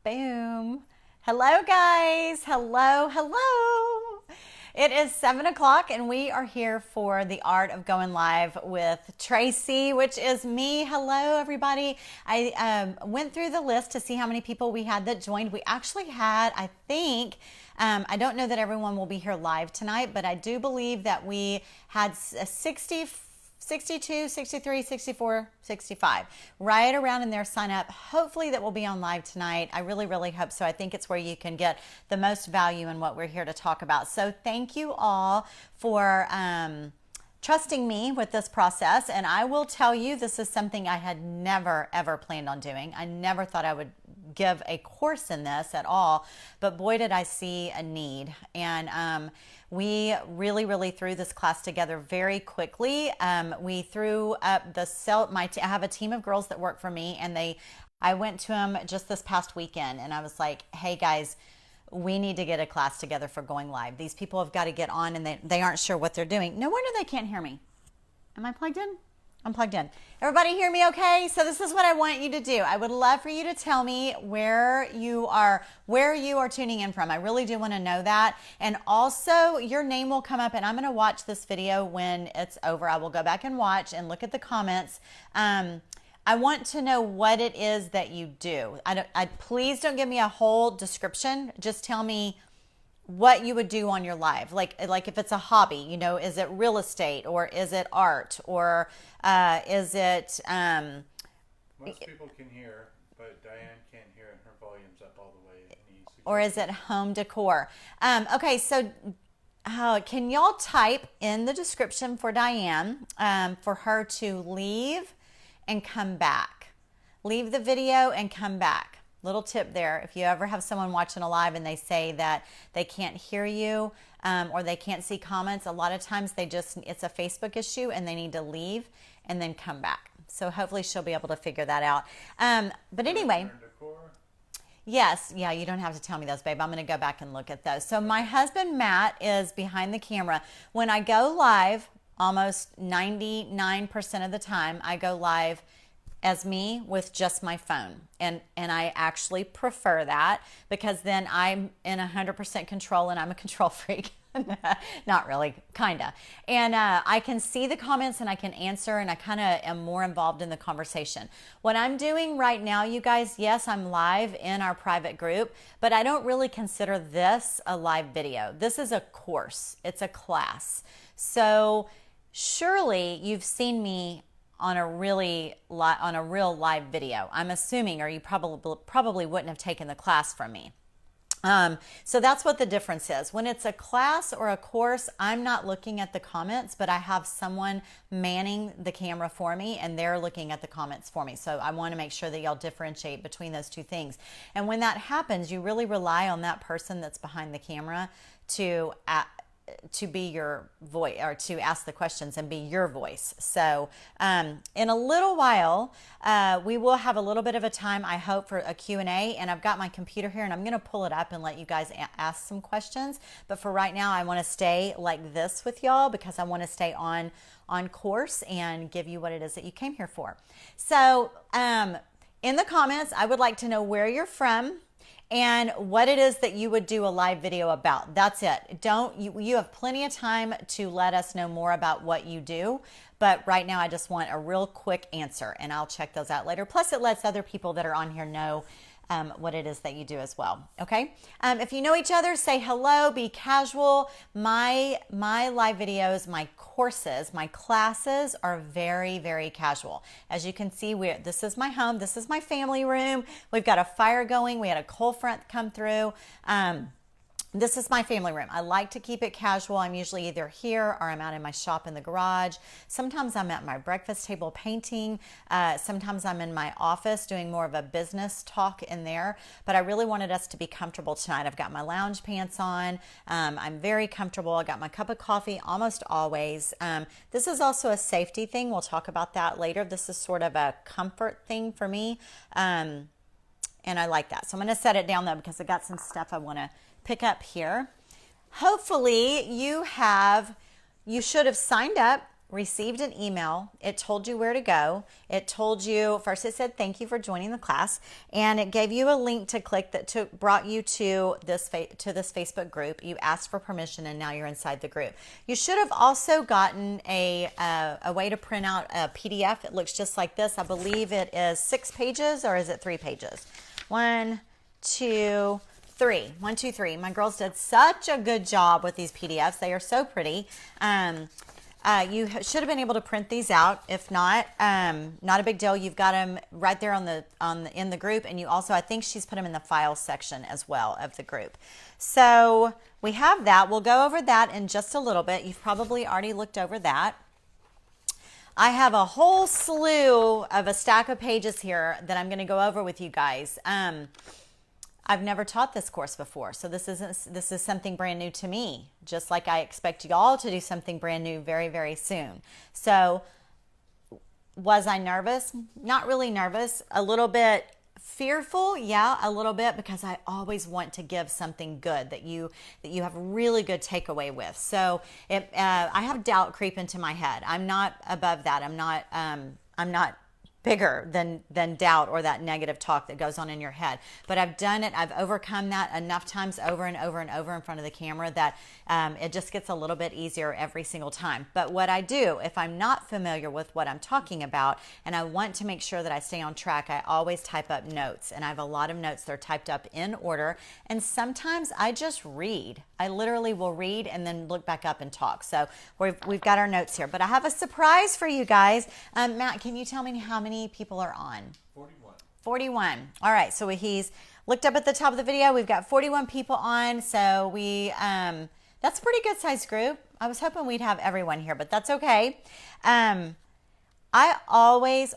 Boom. Hello, guys. Hello. It is 7 o'clock, and we are here for the Art of Going Live with Tracey, which is me. Hello, everybody. I went through the list to see how many people we had that joined. We actually had, I think, I don't know that everyone will be here live tonight, but I do believe that we had 62, 63, 64, 65, right around in there. Sign up. Hopefully that will be on live tonight. I really hope so. I think it's where you can get the most value in what we're here to talk about. So thank you all for trusting me with this process. And I will tell you, this is something I had never, ever planned on doing. I never thought I would give a course in this at all, but boy, did I see a need. And we really threw this class together very quickly. We threw up I have a team of girls that work for me, and I went to them just this past weekend, and I was like, hey guys, we need to get a class together for going live. These people have got to get on, and they aren't sure what they're doing. No wonder they can't hear me. Am I plugged in? I'm plugged in. Everybody hear me okay? So this is what I want you to do. I would love for you to tell me where you are tuning in from. I really do want to know that. And also your name will come up, and I'm going to watch this video when it's over. I will go back and watch and look at the comments. I want to know what it is that you do. Please don't give me a whole description. Just tell me what you would do on your live. Like if it's a hobby, is it real estate, or is it art, or is it Most people can hear, but Diane can't hear, and her volume's up all the way. Or is it home decor? Okay, so can y'all type in the description for Diane for her to leave and come back? Leave the video and come back. Little tip there. If you ever have someone watching a live and they say that they can't hear you or they can't see comments, a lot of times it's a Facebook issue and they need to leave and then come back. So hopefully she'll be able to figure that out. But anyway, yes, yeah, you don't have to tell me those, babe. I'm going to go back and look at those. So my husband, Matt, is behind the camera. When I go live, almost 99% of the time, I go live as me with just my phone. And I actually prefer that, because then I'm in 100% control, and I'm a control freak. Not really, kinda. And I can see the comments and I can answer, and I kind of am more involved in the conversation. What I'm doing right now, you guys, yes, I'm live in our private group, but I don't really consider this a live video. This is a course. It's a class. So surely you've seen me on a real live video, I'm assuming, or you probably wouldn't have taken the class from me. So that's what the difference is. When it's a class or a course, I'm not looking at the comments, but I have someone manning the camera for me, and they're looking at the comments for me. So I want to make sure that y'all differentiate between those two things. And when that happens, you really rely on that person that's behind the camera to be your voice, or to ask the questions and be your voice. So in a little while, we will have a little bit of a time, I hope, for a Q&A, and I've got my computer here, and I'm going to pull it up and let you guys ask some questions. But for right now, I want to stay like this with y'all, because I want to stay on course and give you what it is that you came here for. So in the comments, I would like to know where you're from and what it is that you would do a live video about. That's it. You have plenty of time to let us know more about what you do, but right now I just want a real quick answer, and I'll check those out later. Plus it lets other people that are on here know what it is that you do as well. Okay. If you know each other, say hello, be casual. My live videos, my courses, my classes are very casual. As you can see, this is my home. This is my family room. We've got a fire going. We had a cold front come through. This is my family room. I like to keep it casual. I'm usually either here or I'm out in my shop in the garage. Sometimes I'm at my breakfast table painting. Sometimes I'm in my office doing more of a business talk in there. But I really wanted us to be comfortable tonight. I've got my lounge pants on. I'm very comfortable. I got my cup of coffee almost always. This is also a safety thing. We'll talk about that later. This is sort of a comfort thing for me. And I like that. So I'm going to set it down though, because I got some stuff I want to pick up here. Hopefully you should have signed up received an email. It told you where to go. It told you, first it said, thank you for joining the class. And it gave you a link to click that brought you to this Facebook group. You asked for permission and now you're inside the group. You should have also gotten a way to print out a PDF. It looks just like this. I believe it is 6 pages, or is it 3 pages? 1, 2, 3. 1, 2, 3. My girls did such a good job with these PDFs. They are so pretty. You should have been able to print these out. If not, not a big deal. You've got them right there in the group, and you also, I think she's put them in the file section as well of the group. So we have that. We'll go over that in just a little bit. You've probably already looked over that. I have a whole slew of a stack of pages here that I'm going to go over with you guys. I've never taught this course before, so this is something brand new to me, just like I expect y'all to do something brand new very, very soon. So was I nervous? Not really nervous. A little bit fearful, yeah, a little bit, because I always want to give something good that you have really good takeaway with. So I have doubt creep into my head. I'm not above that. I'm not bigger than doubt or that negative talk that goes on in your head. But I've done it. I've overcome that enough times over and over and over in front of the camera that it just gets a little bit easier every single time. But what I do, if I'm not familiar with what I'm talking about and I want to make sure that I stay on track, I always type up notes. And I have a lot of notes that are typed up in order. And sometimes I just read. I literally will read and then look back up and talk. So we've got our notes here. But I have a surprise for you guys. Matt, can you tell me how many people are on? 41. 41. All right. So he's looked up at the top of the video. We've got 41 people on. So that's a pretty good sized group. I was hoping we'd have everyone here, but that's okay. I always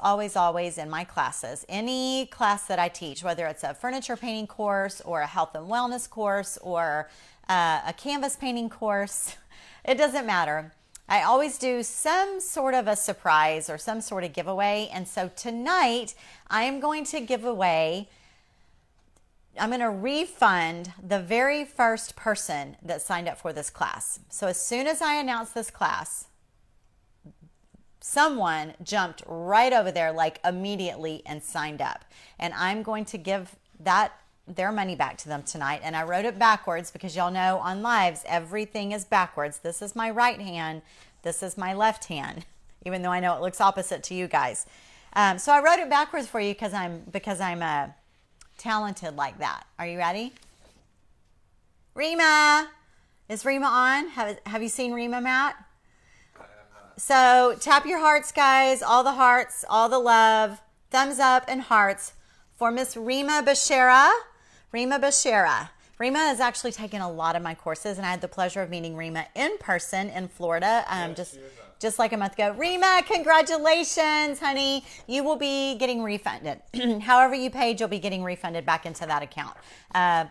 in my classes, any class that I teach, whether it's a furniture painting course or a health and wellness course or a canvas painting course, it doesn't matter. I always do some sort of a surprise or some sort of giveaway. And so tonight I am going to give away, I'm going to refund the very first person that signed up for this class. So as soon as I announce this class, someone jumped right over there like immediately and signed up. And I'm going to give their money back to them tonight. And I wrote it backwards because y'all know on lives, everything is backwards. This is my right hand. This is my left hand, even though I know it looks opposite to you guys. So I wrote it backwards for you because I'm talented like that. Are you ready? Rima, is Rima on? Have you seen Rima, Matt? So tap your hearts, guys. All the hearts, all the love, thumbs up and hearts for Miss Rima Bashara. Rima Bashara. Rima has actually taken a lot of my courses, and I had the pleasure of meeting Rima in person in Florida just like a month ago. Rima, congratulations, honey. You will be getting refunded. However you paid, you'll be getting refunded back into that account. I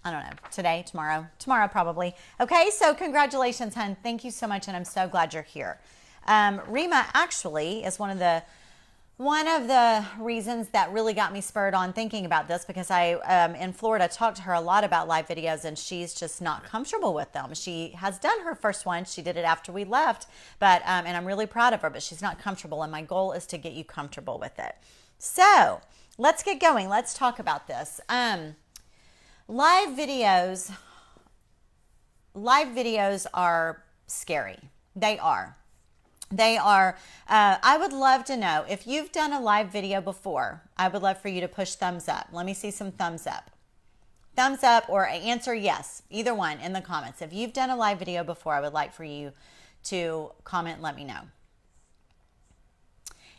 don't know, today, tomorrow probably. Okay, so congratulations, hon. Thank you so much, and I'm so glad you're here. Rima actually is one of the reasons that really got me spurred on thinking about this, because I, in Florida, talked to her a lot about live videos, and she's just not comfortable with them. She has done her first one. She did it after we left, but, and I'm really proud of her, but she's not comfortable, and my goal is to get you comfortable with it. So let's get going. Let's talk about this. Live videos are scary. They are. I would love to know if you've done a live video before. I would love for you to push thumbs up. Let me see some thumbs up. Thumbs up or answer yes. Either one in the comments. If you've done a live video before, I would like for you to comment and let me know.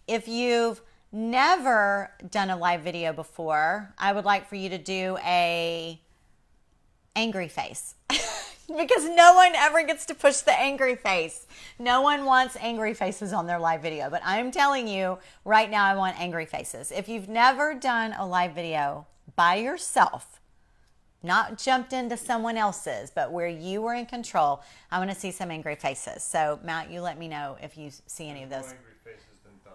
If you've never done a live video before, I would like for you to do a angry face. Because no one ever gets to push the angry face. No one wants angry faces on their live video. But I'm telling you right now, I want angry faces. If you've never done a live video by yourself, not jumped into someone else's, but where you were in control, I want to see some angry faces. So Matt, you let me know if you see any of those.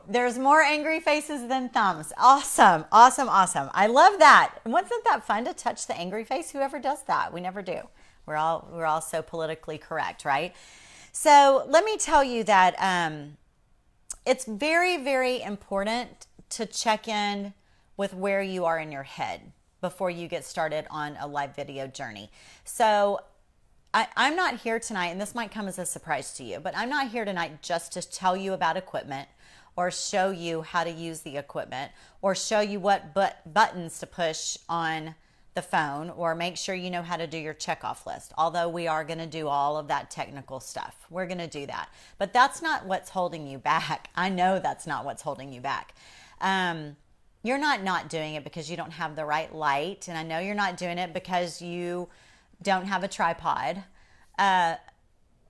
There's more angry faces than thumbs. Awesome. I love that. Wasn't that fun to touch the angry face? Whoever does that? We never do. We're all so politically correct, right? So let me tell you that it's very, very important to check in with where you are in your head before you get started on a live video journey. So I'm not here tonight, and this might come as a surprise to you, but I'm not here tonight just to tell you about equipment or show you how to use the equipment or show you what buttons to push on the phone or make sure you know how to do your checkoff list. Although we are going to do all of that technical stuff. We're going to do that. But that's not what's holding you back. I know that's not what's holding you back. You're not doing it because you don't have the right light. And I know you're not doing it because you don't have a tripod.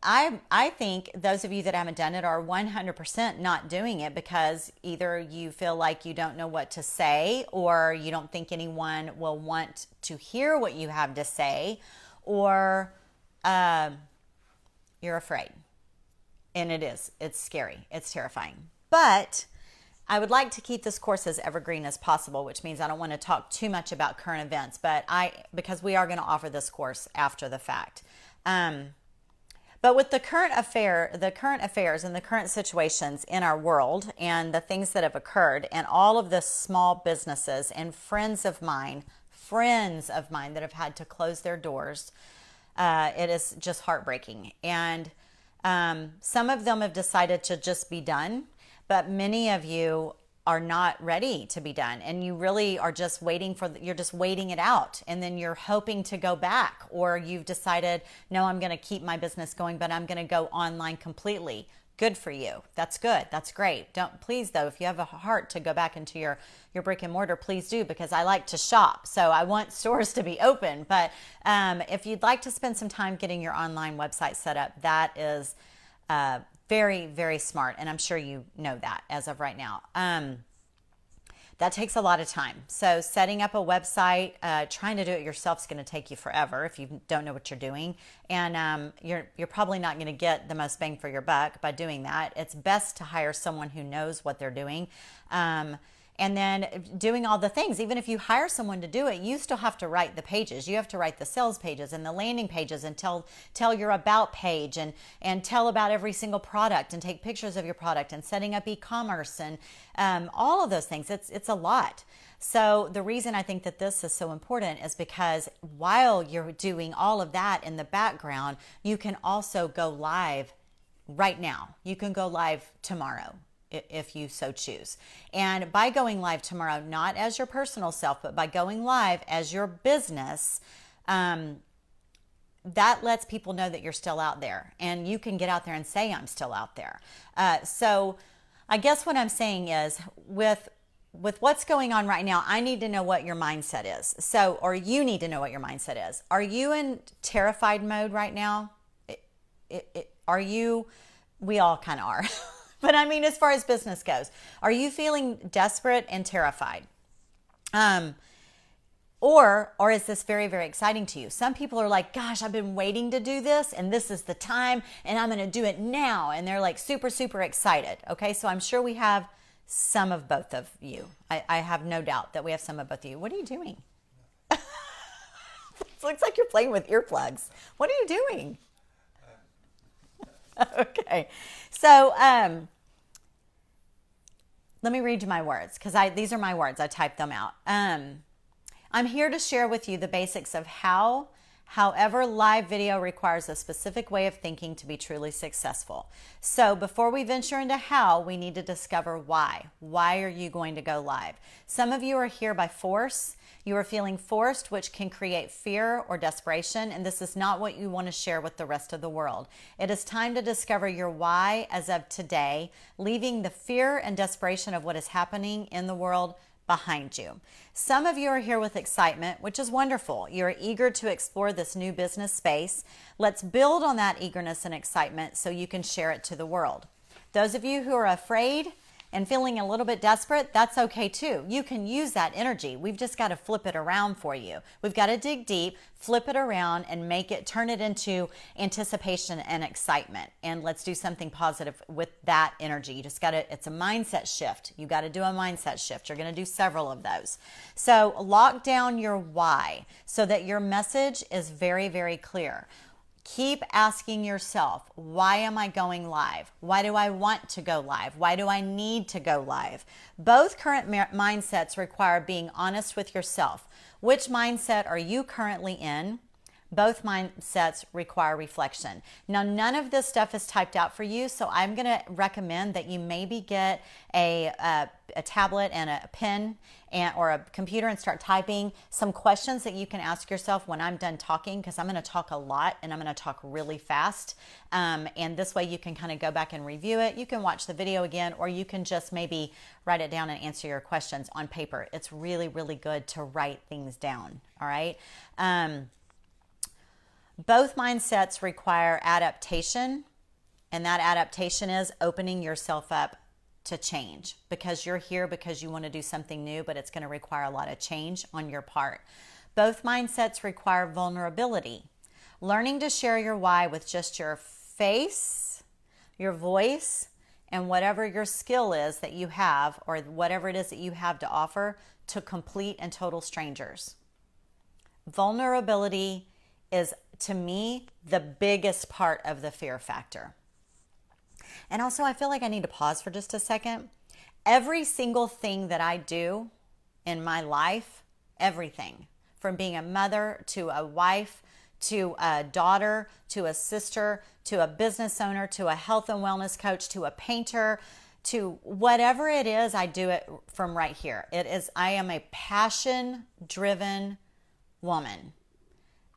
I think those of you that haven't done it are 100% not doing it because either you feel like you don't know what to say or you don't think anyone will want to hear what you have to say, or you're afraid. And it's scary. It's terrifying. But I would like to keep this course as evergreen as possible, which means I don't want to talk too much about current events, because we are going to offer this course after the fact. But with the current affairs and the current situations in our world and the things that have occurred and all of the small businesses and friends of mine that have had to close their doors, it is just heartbreaking. And some of them have decided to just be done, but many of you are not ready to be done, and you really are just you're just waiting it out, and then you're hoping to go back, or you've decided, no, I'm going to keep my business going, but I'm going to go online completely. Good for you. That's good. That's great. Please though, if you have a heart to go back into your brick and mortar, please do, because I like to shop. So I want stores to be open. But if you'd like to spend some time getting your online website set up, that is very, very smart. And I'm sure you know that as of right now. That takes a lot of time. So setting up a website, trying to do it yourself is going to take you forever if you don't know what you're doing. And you're probably not going to get the most bang for your buck by doing that. It's best to hire someone who knows what they're doing. And then doing all the things. Even if you hire someone to do it, you still have to write the pages. You have to write the sales pages and the landing pages and tell your about page and tell about every single product and take pictures of your product and setting up e-commerce and all of those things. It's a lot. So the reason I think that this is so important is because while you're doing all of that in the background, you can also go live right now. You can go live tomorrow, if you so choose. And by going live tomorrow, not as your personal self, but by going live as your business, that lets people know that you're still out there, and you can get out there and say, I'm still out there. So I guess what I'm saying is with what's going on right now, I need to know what your mindset is. Or you need to know what your mindset is. Are you in terrified mode right now? Are you? We all kind of are. But I mean, as far as business goes, are you feeling desperate and terrified? Or is this very, very exciting to you? Some people are like, gosh, I've been waiting to do this, and this is the time, and I'm going to do it now. And they're like super, super excited. Okay, so I'm sure we have some of both of you. I have no doubt that we have some of both of you. What are you doing? It looks like you're playing with earplugs. What are you doing? Okay, so let me read you my words, because these are my words. I typed them out. I'm here to share with you the basics of however live video requires a specific way of thinking to be truly successful. So before we venture into how, we need to discover why. Why are you going to go live? Some of you are here by force. You are feeling forced, which can create fear or desperation, and this is not what you want to share with the rest of the world. It is time to discover your why as of today, leaving the fear and desperation of what is happening in the world behind you. Some of you are here with excitement, which is wonderful. You're eager to explore this new business space. Let's build on that eagerness and excitement so you can share it to the world. Those of you who are afraid and feeling a little bit desperate, that's okay too. You can use that energy. We've just got to flip it around for you. We've got to dig deep, flip it around, and turn it into anticipation and excitement. And let's do something positive with that energy. You just got to, it's a mindset shift. You got to do a mindset shift. You're going to do several of those. So lock down your why so that your message is very, very clear. Keep asking yourself, why am I going live? Why do I want to go live? Why do I need to go live? Both current mindsets require being honest with yourself. Which mindset are you currently in? Both mindsets require reflection. Now, none of this stuff is typed out for you, so I'm going to recommend that you maybe get a tablet and a pen or a computer and start typing some questions that you can ask yourself when I'm done talking, because I'm going to talk a lot and I'm going to talk really fast. And this way you can kind of go back and review it. You can watch the video again, or you can just maybe write it down and answer your questions on paper. It's really, really good to write things down. All right. Both mindsets require adaptation, and that adaptation is opening yourself up to change, because you're here because you want to do something new, but it's going to require a lot of change on your part. Both mindsets require vulnerability. Learning to share your why with just your face, your voice, and whatever your skill is that you have, or whatever it is that you have to offer, to complete and total strangers. Vulnerability is, to me, the biggest part of the fear factor. And also, I feel like I need to pause for just a second. Every single thing that I do in my life, everything, from being a mother to a wife, to a daughter, to a sister, to a business owner, to a health and wellness coach, to a painter, to whatever it is, I do it from right here. I am a passion-driven woman.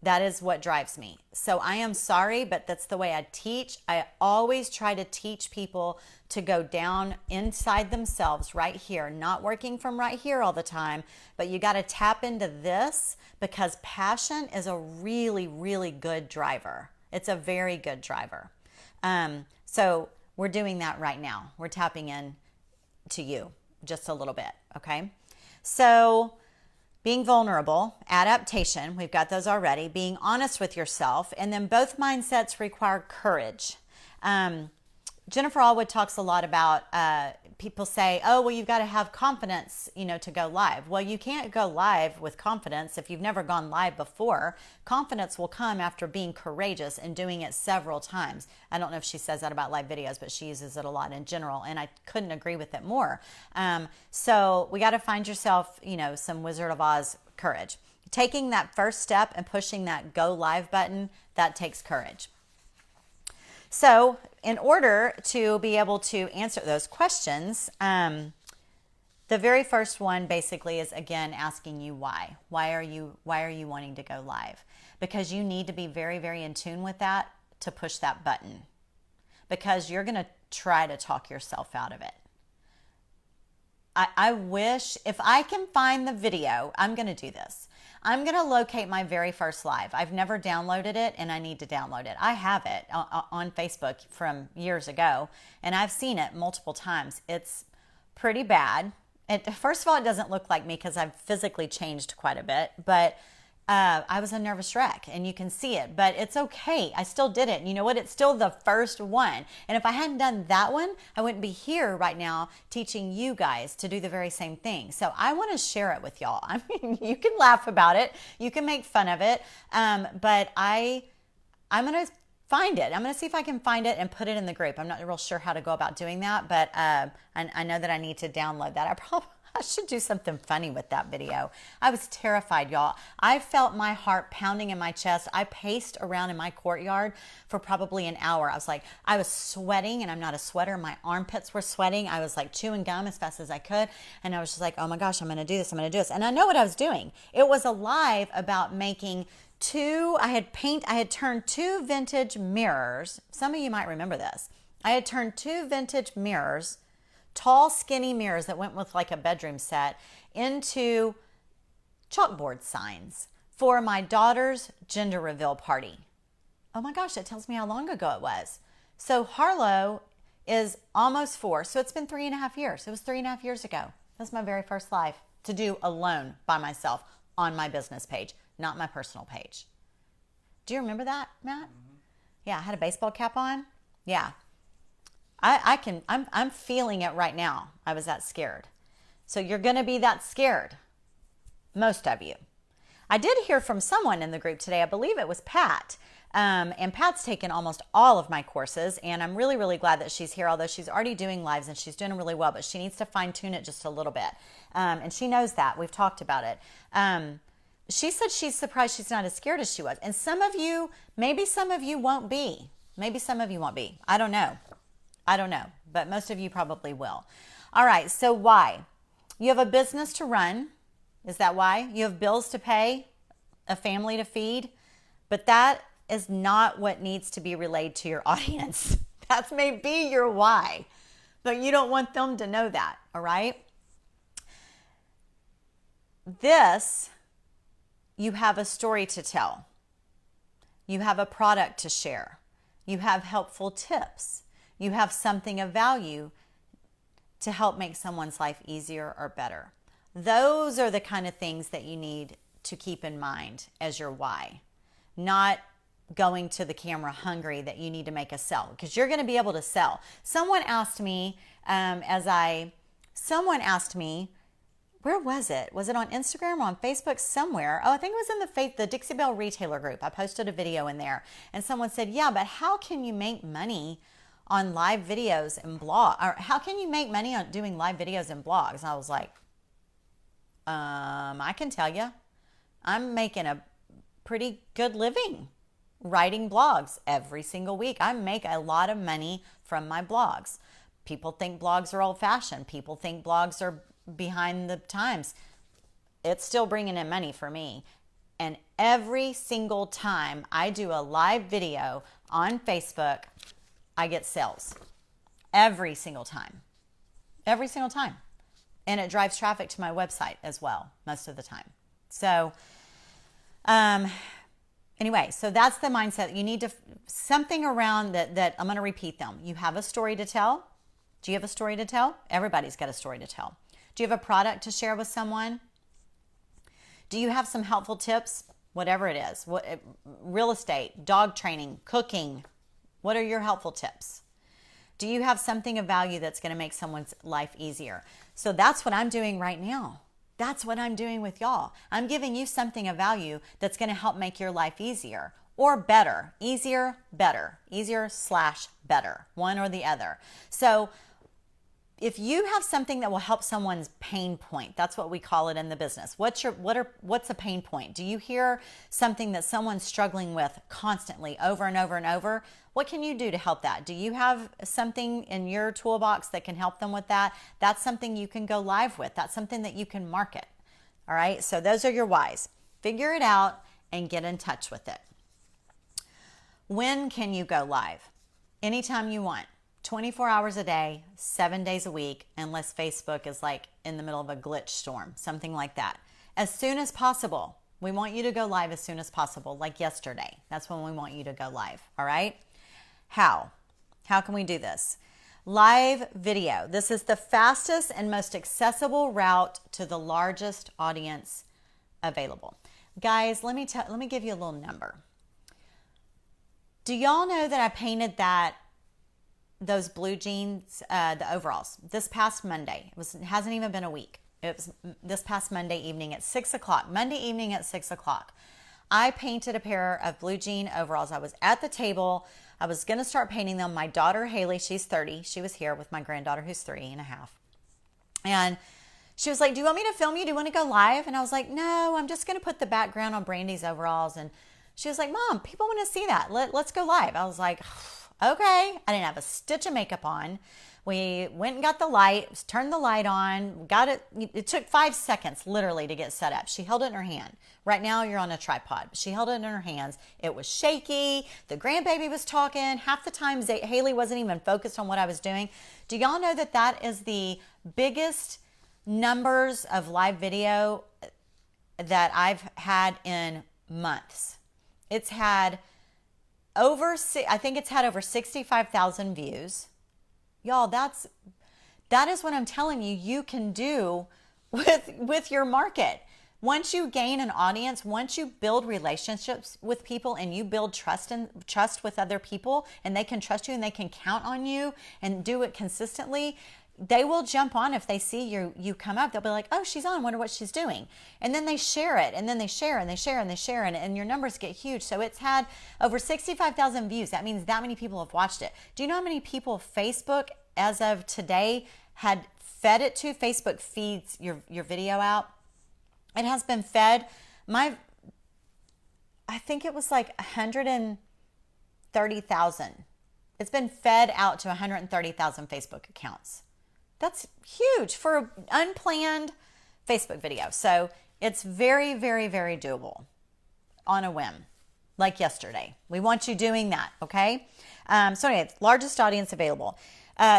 That is what drives me. So I am sorry, but that's the way I teach. I always try to teach people to go down inside themselves right here, not working from right here all the time, but you got to tap into this, because passion is a really, really good driver. It's a very good driver. So we're doing that right now. We're tapping in to you just a little bit, okay? So being vulnerable, adaptation, we've got those already, being honest with yourself, and then both mindsets require courage. Jennifer Allwood talks a lot about people say, oh, well, you've got to have confidence, to go live. Well, you can't go live with confidence if you've never gone live before. Confidence will come after being courageous and doing it several times. I don't know if she says that about live videos, but she uses it a lot in general, and I couldn't agree with it more. So we got to find yourself, some Wizard of Oz courage. Taking that first step and pushing that go live button, that takes courage. So in order to be able to answer those questions, the very first one basically is, again, asking you why. Why are you wanting to go live? Because you need to be very, very in tune with that to push that button, because you're going to try to talk yourself out of it. I wish, if I can find the video, I'm going to do this. I'm going to locate my very first live. I've never downloaded it, and I need to download it. I have it on Facebook from years ago, and I've seen it multiple times. It's pretty bad. First of all, it doesn't look like me because I've physically changed quite a bit, but I was a nervous wreck, and you can see it, but it's okay. I still did it. And you know what? It's still the first one. And if I hadn't done that one, I wouldn't be here right now teaching you guys to do the very same thing. So I want to share it with y'all. I mean, you can laugh about it. You can make fun of it. But I'm going to find it. I'm going to see if I can find it and put it in the group. I'm not real sure how to go about doing that, but I know that I need to download that. I should do something funny with that video. I was terrified, y'all. I felt my heart pounding in my chest. I paced around in my courtyard for probably an hour. I was sweating, and I'm not a sweater. My armpits were sweating. I was like chewing gum as fast as I could. And I was just like, oh my gosh, I'm going to do this. I'm going to do this. And I know what I was doing. It was a live about making I had turned 2 vintage mirrors. Some of you might remember this. I had turned 2 vintage mirrors, tall, skinny mirrors that went with like a bedroom set, into chalkboard signs for my daughter's gender reveal party. Oh my gosh, it tells me how long ago it was. So Harlow is almost 4, so it's been 3.5 years. It was 3.5 years ago. That's my very first live to do alone by myself on my business page, not my personal page. Do you remember that, Matt? Mm-hmm. Yeah, I had a baseball cap on. Yeah. I'm feeling it right now. I was that scared. So you're going to be that scared. Most of you. I did hear from someone in the group today. I believe it was Pat. And Pat's taken almost all of my courses, and I'm really, really glad that she's here, although she's already doing lives and she's doing really well, but she needs to fine tune it just a little bit. And she knows that. We've talked about it. She said she's surprised she's not as scared as she was. And some of you, maybe some of you won't be. Maybe some of you won't be. I don't know. But most of you probably will. All right, so why? You have a business to run. Is that why? You have bills to pay, a family to feed, but that is not what needs to be relayed to your audience. That may be your why, but you don't want them to know that, all right? This, you have a story to tell. You have a product to share. You have helpful tips. You have something of value to help make someone's life easier or better. Those are the kind of things that you need to keep in mind as your why, not going to the camera hungry that you need to make a sell, because you're going to be able to sell. Someone asked me, where was it? Was it on Instagram or on Facebook somewhere? Oh, I think it was in the Dixie Belle retailer group. I posted a video in there and someone said, yeah, but how can you make money on live videos and blog? Or how can you make money on doing live videos and blogs? And I was like, I can tell you, I'm making a pretty good living writing blogs every single week. I make a lot of money from my blogs. People think blogs are old fashioned. People think blogs are behind the times. It's still bringing in money for me. And every single time I do a live video on Facebook, I get sales. Every single time. Every single time. And it drives traffic to my website as well, most of the time. So, anyway, so that's the mindset. You need to, something around that I'm going to repeat them. You have a story to tell. Do you have a story to tell? Everybody's got a story to tell. Do you have a product to share with someone? Do you have some helpful tips? Whatever it is, real estate, dog training, cooking. What are your helpful tips? Do you have something of value that's going to make someone's life easier? So that's what I'm doing right now. That's what I'm doing with y'all. I'm giving you something of value that's going to help make your life easier or better. Easier, better. Easier/better. One or the other. So if you have something that will help someone's pain point, that's what we call it in the business. What's a pain point? Do you hear something that someone's struggling with constantly over and over and over? What can you do to help that? Do you have something in your toolbox that can help them with that? That's something you can go live with. That's something that you can market. All right. So those are your whys. Figure it out and get in touch with it. When can you go live? Anytime you want. 24 hours a day, 7 days a week, unless Facebook is like in the middle of a glitch storm, something like that. As soon as possible. We want you to go live as soon as possible, like yesterday. That's when we want you to go live, all right? How? How can we do this? Live video. This is the fastest and most accessible route to the largest audience available. Guys, let me give you a little number. Do y'all know that I painted those blue jeans, the overalls, this past Monday? It hasn't even been a week. It was this past Monday evening at 6 o'clock. Monday evening at 6 o'clock. I painted a pair of blue jean overalls. I was at the table. I was going to start painting them. My daughter, Haley, she's 30. She was here with my granddaughter, who's 3.5. And she was like, do you want me to film you? Do you want to go live? And I was like, no, I'm just going to put the background on Brandy's overalls. And she was like, Mom, people want to see that. Let's go live. I was like, okay. I didn't have a stitch of makeup on. We went and got the light, turned the light on, got it. It took 5 seconds literally to get set up. She held it in her hand. Right now you're on a tripod. She held it in her hands. It was shaky. The grandbaby was talking. Half the time Haley wasn't even focused on what I was doing. Do y'all know that is the biggest numbers of live video that I've had in months? It's had over 65,000 views. Y'all, that is what I'm telling you you can do with your market. Once you gain an audience, once you build relationships with people and you build trust with other people and they can trust you and they can count on you and do it consistently, they will jump on if they see you come up. They'll be like, oh, she's on, wonder what she's doing. And then they share it, and then they share and they share and they share, and your numbers get huge. So it's had over 65,000 views. That means that many people have watched it. Do you know how many people Facebook, as of today, had fed it to? Facebook feeds your video out. It has been fed. I think it was like 130,000. It's been fed out to 130,000 Facebook accounts. That's huge for an unplanned Facebook video. So it's very, very, very doable on a whim, like yesterday. We want you doing that, okay? So anyway, largest audience available.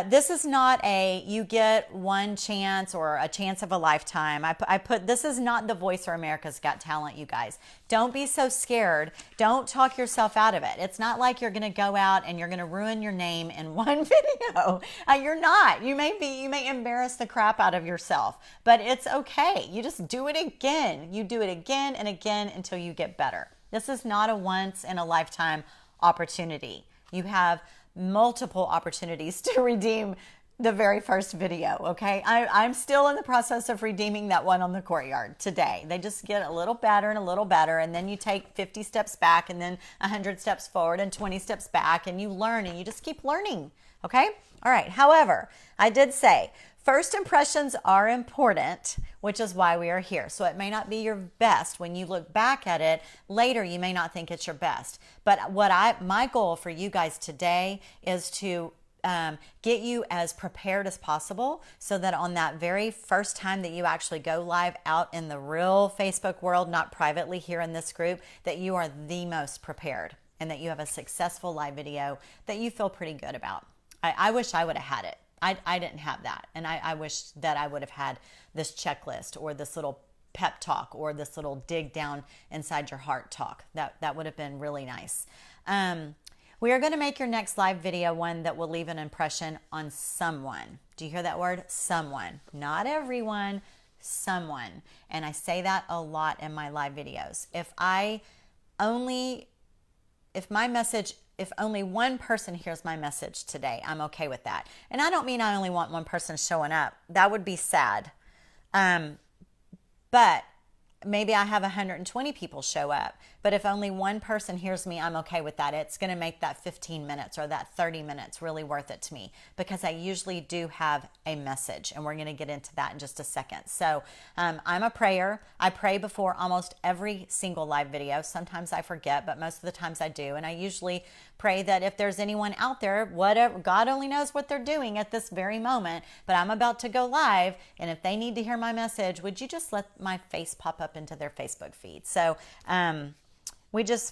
This is not you get one chance or a chance of a lifetime. I put, this is not the Voice of America's Got Talent, you guys. Don't be so scared. Don't talk yourself out of it. It's not like you're going to go out and you're going to ruin your name in one video. You're not. You may embarrass the crap out of yourself, but it's okay. You just do it again. You do it again and again until you get better. This is not a once in a lifetime opportunity. You have multiple opportunities to redeem the very first video, okay? I'm still in the process of redeeming that one on the courtyard today. They just get a little better, and then you take 50 steps back, and then 100 steps forward, and 20 steps back, and you learn, and you just keep learning, okay? All right, however, I did say, first impressions are important, which is why we are here. So it may not be your best. When you look back at it later, you may not think it's your best. But my goal for you guys today is to get you as prepared as possible so that on that very first time that you actually go live out in the real Facebook world, not privately here in this group, that you are the most prepared and that you have a successful live video that you feel pretty good about. I wish I would have had it. I didn't have that. And I wish that I would have had this checklist or this little pep talk or this little dig down inside your heart talk. That would have been really nice. We are going to make your next live video one that will leave an impression on someone. Do you hear that word? Someone. Not everyone, someone. And I say that a lot in my live videos. If only one person hears my message today, I'm okay with that. And I don't mean I only want one person showing up. That would be sad. But maybe I have 120 people show up. But if only one person hears me, I'm okay with that. It's going to make that 15 minutes or that 30 minutes really worth it to me because I usually do have a message, and we're going to get into that in just a second. So I'm a prayer. I pray before almost every single live video. Sometimes I forget, but most of the times I do. And I usually pray that if there's anyone out there, whatever, God only knows what they're doing at this very moment, but I'm about to go live, and if they need to hear my message, would you just let my face pop up into their Facebook feed? So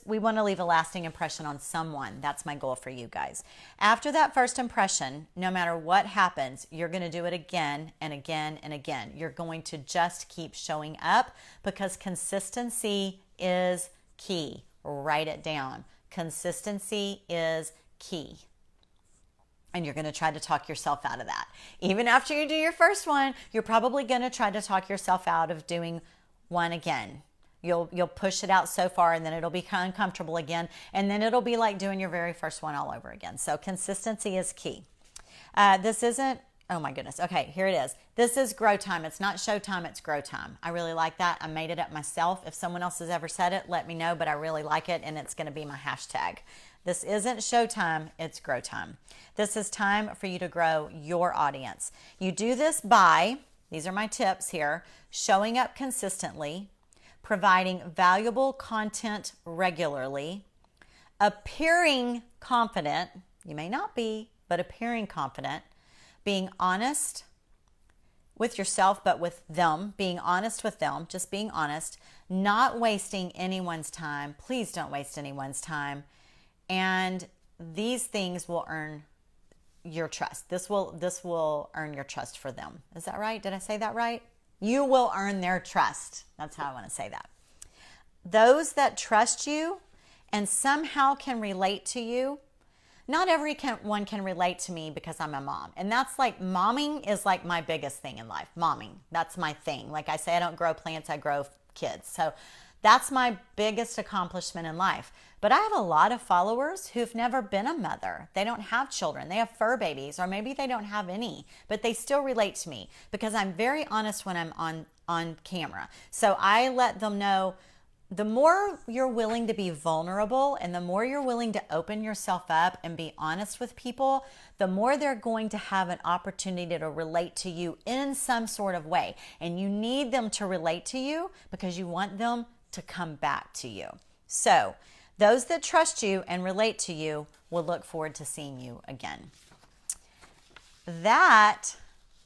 we want to leave a lasting impression on someone. That's my goal for you guys. After that first impression, no matter what happens, you're going to do it again and again and again. You're going to just keep showing up because consistency is key. Write it down. Consistency is key. And you're going to try to talk yourself out of that. Even after you do your first one, you're probably going to try to talk yourself out of doing one again. You'll push it out so far, and then it'll be uncomfortable again, and then it'll be like doing your very first one all over again. So consistency is key. This isn't, oh my goodness. Okay, here it is. This is grow time. It's not show time, it's grow time. I really like that. I made it up myself. If someone else has ever said it, let me know, but I really like it, and it's going to be my hashtag. This isn't show time, it's grow time. This is time for you to grow your audience. You do this by, these are my tips here, showing up consistently, providing valuable content regularly, appearing confident, you may not be, but appearing confident, being honest with yourself, but with them, being honest with them, just being honest, not wasting anyone's time. Please don't waste anyone's time. And these things will earn your trust. This will earn your trust for them. Is that right? Did I say that right? You will earn their trust. That's how I want to say that. Those that trust you and somehow can relate to you. Not everyone can relate to me because I'm a mom. And that's like, momming is like my biggest thing in life. Momming, that's my thing. Like I say, I don't grow plants, I grow kids. So That's my biggest accomplishment in life. But I have a lot of followers who've never been a mother. They don't have children. They have fur babies, or maybe they don't have any, but they still relate to me because I'm very honest when I'm on camera. So I let them know, the more you're willing to be vulnerable and the more you're willing to open yourself up and be honest with people, the more they're going to have an opportunity to relate to you in some sort of way. And you need them to relate to you because you want them to come back to you. So those that trust you and relate to you will look forward to seeing you again. That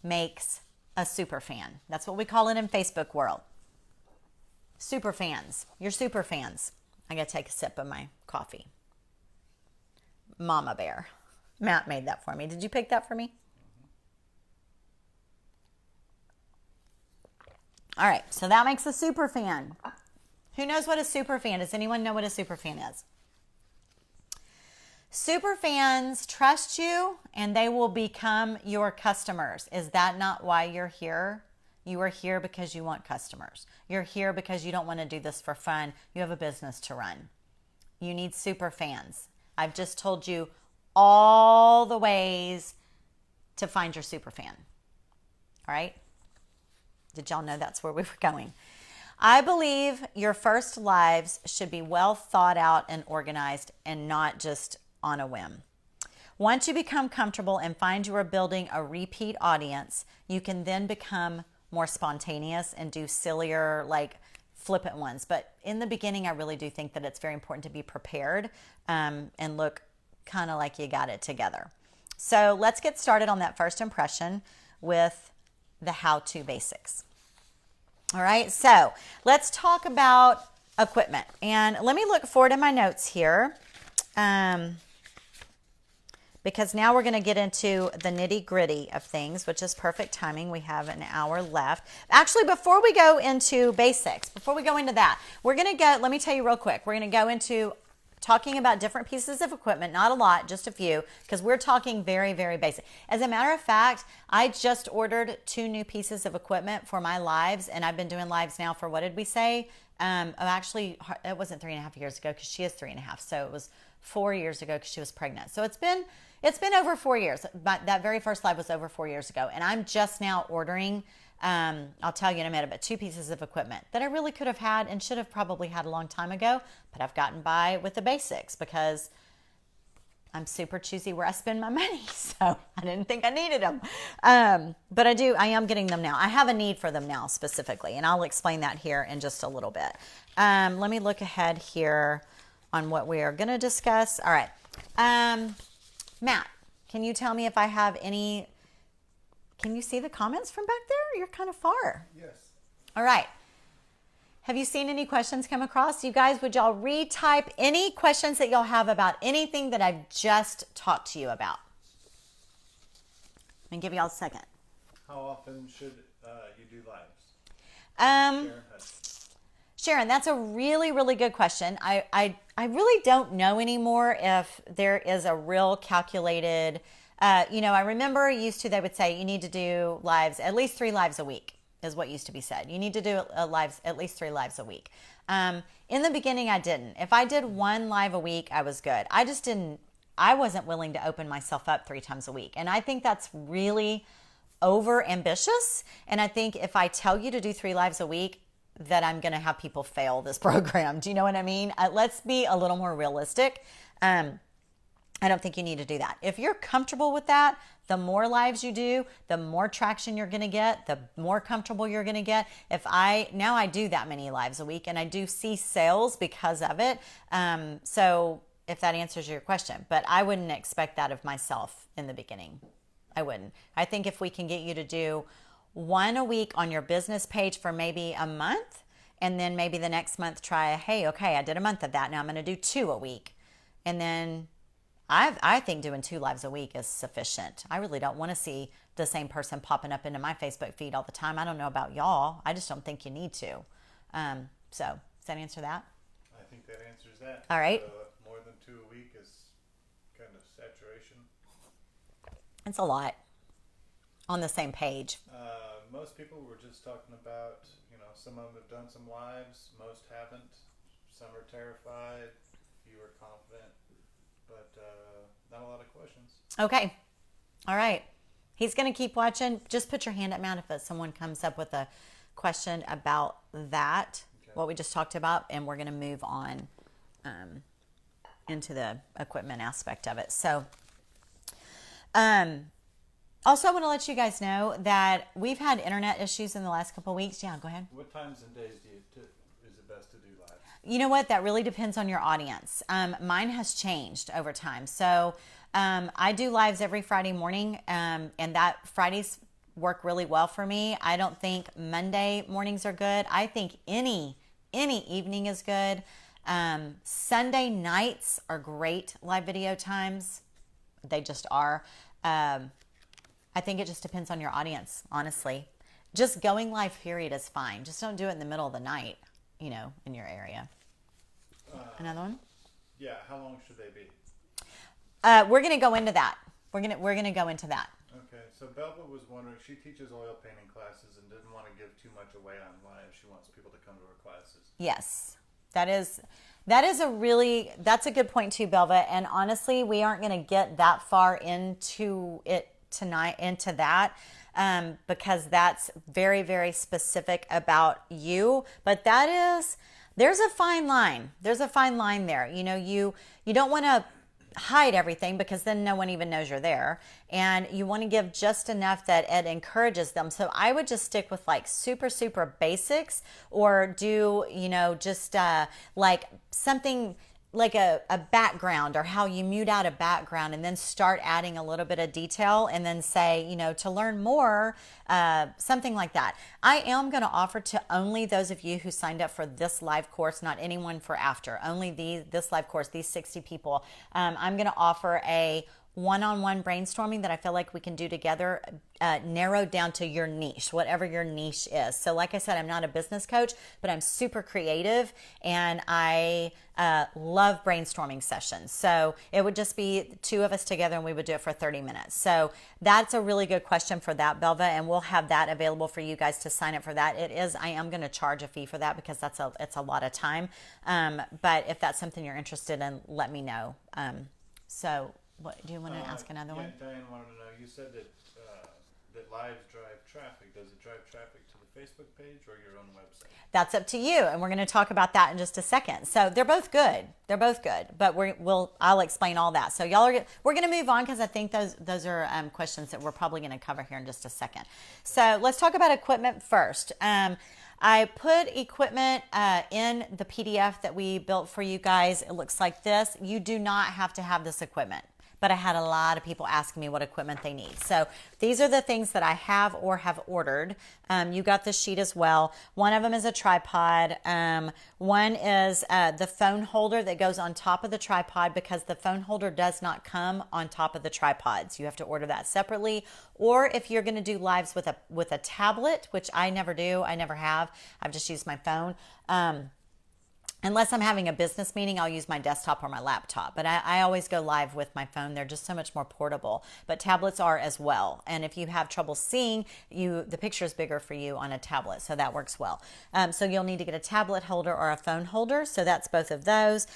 makes a super fan. That's what we call it in Facebook world. Super fans. You're super fans. I gotta take a sip of my coffee. Mama Bear. Matt made that for me. Did you pick that for me? All right, so that makes a super fan. Who knows what a super fan is? Does anyone know what a super fan is? Super fans trust you and they will become your customers. Is that not why you're here? You are here because you want customers. You're here because you don't want to do this for fun. You have a business to run. You need super fans. I've just told you all the ways to find your super fan. All right? Did y'all know that's where we were going? I believe your first lives should be well thought out and organized and not just on a whim. Once you become comfortable and find you are building a repeat audience, you can then become more spontaneous and do sillier, like flippant ones. But in the beginning, I really do think that it's very important to be prepared and look kind of like you got it together. So let's get started on that first impression with the how-to basics. All right, so let's talk about equipment. And let me look forward in my notes here. Because now we're going to get into the nitty gritty of things, which is perfect timing. We have an hour left. Actually, before we go into basics, before we go into that, we're going to go, let me tell you real quick, we're going to go into talking about different pieces of equipment, not a lot, just a few, because we're talking very, very basic. As a matter of fact, I just ordered 2 new pieces of equipment for my lives, and I've been doing lives now for, what did we say? Actually, it wasn't 3.5 years ago because she is 3.5, so it was 4 years ago because she was pregnant. So it's been over 4 years. But that very first live was over 4 years ago. And I'm just now ordering, I'll tell you in a minute, but 2 pieces of equipment that I really could have had and should have probably had a long time ago. But I've gotten by with the basics because I'm super choosy where I spend my money. So I didn't think I needed them. But I am getting them now. I have a need for them now specifically. And I'll explain that here in just a little bit. Let me look ahead here on what we are going to discuss. All right. Matt, can you tell me if I have any, can you see the comments from back there? You're kind of far. Yes. All right. Have you seen any questions come across? You guys, would y'all retype any questions that y'all have about anything that I've just talked to you about? Let me give y'all a second. How often should you do lives? Sharon, that's a really, really good question. I really don't know anymore if there is a real calculated, I remember they would say you need to do lives, at least 3 lives a week is what used to be said. You need to do at least 3 lives a week. In the beginning, I didn't. If I did 1 live a week, I was good. I wasn't willing to open myself up 3 times a week. And I think that's really over ambitious. And I think if I tell you to do 3 lives a week, that I'm going to have people fail this program. Do you know what I mean? Let's be a little more realistic. I don't think you need to do that. If you're comfortable with that, the more lives you do, the more traction you're going to get, the more comfortable you're going to get. Now I do that many lives a week and I do see sales because of it. So if that answers your question, but I wouldn't expect that of myself in the beginning. I wouldn't. I think if we can get you to do 1 a week on your business page for maybe a month, and then maybe the next month try, hey, okay, I did a month of that. Now I'm going to do 2 a week. And then I think doing 2 lives a week is sufficient. I really don't want to see the same person popping up into my Facebook feed all the time. I don't know about y'all. I just don't think you need to. So does that answer that? I think that answers that. All right. More than 2 a week is kind of saturation. It's a lot on the same page. Most people were just talking about, some of them have done some lives, most haven't. Some are terrified, few are confident, but not a lot of questions. Okay. All right. He's going to keep watching. Just put your hand up, Matt, if someone comes up with a question about that, what we just talked about, and we're going to move on into the equipment aspect of it. So, also, I want to let you guys know that we've had internet issues in the last couple of weeks. Yeah, go ahead. What times and days is it best to do live? You know what? That really depends on your audience. Mine has changed over time. So I do lives every Friday morning, and that Fridays work really well for me. I don't think Monday mornings are good. I think any evening is good. Sunday nights are great live video times. They just are. I think it just depends on your audience, honestly. Just going live period is fine. Just don't do it in the middle of the night, in your area. Another one? Yeah, how long should they be? We're going to go into that. We're going to go into that. Okay, so Belva was wondering, she teaches oil painting classes and didn't want to give too much away on live. She wants people to come to her classes. Yes, that's a good point too, Belva. And honestly, we aren't going to get that far into it tonight, into that, because that's very, very specific about you. But there's a fine line. There's a fine line there. You don't want to hide everything, because then no one even knows you're there, and you want to give just enough that it encourages them. So I would just stick with like super basics, or do just like something like a background, or how you mute out a background, and then start adding a little bit of detail, and then say, to learn more, something like that. I am going to offer to only those of you who signed up for this live course, not anyone for after, only this live course, these 60 people. I'm going to offer a one-on-one brainstorming that I feel like we can do together, narrowed down to your niche, whatever your niche is. So like I said, I'm not a business coach, but I'm super creative, and I love brainstorming sessions. So it would just be two of us together, and we would do it for 30 minutes. So that's a really good question for that, Belva, and we'll have that available for you guys to sign up for that. I am going to charge a fee for that, because it's a lot of time. But if that's something you're interested in, let me know. What do you want to ask another one? Diane wanted to know, you said that lives drive traffic. Does it drive traffic to the Facebook page or your own website? That's up to you, and we're going to talk about that in just a second. So they're both good. But I'll explain all that. So we're going to move on, because I think those are questions that we're probably going to cover here in just a second. So let's talk about equipment first. I put equipment in the PDF that we built for you guys. It looks like this. You do not have to have this equipment, but I had a lot of people asking me what equipment they need. So these are the things that I have or have ordered. You got this sheet as well. One of them is a tripod. One is the phone holder that goes on top of the tripod, because the phone holder does not come on top of the tripods. You have to order that separately. Or if you're going to do lives with a tablet, which I never do, I never have. I've just used my phone. Unless I'm having a business meeting, I'll use my desktop or my laptop. But I always go live with my phone. They're just so much more portable. But tablets are as well. And if you have trouble seeing, the picture is bigger for you on a tablet. So that works well. So you'll need to get a tablet holder or a phone holder. So that's both of those.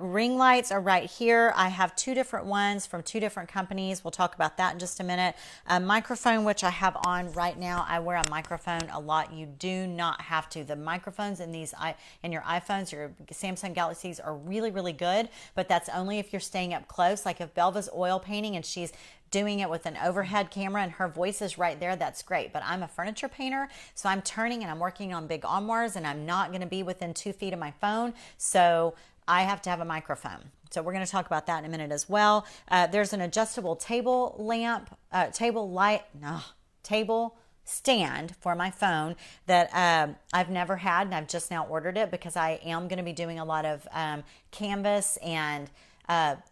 Ring lights are right here. I have two different ones from two different companies. We'll talk about that in just a minute. A microphone, which I have on right now. I wear a microphone a lot. You do not have to. The microphones in your iPhones, your Samsung Galaxies are really, really good, but that's only if you're staying up close. Like if Belva's oil painting and she's doing it with an overhead camera and her voice is right there, that's great. But I'm a furniture painter, so I'm turning and I'm working on big armoires, and I'm not going to be within 2 feet of my phone. So I have to have a microphone. So we're going to talk about that in a minute as well. There's an adjustable table stand for my phone that I've never had, and I've just now ordered it because I am going to be doing a lot of canvas and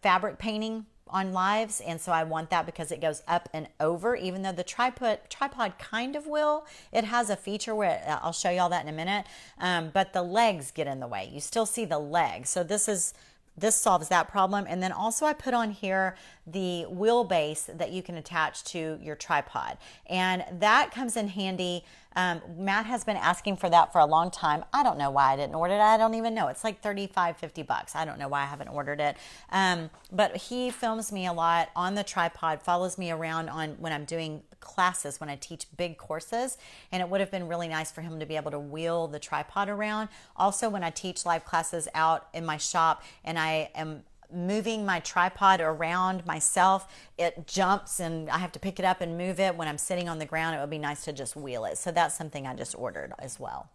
fabric painting on lives, and so I want that because it goes up and over, even though the tripod kind of will. It has a feature where I'll show you all that in a minute, but the legs get in the way. You still see the legs. So this solves that problem. And then also I put on here the wheelbase that you can attach to your tripod. And that comes in handy. Matt has been asking for that for a long time. I don't know why I didn't order it. I don't even know. It's like $35-50. I don't know why I haven't ordered it. But he films me a lot on the tripod, follows me around on when I'm doing classes, when I teach big courses, and it would have been really nice for him to be able to wheel the tripod around. Also, when I teach live classes out in my shop and I am moving my tripod around myself, it jumps and I have to pick it up and move it. When I'm sitting on the ground, it would be nice to just wheel it. So that's something I just ordered as well.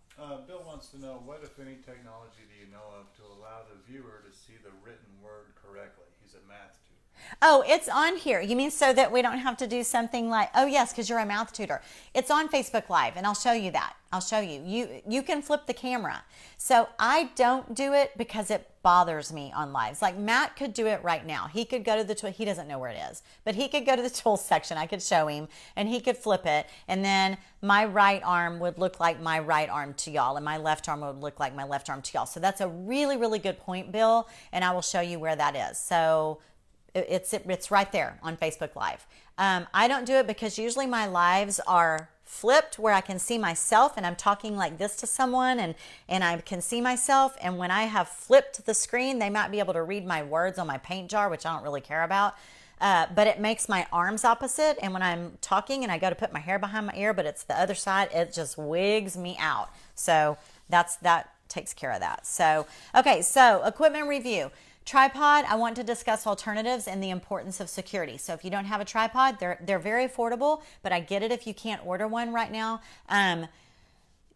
Bill wants to know, what, if any, technology do you know of to allow the viewer to see the written word correctly? He's a math tutor. Oh, it's on here. You mean so that we don't have to do something like, oh yes, because you're a math tutor. It's on Facebook Live, and I'll show you that. I'll show you. You can flip the camera. So I don't do it because it bothers me on lives. Like Matt could do it right now. He could go to the tool. He doesn't know where it is, but he could go to the tools section. I could show him, and he could flip it, and then my right arm would look like my right arm to y'all, and my left arm would look like my left arm to y'all. So that's a really, really good point, Bill, and I will show you where that is. So it's right there on Facebook Live. I don't do it because usually my lives are flipped where I can see myself and I'm talking like this to someone and I can see myself. And when I have flipped the screen, they might be able to read my words on my paint jar, which I don't really care about. But it makes my arms opposite. And when I'm talking and I go to put my hair behind my ear, but it's the other side, it just wigs me out. So that takes care of that. So, okay, so equipment review. Tripod, I want to discuss alternatives and the importance of security. So if you don't have a tripod, they're very affordable, but I get it if you can't order one right now.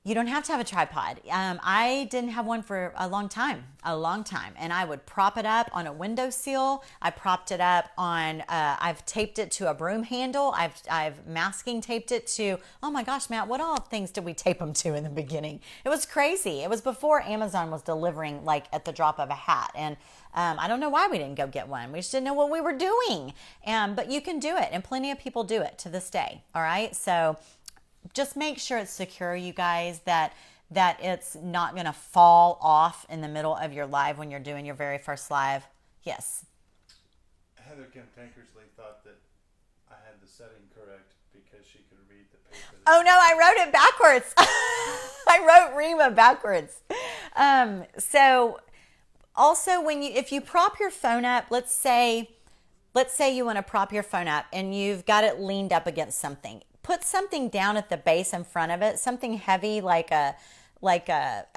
You don't have to have a tripod. I didn't have one for a long time, and I would prop it up on a windowsill. I propped it up on, I've taped it to a broom handle. I've masking taped it to, oh my gosh, Matt, what all things did we tape them to in the beginning? It was crazy. It was before Amazon was delivering like at the drop of a hat. And I don't know why we didn't go get one. We just didn't know what we were doing. But you can do it, and plenty of people do it to this day. All right, so just make sure it's secure, you guys, that it's not going to fall off in the middle of your live when you're doing your very first live. Yes. Heather Kim Tankersley thought that I had the setting correct because she could read the paper. Oh no, I wrote it backwards. I wrote Rima backwards. So also if you prop your phone up, let's say you want to prop your phone up and you've got it leaned up against something. Put something down at the base in front of it, something heavy like a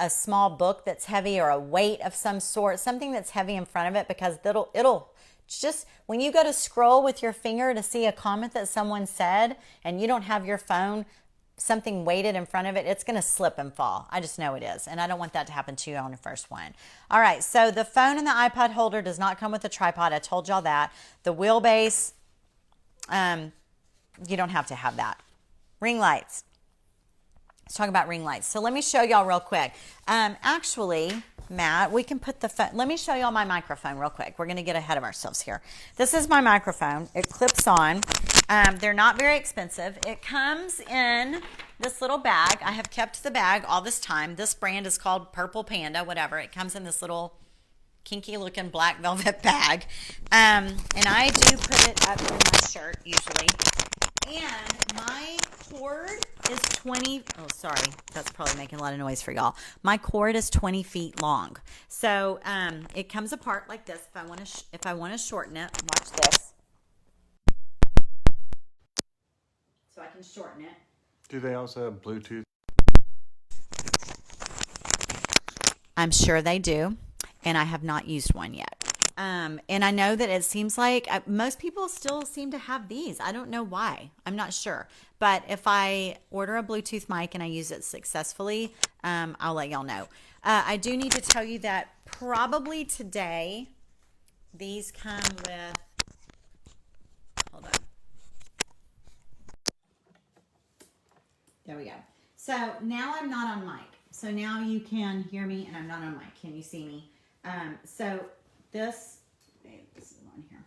small book that's heavy or a weight of some sort, something that's heavy in front of it, because it'll just, when you go to scroll with your finger to see a comment that someone said and you don't have your phone, something weighted in front of it, it's going to slip and fall. I just know it is, and I don't want that to happen to you on the first one. All right, so the phone and the iPod holder does not come with a tripod. I told y'all that. The wheelbase, you don't have to have that. Ring lights. Let's talk about ring lights. So let me show y'all real quick. Actually, Matt, we can put the phone. Let me show y'all my microphone real quick. We're going to get ahead of ourselves here. This is my microphone. It clips on. They're not very expensive. It comes in this little bag. I have kept the bag all this time. This brand is called Purple Panda, whatever. It comes in this little kinky looking black velvet bag. And I do put it up in my shirt usually. And my cord is 20, oh, sorry, that's probably making a lot of noise for y'all. My cord is 20 feet long. So it comes apart like this. If I want to shorten it, watch this. So I can shorten it. Do they also have Bluetooth? I'm sure they do, and I have not used one yet. And I know that it seems like most people still seem to have these. I don't know why. I'm not sure. But if I order a Bluetooth mic and I use it successfully, I'll let y'all know. I do need to tell you that probably today, these come with, hold on. There we go. So now I'm not on mic. So now you can hear me and I'm not on mic. Can you see me? So this is on here.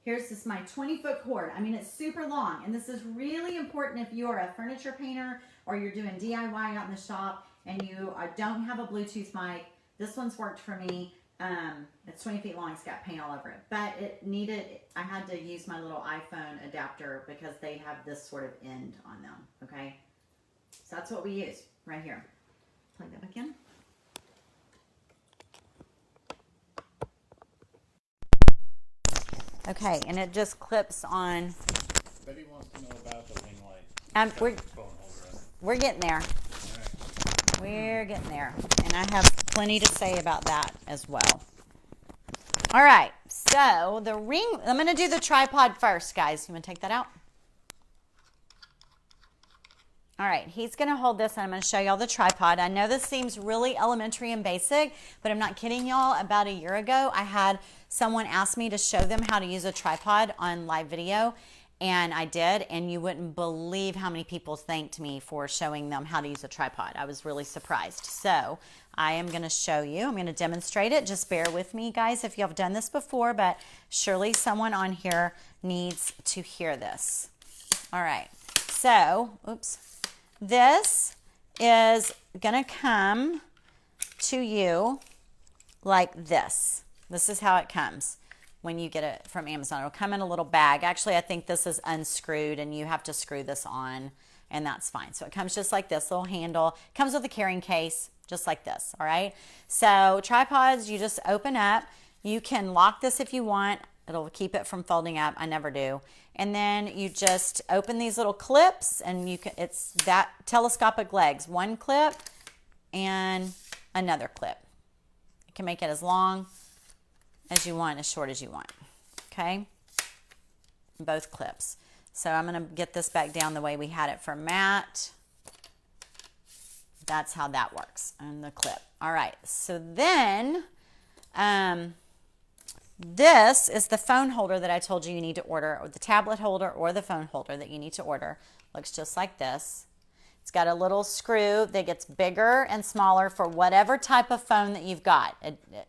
Here's this my 20-foot cord. I mean, it's super long, and this is really important if you're a furniture painter or you're doing DIY out in the shop and you don't have a Bluetooth mic. This one's worked for me. It's 20 feet long. It's got paint all over it. But it needed, I had to use my little iPhone adapter because they have this sort of end on them. Okay. So that's what we use right here. Plug that back in. Okay, and it just clips on. Betty wants to know about the ring light. We're getting there. Right. We're getting there. And I have plenty to say about that as well. All right, so the ring, I'm going to do the tripod first, guys. You want to take that out? All right, he's going to hold this, and I'm going to show y'all the tripod. I know this seems really elementary and basic, but I'm not kidding y'all. About a year ago, I had someone ask me to show them how to use a tripod on live video, and I did, and you wouldn't believe how many people thanked me for showing them how to use a tripod. I was really surprised. So I am going to show you. I'm going to demonstrate it. Just bear with me, guys, if you have done this before, but surely someone on here needs to hear this. All right, so, oops. This is going to come to you like this. This is how it comes when you get it from Amazon. It'll come in a little bag. Actually, I think this is unscrewed and you have to screw this on, and that's fine. So it comes just like this little handle. It comes with a carrying case, just like this, all right? So tripods, you just open up. You can lock this if you want. It'll keep it from folding up. I never do. And then you just open these little clips, and you can, it's that telescopic legs. One clip and another clip. You can make it as long as you want, as short as you want. Okay? Both clips. So I'm going to get this back down the way we had it for Matt. That's how that works on the clip. All right. So then, this is the phone holder that I told you need to order, or the tablet holder or the phone holder that you need to order. Looks just like this. It's got a little screw that gets bigger and smaller for whatever type of phone that you've got.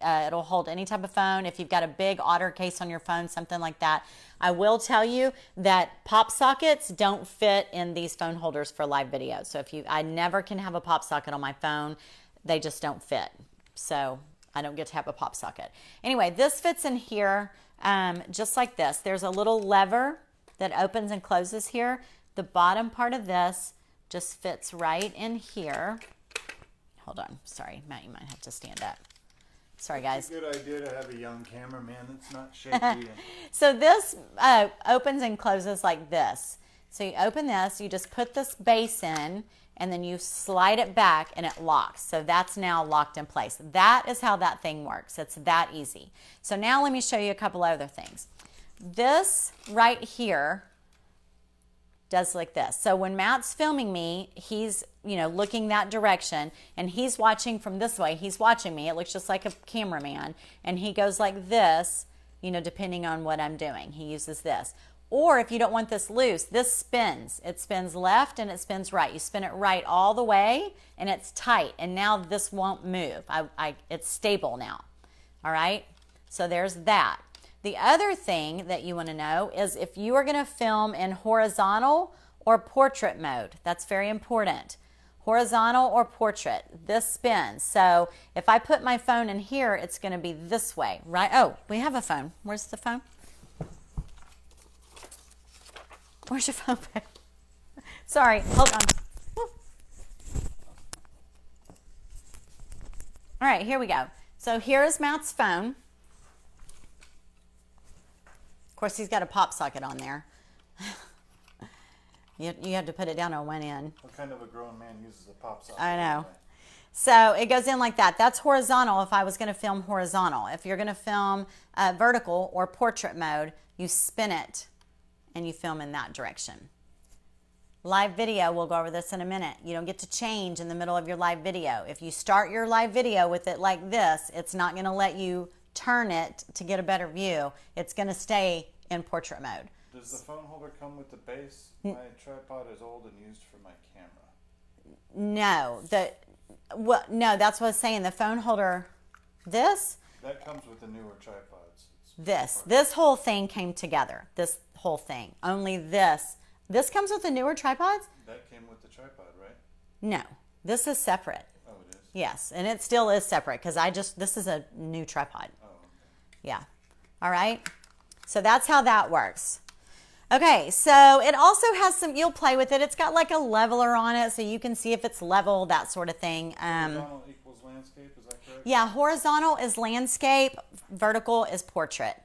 It'll hold any type of phone. If you've got a big otter case on your phone, something like that. I will tell you that pop sockets don't fit in these phone holders for live video. So I never can have a pop socket on my phone. They just don't fit. So I don't get to have a pop socket. Anyway, this fits in here just like this. There's a little lever that opens and closes here. The bottom part of this just fits right in here. Hold on. Sorry, Matt, you might have to stand up. Sorry, guys. It's a good idea to have a young cameraman that's not shaky. So this opens and closes like this. So you open this, you just put this base in, and then you slide it back and it locks. So that's now locked in place. That is how that thing works. It's that easy. So now let me show you a couple other things. This right here does like this. So when Matt's filming me, he's, looking that direction, and he's watching from this way. He's watching me. It looks just like a cameraman, and he goes like this, depending on what I'm doing. He uses this. Or if you don't want this loose, this spins. It spins left and it spins right. You spin it right all the way, and it's tight. And now this won't move. It's stable now. All right? So there's that. The other thing that you want to know is if you are going to film in horizontal or portrait mode. That's very important. Horizontal or portrait. This spins. So if I put my phone in here, it's going to be this way, right? Oh, we have a phone. Where's the phone? Where's your phone? Sorry, hold on. Woo. All right, here we go. So here's Matt's phone. Of course, he's got a pop socket on there. You have to put it down on one end. What kind of a grown man uses a pop socket? I know. So it goes in like that. That's horizontal if I was going to film horizontal. If you're going to film vertical or portrait mode, you spin it and you film in that direction. Live video, we'll go over this in a minute. You don't get to change in the middle of your live video. If you start your live video with it like this, it's not going to let you turn it to get a better view. It's going to stay in portrait mode. Does the phone holder come with the base? My tripod is old and used for my camera. No, no, that's what I was saying. The phone holder, this? That comes with the newer tripods. This whole thing came together. This whole thing. Only this comes with the newer tripods? That came with the tripod, right? No, this is separate. Oh, it is? Yes, and it still is separate because this is a new tripod. Oh, okay. Yeah. All right. So that's how that works. Okay, so it also has you'll play with it. It's got like a leveler on it so you can see if it's level, that sort of thing. Horizontal equals landscape, is that correct? Yeah, horizontal is landscape, vertical is portrait.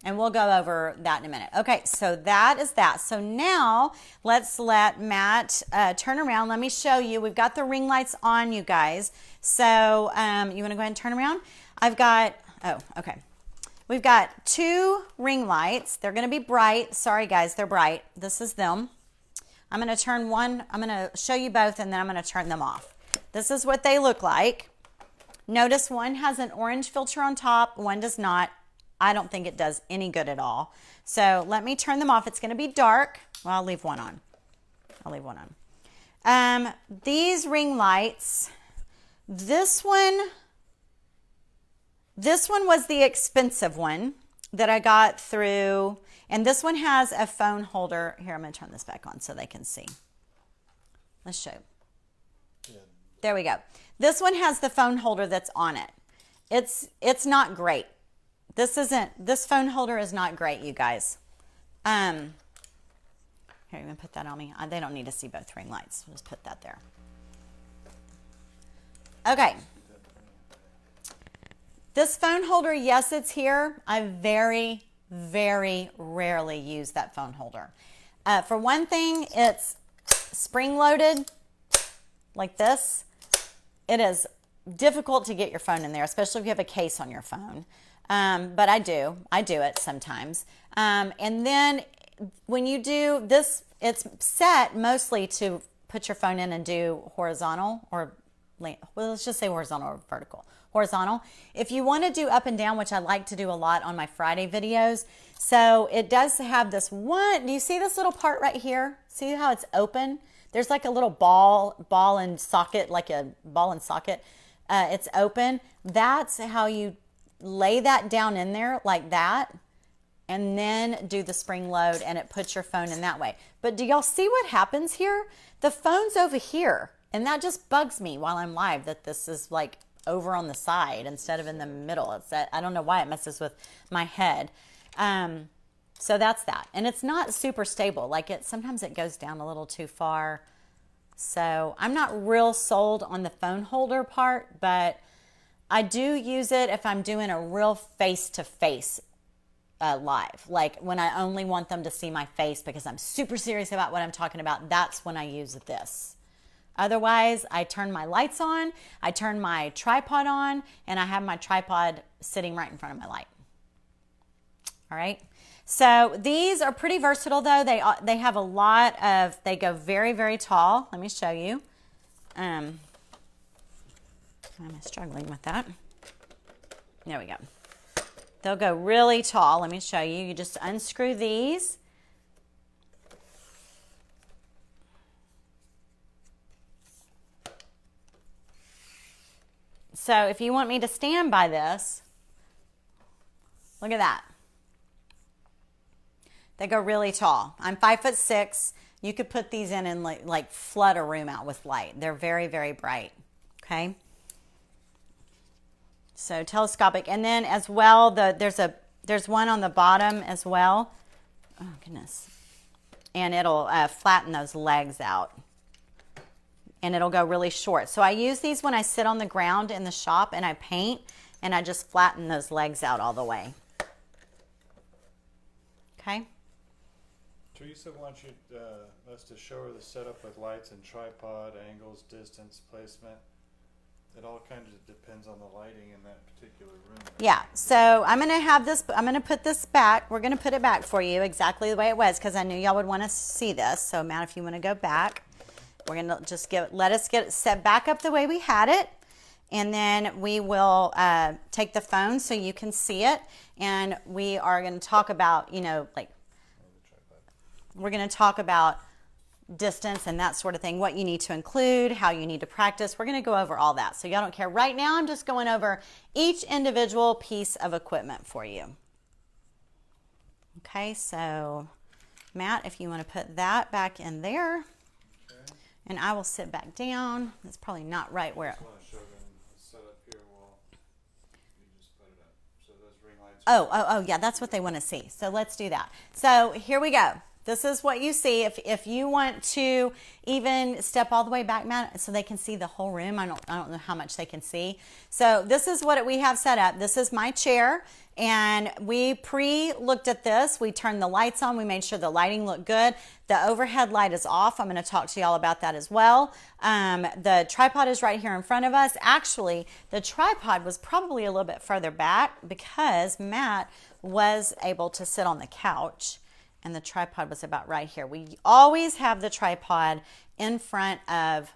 And we'll go over that in a minute. Okay, so that is that. So now let's let Matt turn around. Let me show you. We've got the ring lights on, you guys. So you want to go ahead and turn around? Okay. We've got 2 ring lights. They're going to be bright. Sorry, guys, they're bright. This is them. I'm going to turn one. I'm going to show you both, and then I'm going to turn them off. This is what they look like. Notice one has an orange filter on top. One does not. I don't think it does any good at all. So let me turn them off. It's going to be dark. Well, I'll leave one on. These ring lights, this one was the expensive one that I got through. And this one has a phone holder. Here, I'm going to turn this back on so they can see. Let's show. Yeah. There we go. This one has the phone holder that's on it. It's not great. This phone holder is not great, you guys. Here, I'm gonna put that on me. They don't need to see both ring lights. We'll just put that there. Okay. This phone holder, yes, it's here. I very, very rarely use that phone holder. For one thing, it's spring-loaded like this. It is difficult to get your phone in there, especially if you have a case on your phone. But I do it sometimes. And then when you do this, it's set mostly to put your phone in and do horizontal or, well, let's just say horizontal or vertical. Horizontal. If you want to do up and down, which I like to do a lot on my Friday videos. So it does have this one. Do you see this little part right here? See how it's open? There's like a little ball and socket, like a ball and socket. It's open. That's how you lay that down in there like that, and then do the spring load, and it puts your phone in that way. But do y'all see what happens here? The phone's over here, and that just bugs me while I'm live that this is like over on the side instead of in the middle. I don't know why it messes with my head. So that's that. And it's not super stable. Like sometimes it goes down a little too far. So I'm not real sold on the phone holder part, but I do use it if I'm doing a real face-to-face live. Like when I only want them to see my face because I'm super serious about what I'm talking about, that's when I use this. Otherwise, I turn my lights on, I turn my tripod on, and I have my tripod sitting right in front of my light. All right. So these are pretty versatile though. They have a lot of, they go very, very tall. Let me show you. I'm struggling with that. There we go. They'll go really tall. Let me show you. You just unscrew these. So if you want me to stand by this, look at that. They go really tall. I'm 5'6". You could put these in and like flood a room out with light. They're very, very bright. Okay. So telescopic, and then as well, there's one on the bottom as well. Oh goodness, and it'll flatten those legs out, and it'll go really short. So I use these when I sit on the ground in the shop and I paint, and I just flatten those legs out all the way. Okay. Teresa wants us to show her the setup with lights and tripod, angles, distance, placement. It all kind of depends on the lighting in that particular room. Yeah, so I'm going to put this back. We're going to put it back for you exactly the way it was because I knew y'all would want to see this. So Matt, if you want to go back, we're going to just let us get it set back up the way we had it. And then we will take the phone so you can see it. And we are going to talk about, we're going to talk about distance and that sort of thing, what you need to include, how you need to practice. We're going to go over all that. So y'all don't care. Right now, I'm just going over each individual piece of equipment for you. Okay, so Matt, if you want to put that back in there, okay. And I will sit back down. That's probably not right where. so those ring lights. Oh, yeah, that's what they want to see. So let's do that. So here we go. This is what you see. If you want to even step all the way back, Matt, so they can see the whole room. I don't know how much they can see. So this is what we have set up. This is my chair, and we looked at this. We turned the lights on. We made sure the lighting looked good. The overhead light is off. I'm going to talk to y'all about that as well. The tripod is right here in front of us. Actually, the tripod was probably a little bit further back because Matt was able to sit on the couch. And the tripod was about right here. We always have the tripod in front of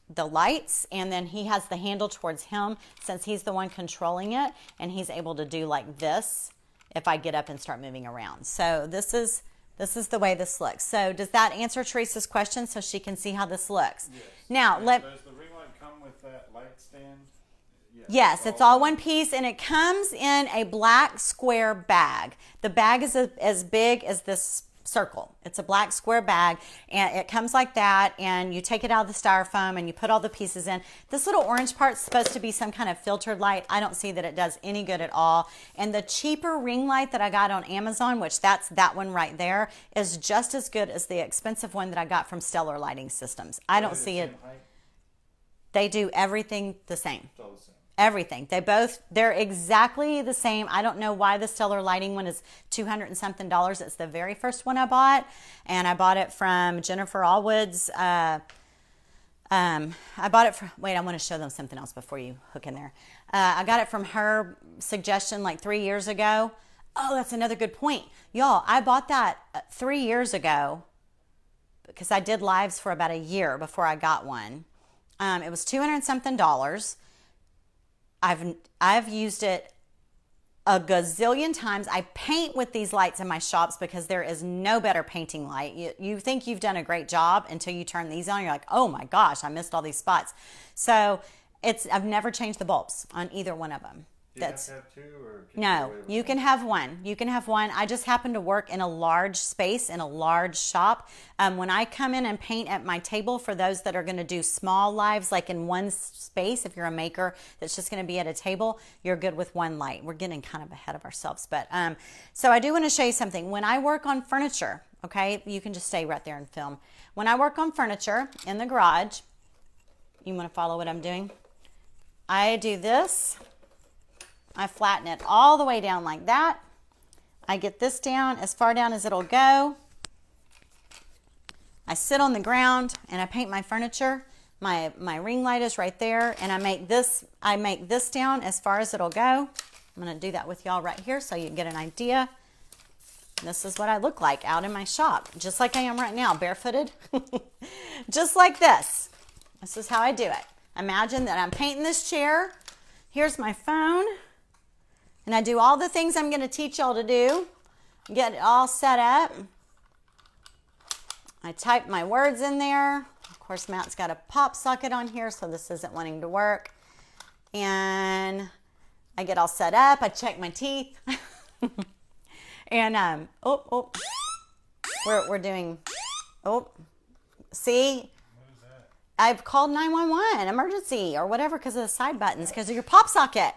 the lights, and then he has the handle towards him since he's the one controlling it, and he's able to do like this if I get up and start moving around. So this is the way this looks. So does that answer Teresa's question so she can see how this looks? Yes. Now, does the ring light come with that light stand? Yes, it's all one piece, and it comes in a black square bag. The bag is as big as this circle. It's a black square bag, and it comes like that, and you take it out of the styrofoam, and you put all the pieces in. This little orange part's supposed to be some kind of filtered light. I don't see that it does any good at all. And the cheaper ring light that I got on Amazon, which that's that one right there, is just as good as the expensive one that I got from Stellar Lighting Systems. I don't see it. They do everything the same. It's all the same. Everything. They're exactly the same. I don't know why the Stellar Lighting one is $200 and something. It's the very first one I bought, and I bought it from Jennifer Allwood's. I bought it from, wait, I want to show them something else before you hook in there. I got it from her suggestion like 3 years ago. Oh, that's another good point. Y'all, I bought that 3 years ago because I did lives for about a year before I got one. It was $200 and something. I've used it a gazillion times. I paint with these lights in my shops because there is no better painting light. You think you've done a great job until you turn these on. You're like, oh my gosh, I missed all these spots. So I've never changed the bulbs on either one of them. Do you have to have two, or No, you can have one. You can have one. I just happen to work in a large space, in a large shop. When I come in and paint at my table, for those that are going to do small lives, like in one space, if you're a maker that's just going to be at a table, you're good with one light. We're getting kind of ahead of ourselves. But so I do want to show you something. When I work on furniture, okay, you can just stay right there and film. When I work on furniture in the garage, you want to follow what I'm doing? I do this. I flatten it all the way down like that. I get this down as far down as it'll go. I sit on the ground and I paint my furniture. My ring light is right there, and I make this down as far as it'll go. I'm going to do that with y'all right here so you get an idea. This is what I look like out in my shop, just like I am right now, barefooted. Just like this. This is how I do it. Imagine that I'm painting this chair. Here's my phone. And I do all the things I'm going to teach y'all to do. Get it all set up. I type my words in there. Of course, Matt's got a pop socket on here, so this isn't wanting to work. And I get all set up. I check my teeth. And, we're doing, see? What is that? I've called 911, emergency, or whatever, because of the side buttons, because of your pop socket.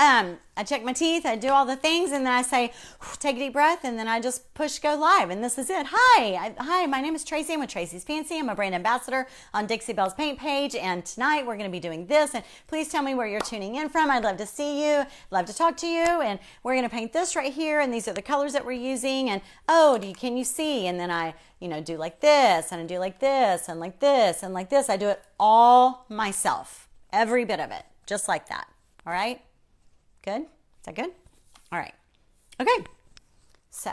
I check my teeth, I do all the things, and then I say, take a deep breath, and then I just push go live, and this is it. Hi, my name is Tracey. I'm with Tracey's Fancy. I'm a brand ambassador on Dixie Belle's paint page, and tonight we're going to be doing this, and please tell me where you're tuning in from. I'd love to see you, love to talk to you, and we're going to paint this right here, and these are the colors that we're using, and can you see? And then I, do like this, and I do like this, and like this, and like this. I do it all myself, every bit of it, just like that. All right? Good? Is that good? All right. Okay. So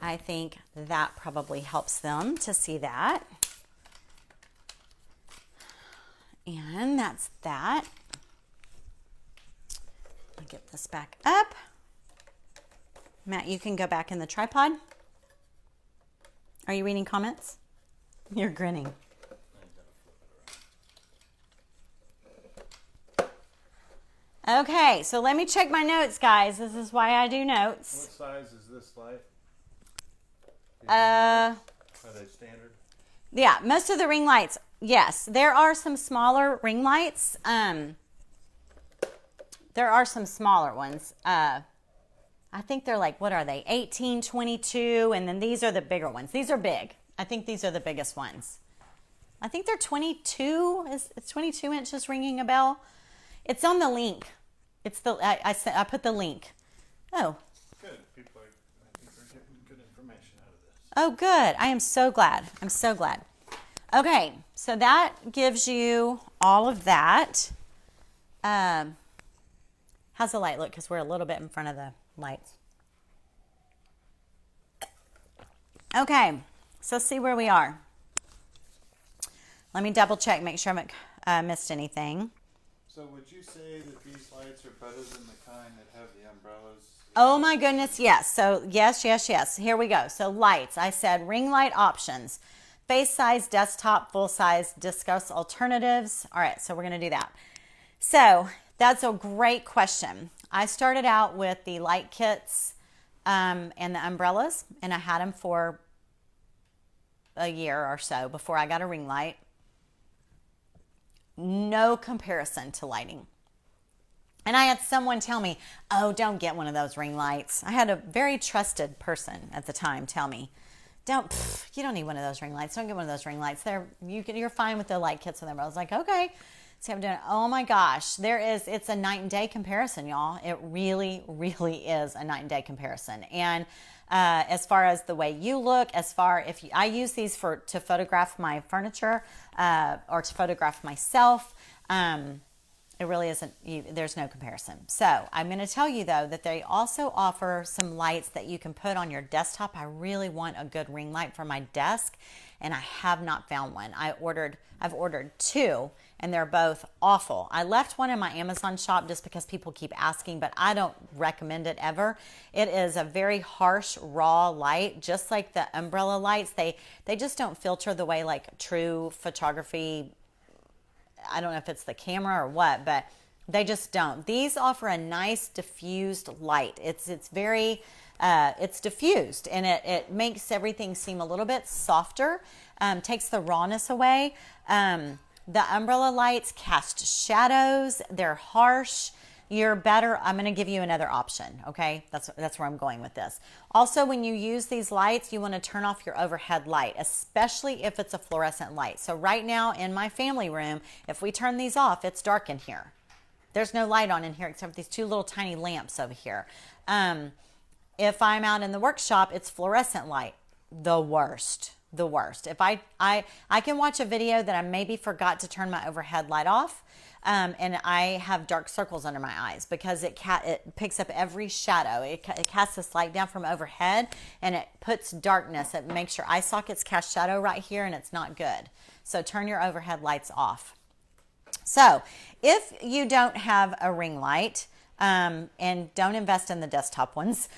I think that probably helps them to see that. And that's that. I'll get this back up. Matt, you can go back in the tripod. Are you reading comments? You're grinning. Okay, so let me check my notes, guys. This is why I do notes. What size is this light? Are they standard? Yeah, most of the ring lights, yes. There are some smaller ring lights. There are some smaller ones. I think they're like, what are they? 18, 22, and then these are the bigger ones. These are big. I think these are the biggest ones. I think they're 22. Is 22 inches ringing a bell? It's on the link. It's the I put the link. Oh. Good. People are, I think, are getting good information out of this. Oh, good. I am so glad. I'm so glad. Okay, so that gives you all of that. How's the light look? Because we're a little bit in front of the lights. Okay, so see where we are. Let me double check, make sure I haven't missed anything. So would you say that these lights are better than the kind that have the umbrellas? Oh my goodness, yes. So yes. Here we go. So lights, I said ring light options. Face size, desktop, full size, discuss alternatives. All right, so we're going to do that. So that's a great question. I started out with the light kits and the umbrellas, and I had them for a year or so before I got a ring light. No comparison to lighting. And I had someone tell me, oh, don't get one of those ring lights. I had a very trusted person at the time tell me, you don't need one of those ring lights. Don't get one of those ring lights. You're fine with the light kits with them. I was like, okay. So I'm doing it. Oh my gosh, it's a night and day comparison, y'all. It really, really is a night and day comparison. And as far as the way you look, I use these to photograph my furniture or to photograph myself. It really isn't, there's no comparison. So I'm going to tell you though that they also offer some lights that you can put on your desktop. I really want a good ring light for my desk and I have not found one. I've ordered 2 and they're both awful. I left one in my Amazon shop just because people keep asking, but I don't recommend it ever. It is a very harsh, raw light, just like the umbrella lights. They just don't filter the way like true photography. I don't know if it's the camera or what, but they just don't. These offer a nice diffused light. It's very, it's diffused and it makes everything seem a little bit softer, takes the rawness away. The umbrella lights cast shadows. They're harsh. You're better. I'm going to give you another option. Okay. That's where I'm going with this. Also, when you use these lights, you want to turn off your overhead light, especially if it's a fluorescent light. So right now in my family room, if we turn these off, it's dark in here. There's no light on in here except for these 2 little tiny lamps over here. If I'm out in the workshop, it's fluorescent light. The worst. If I can watch a video that I maybe forgot to turn my overhead light off, and I have dark circles under my eyes because it picks up every shadow. It casts this light down from overhead and it puts darkness. It makes your eye sockets cast shadow right here and it's not good. So turn your overhead lights off. So if you don't have a ring light and don't invest in the desktop ones,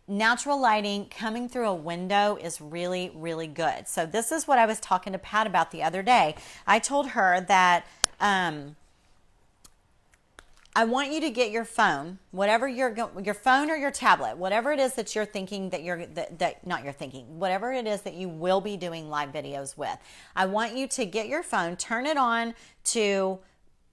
natural lighting coming through a window is really, really good. So this is what I was talking to Pat about the other day. I told her that I want you to get your phone, whatever your phone or your tablet, whatever it is that you're thinking whatever it is that you will be doing live videos with. I want you to get your phone, turn it on to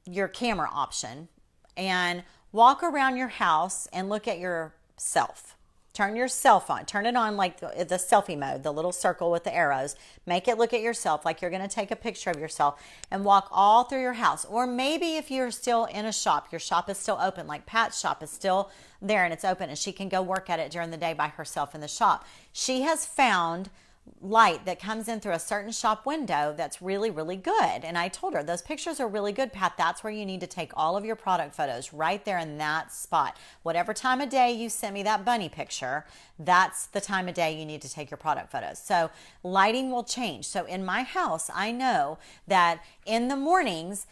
your camera option and walk around your house and look at yourself. Turn your cell phone, turn it on like the selfie mode, the little circle with the arrows. Make it look at yourself like you're going to take a picture of yourself and walk all through your house. Or maybe if you're still in a shop, your shop is still open, like Pat's shop is still there and it's open and she can go work at it during the day by herself in the shop. She has found light that comes in through a certain shop window that's really, really good. And I told her, those pictures are really good, Pat. That's where you need to take all of your product photos, right there in that spot. Whatever time of day you sent me that bunny picture, that's the time of day you need to take your product photos. So lighting will change. So in my house, I know that in the mornings,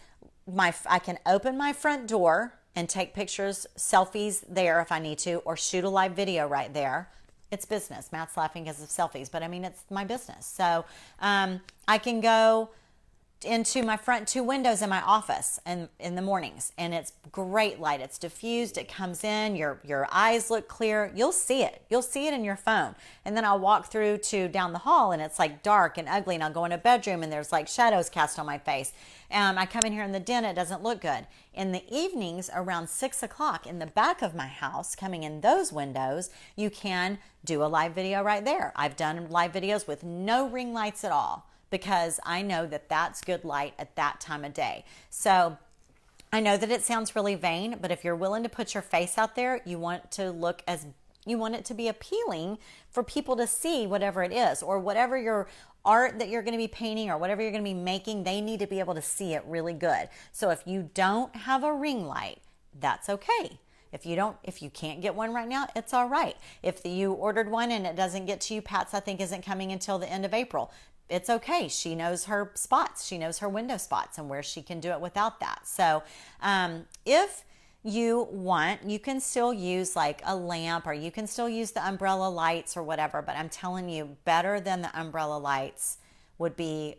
I can open my front door and take pictures, selfies there if I need to, or shoot a live video right there. It's business. Matt's laughing because of selfies, but I mean, it's my business. So I can go into my front two windows in my office and in the mornings, and it's great light. It's diffused. It comes in. Your eyes look clear. You'll see it. You'll see it in your phone. And then I'll walk through to down the hall, and it's like dark and ugly. And I'll go in a bedroom, and there's like shadows cast on my face. I come in here in the den. It doesn't look good. In the evenings, around 6 o'clock, in the back of my house, coming in those windows, you can do a live video right there. I've done live videos with no ring lights at all, because I know that that's good light at that time of day. So I know that it sounds really vain, but if you're willing to put your face out there, you want it to be appealing for people to see whatever it is, or whatever your art that you're going to be painting or whatever you're going to be making, they need to be able to see it really good. So if you don't have a ring light, that's okay. If you can't get one right now, it's all right. If you ordered one and it doesn't get to you, Pat's I think isn't coming until the end of April. It's okay. She knows her spots. She knows her window spots and where she can do it without that. So if you want, you can still use like a lamp, or you can still use the umbrella lights or whatever. But I'm telling you, better than the umbrella lights would be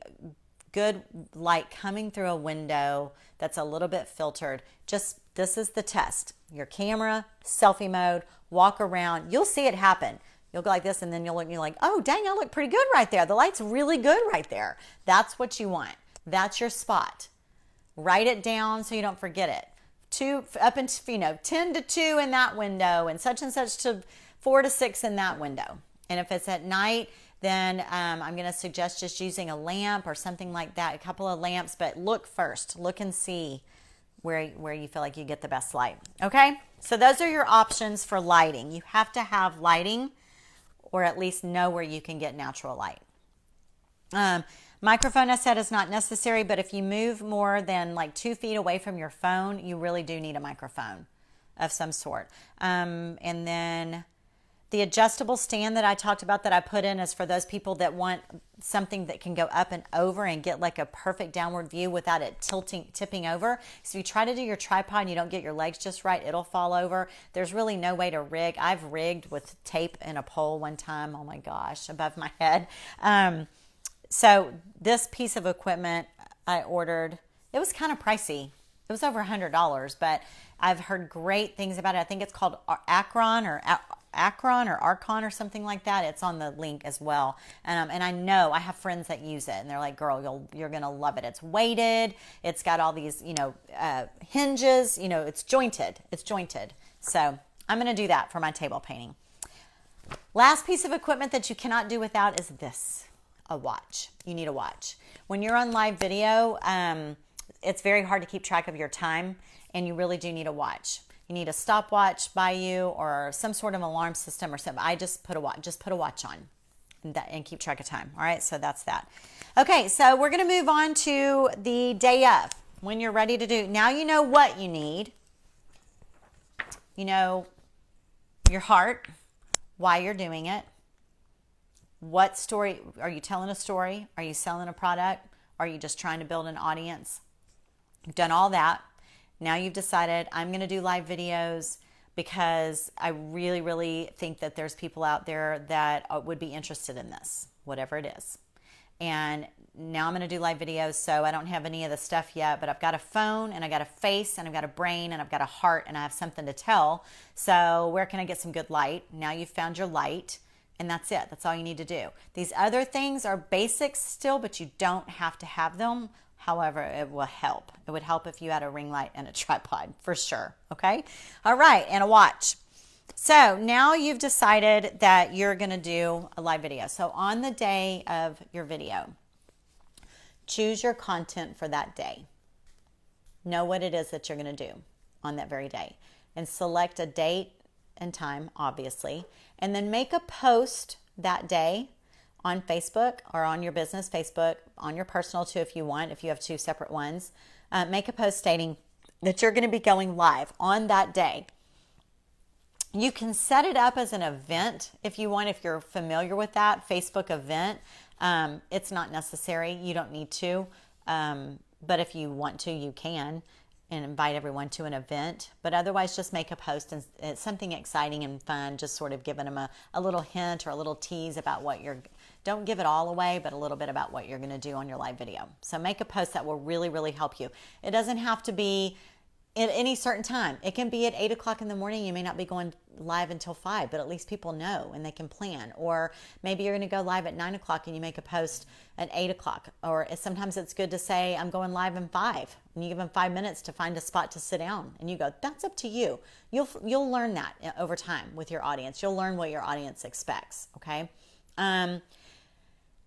good light coming through a window that's a little bit filtered. This is the test. Your camera, selfie mode, walk around. You'll see it happen. You'll go like this, and then you're like, oh, dang, I look pretty good right there. The light's really good right there. That's what you want. That's your spot. Write it down so you don't forget it. 10 to 2 in that window, and such to 4 to 6 in that window. And if it's at night, then I'm going to suggest just using a lamp or something like that, a couple of lamps. But look first. Look and see where you feel like you get the best light. Okay? So those are your options for lighting. You have to have lighting, or at least know where you can get natural light. Microphone, I said, is not necessary, but if you move more than like 2 feet away from your phone, you really do need a microphone of some sort. And then the adjustable stand that I talked about that I put in is for those people that want something that can go up and over and get like a perfect downward view without it tipping over. So if you try to do your tripod and you don't get your legs just right, it'll fall over. There's really no way to rig. I've rigged with tape and a pole one time, oh my gosh, above my head. So this piece of equipment I ordered, it was kind of pricey. It was over $100, but I've heard great things about it. I think it's called Acron or Archon or something like that. It's on the link as well. And I know I have friends that use it, and they're like, girl, you're going to love it. It's weighted. It's got all these, hinges, it's jointed. So I'm going to do that for my table painting. Last piece of equipment that you cannot do without is this, a watch. You need a watch. When you're on live video, it's very hard to keep track of your time, and you really do need a watch. You need a stopwatch by you, or some sort of alarm system or something. I just put a watch on and keep track of time. All right, so that's that. Okay, so we're going to move on to the day of, when you're ready to do. Now you know what you need. You know your heart, why you're doing it. What story? Are you telling a story? Are you selling a product? Are you just trying to build an audience? You've done all that. Now you've decided, I'm going to do live videos because I really, really think that there's people out there that would be interested in this, whatever it is. And now I'm going to do live videos, so I don't have any of the stuff yet, but I've got a phone, and I got a face, and I've got a brain, and I've got a heart, and I have something to tell. So where can I get some good light? Now you've found your light, and that's it. That's all you need to do. These other things are basics still, but you don't have to have them. However, it will help. It would help if you had a ring light and a tripod, for sure. Okay? All right, and a watch. So now you've decided that you're going to do a live video. So on the day of your video, choose your content for that day. Know what it is that you're going to do on that very day. And select a date and time, obviously. And then make a post that day on Facebook, or on your business Facebook, on your personal too if you want, if you have two separate ones. Make a post stating that you're going to be going live on that day. You can set it up as an event if you want, if you're familiar with that, Facebook event. It's not necessary. You don't need to. But if you want to, you can, and invite everyone to an event. But otherwise, just make a post, and it's something exciting and fun, just sort of giving them a little hint or a little tease about what you're Don't give it all away, but a little bit about what you're going to do on your live video. So make a post that will really, really help you. It doesn't have to be at any certain time. It can be at 8 o'clock in the morning. You may not be going live until 5, but at least people know and they can plan. Or maybe you're going to go live at 9 o'clock and you make a post at 8 o'clock. Or sometimes it's good to say, I'm going live in 5. And you give them 5 minutes to find a spot to sit down. And you go, that's up to you. You'll learn that over time with your audience. You'll learn what your audience expects, okay?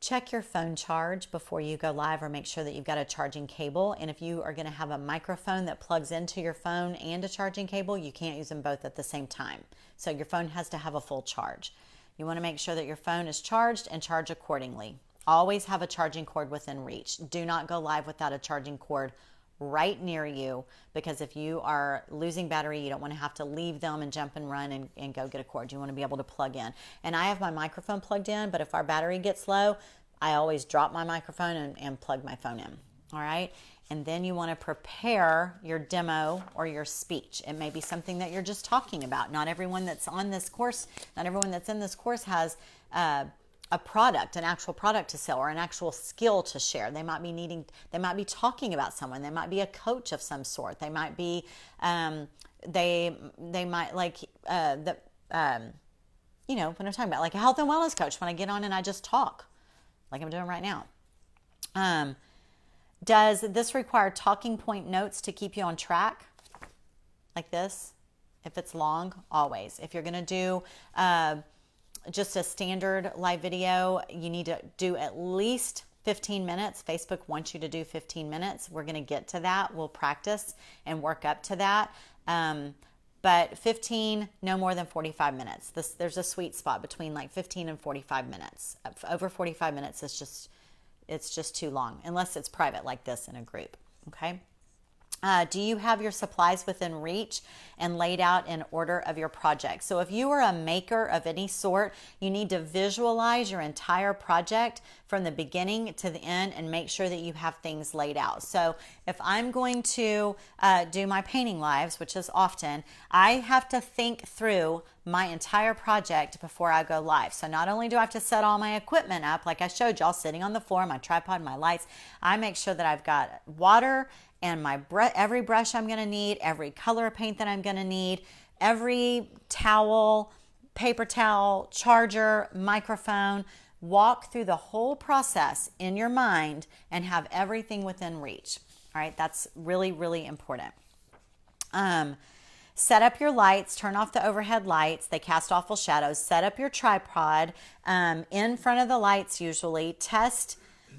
Check your phone charge before you go live, or make sure that you've got a charging cable. And if you are going to have a microphone that plugs into your phone and a charging cable, you can't use them both at the same time. So your phone has to have a full charge. You want to make sure that your phone is charged and charge accordingly. Always have a charging cord within reach. Do not go live without a charging cord right near you, because if you are losing battery, you don't want to have to leave them and jump and run and go get a cord. You want to be able to plug in. And I have my microphone plugged in, but if our battery gets low, I always drop my microphone and plug my phone in. All right. And then you want to prepare your demo or your speech. It may be something that you're just talking about. Not everyone that's on this course, not everyone that's in this course has a product, an actual product to sell, or an actual skill to share. They might be talking about someone. They might be a coach of some sort. They might be, they might like, what I'm talking about, like a health and wellness coach, when I get on and I just talk like I'm doing right now. Does this require talking point notes to keep you on track? Like this? If it's long, always. If you're going to do just a standard live video, you need to do at least 15 minutes. Facebook wants you to do 15 minutes. We're going to get to that. We'll practice and work up to that. But 15, no more than 45 minutes. There's a sweet spot between like 15 and 45 minutes. Over 45 minutes, it's just too long, unless it's private like this in a group, okay? Do you have your supplies within reach and laid out in order of your project? So if you are a maker of any sort, you need to visualize your entire project from the beginning to the end and make sure that you have things laid out. So if I'm going to do my painting lives, which is often, I have to think through my entire project before I go live. So not only do I have to set all my equipment up, like I showed y'all sitting on the floor, my tripod, my lights, I make sure that I've got water and every brush I'm going to need, every color of paint that I'm going to need, every towel, paper towel, charger, microphone. Walk through the whole process in your mind and have everything within reach. All right, that's really, really important. Set up your lights, turn off the overhead lights. They cast awful shadows. Set up your tripod in front of the lights usually.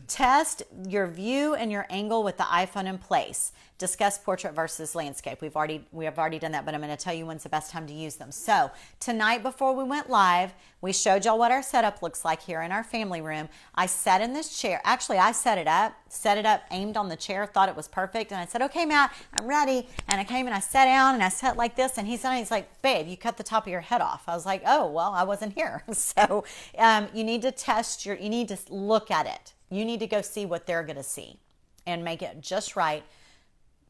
Test your view and your angle with the iPhone in place. Discuss portrait versus landscape. We have already done that, but I'm going to tell you when's the best time to use them. So tonight before we went live, we showed y'all what our setup looks like here in our family room. I sat in this chair. Actually, I set it up, aimed on the chair, thought it was perfect. And I said, okay, Matt, I'm ready. And I came and I sat down and I sat like this. And he's like, babe, you cut the top of your head off. I was like, oh, well, I wasn't here. So you need to you need to look at it. You need to go see what they're going to see and make it just right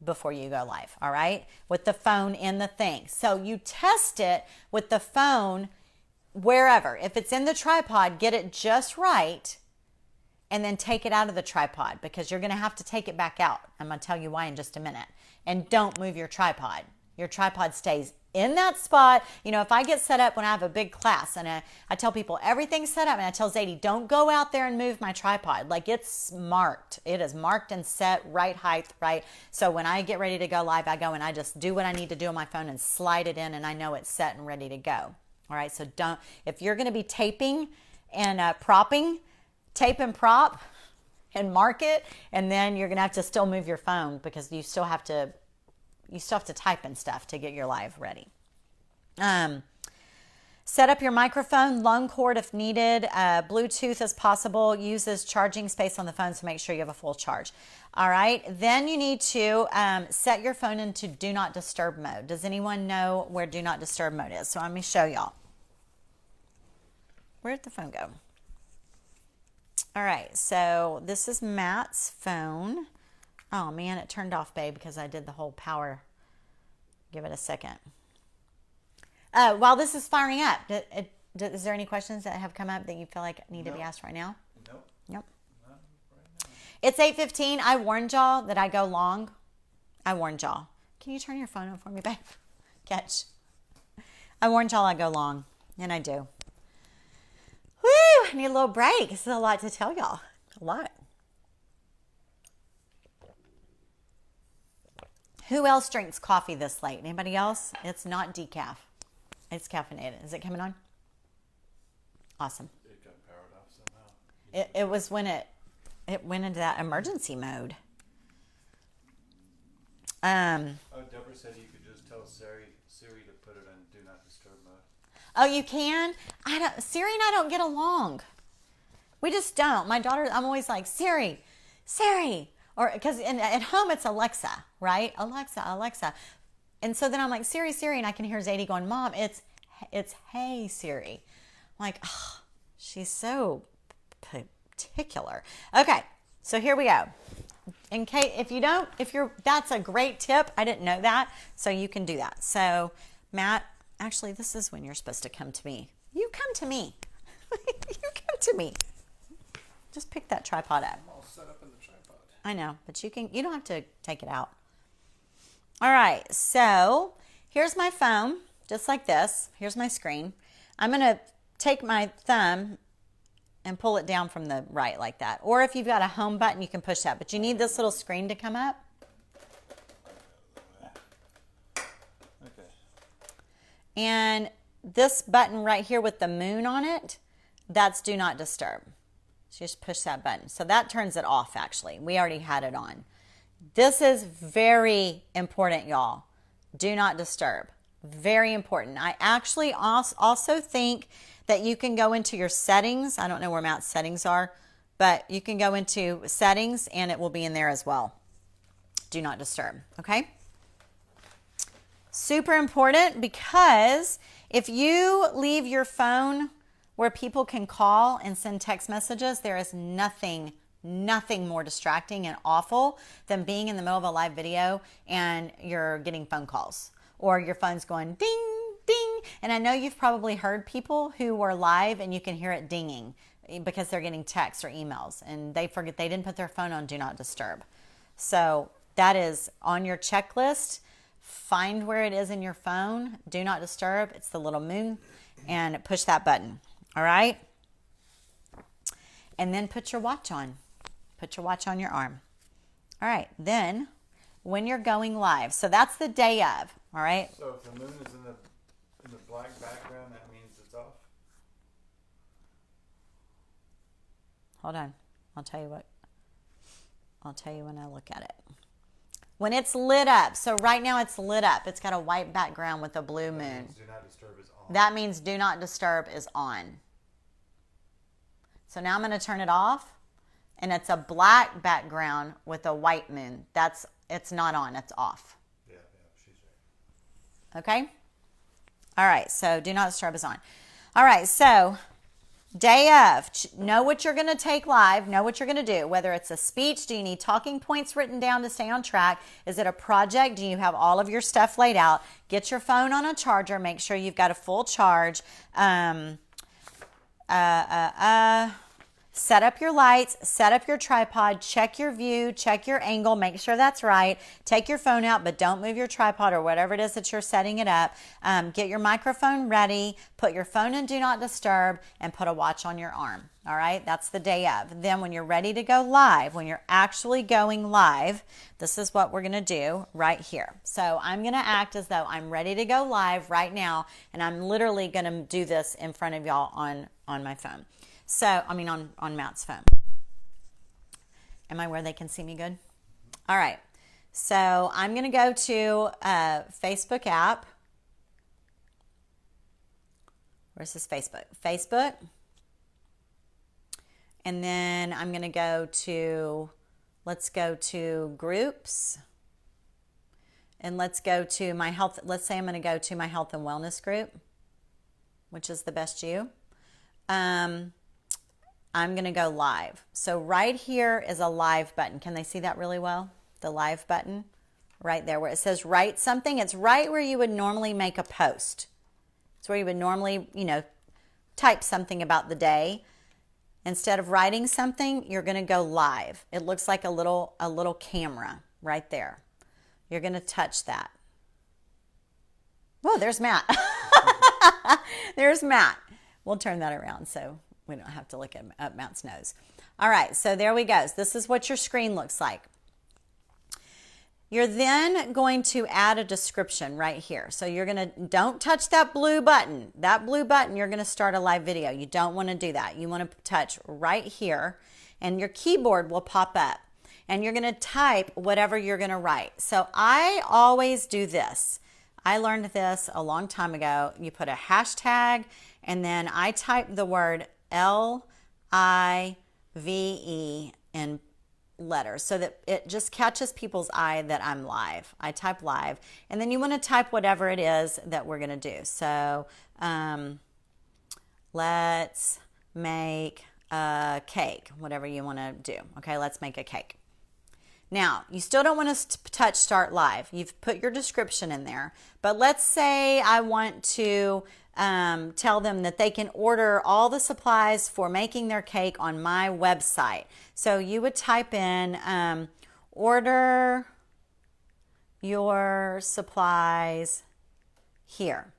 before you go live, all right? With the phone in the thing. So you test it with the phone wherever. If it's in the tripod, get it just right and then take it out of the tripod, because you're going to have to take it back out. I'm going to tell you why in just a minute. And don't move your tripod. Your tripod stays in that spot. You know, if I get set up when I have a big class and I tell people everything's set up, and I tell Zadie, don't go out there and move my tripod. Like, it's marked. It is marked and set, right height, right. So when I get ready to go live, I go and I just do what I need to do on my phone and slide it in, and I know it's set and ready to go. All right. So if you're going to be taping and propping, tape and prop and mark it, and then you're going to have to still move your phone, because you still have to type and stuff to get your live ready. Set up your microphone, lung cord if needed, Bluetooth as possible. Uses charging space on the phone, so make sure you have a full charge. All right. Then you need to set your phone into do not disturb mode. Does anyone know where do not disturb mode is? So let me show y'all. Where'd the phone go? All right. So this is Matt's phone. Oh man, it turned off, babe, because I did the whole power. Give it a second. While this is firing up, Is there any questions that have come up that you feel like need to be asked right now? Nope. Nope. Not right now. It's 8:15. I warned y'all that I go long. I warned y'all. Can you turn your phone on for me, babe? Catch. I warned y'all I go long, and I do. Woo! I need a little break. This is a lot to tell y'all. A lot. Who else drinks coffee this late? Anybody else? It's not decaf. It's caffeinated. Is it coming on? Awesome. It got powered off somehow. It was when it went into that emergency mode. Oh, Deborah said you could just tell Siri to put it in Do Not Disturb mode. Oh, you can? Siri and I don't get along. We just don't. My daughter, I'm always like, Siri. Or because at home it's Alexa, right? Alexa. And so then I'm like, Siri, and I can hear Zadie going, Mom, it's hey, Siri. I'm like, oh, she's so particular. Okay, so here we go. In case that's a great tip. I didn't know that, so you can do that. So Matt, actually, this is when you're supposed to come to me. You come to me. You come to me. Just pick that tripod up. I'm all set up in the tripod. I know, but you don't have to take it out. All right, so here's my phone, just like this. Here's my screen. I'm going to take my thumb and pull it down from the right like that. Or if you've got a home button, you can push that. But you need this little screen to come up. Okay. And this button right here with the moon on it, that's Do Not Disturb. So just push that button. So that turns it off, actually. We already had it on. This is very important, y'all. Do Not Disturb. Very important. I actually also think that you can go into your settings. I don't know where Matt's settings are, but you can go into settings and it will be in there as well. Do Not Disturb, okay? Super important, because if you leave your phone where people can call and send text messages, there is nothing more distracting and awful than being in the middle of a live video and you're getting phone calls or your phone's going ding, ding. And I know you've probably heard people who were live and you can hear it dinging because they're getting texts or emails and they forget they didn't put their phone on Do Not Disturb. So that is on your checklist. Find where it is in your phone. Do Not Disturb. It's the little moon, and push that button. All right? And then put your watch on. Put your watch on your arm. All right. Then when you're going live, so that's the day of. All right? So if the moon is in the black background, that means it's off? Hold on. I'll tell you when I look at it. When it's lit up. So right now it's lit up. It's got a white background with a blue moon. Do Not Disturb is on. That means Do Not Disturb is on. So now I'm going to turn it off. And it's a black background with a white moon. It's not on. It's off. Yeah, she's right. Okay? All right. So Do Not Disturb is on. All right. So day of, know what you're going to take live, know what you're going to do, whether it's a speech, do you need talking points written down to stay on track? Is it a project? Do you have all of your stuff laid out? Get your phone on a charger, make sure you've got a full charge. Set up your lights, set up your tripod, check your view, check your angle, make sure that's right. Take your phone out, but don't move your tripod or whatever it is that you're setting it up. Get your microphone ready, put your phone in Do Not Disturb, and put a watch on your arm. All right, that's the day of. Then when you're ready to go live, when you're actually going live, this is what we're going to do right here. So I'm going to act as though I'm ready to go live right now, and I'm literally going to do this in front of y'all on my phone. So, on Matt's phone. Am I where they can see me good? All right. So, I'm going to go to Facebook app. Where's this Facebook? Facebook. And then I'm going to let's go to groups. And let's go to my health. Let's say I'm going to go to my health and wellness group, which is the best you. I'm going to go live. So right here is a live button. Can they see that really well? The live button right there where it says write something. It's right where you would normally make a post. It's where you would normally, type something about the day, instead of writing something, you're going to go live. It looks like a little camera right there. You're going to touch that. Oh, there's Matt. There's Matt. We'll turn that around so we don't have to look at Matt's nose. All right, so there we go. This is what your screen looks like. You're then going to add a description right here. So you're going to, don't touch that blue button. That blue button, you're going to start a live video. You don't want to do that. You want to touch right here and your keyboard will pop up and you're going to type whatever you're going to write. So I always do this. I learned this a long time ago. You put a hashtag and then I type the word LIVE in letters so that it just catches people's eye that I'm live. I type live and then you want to type whatever it is that we're going to do. So let's make a cake, whatever you want to do. Okay, let's make a cake. Now, you still don't want to touch start live. You've put your description in there, but let's say I want to tell them that they can order all the supplies for making their cake on my website. So you would type in order your supplies here,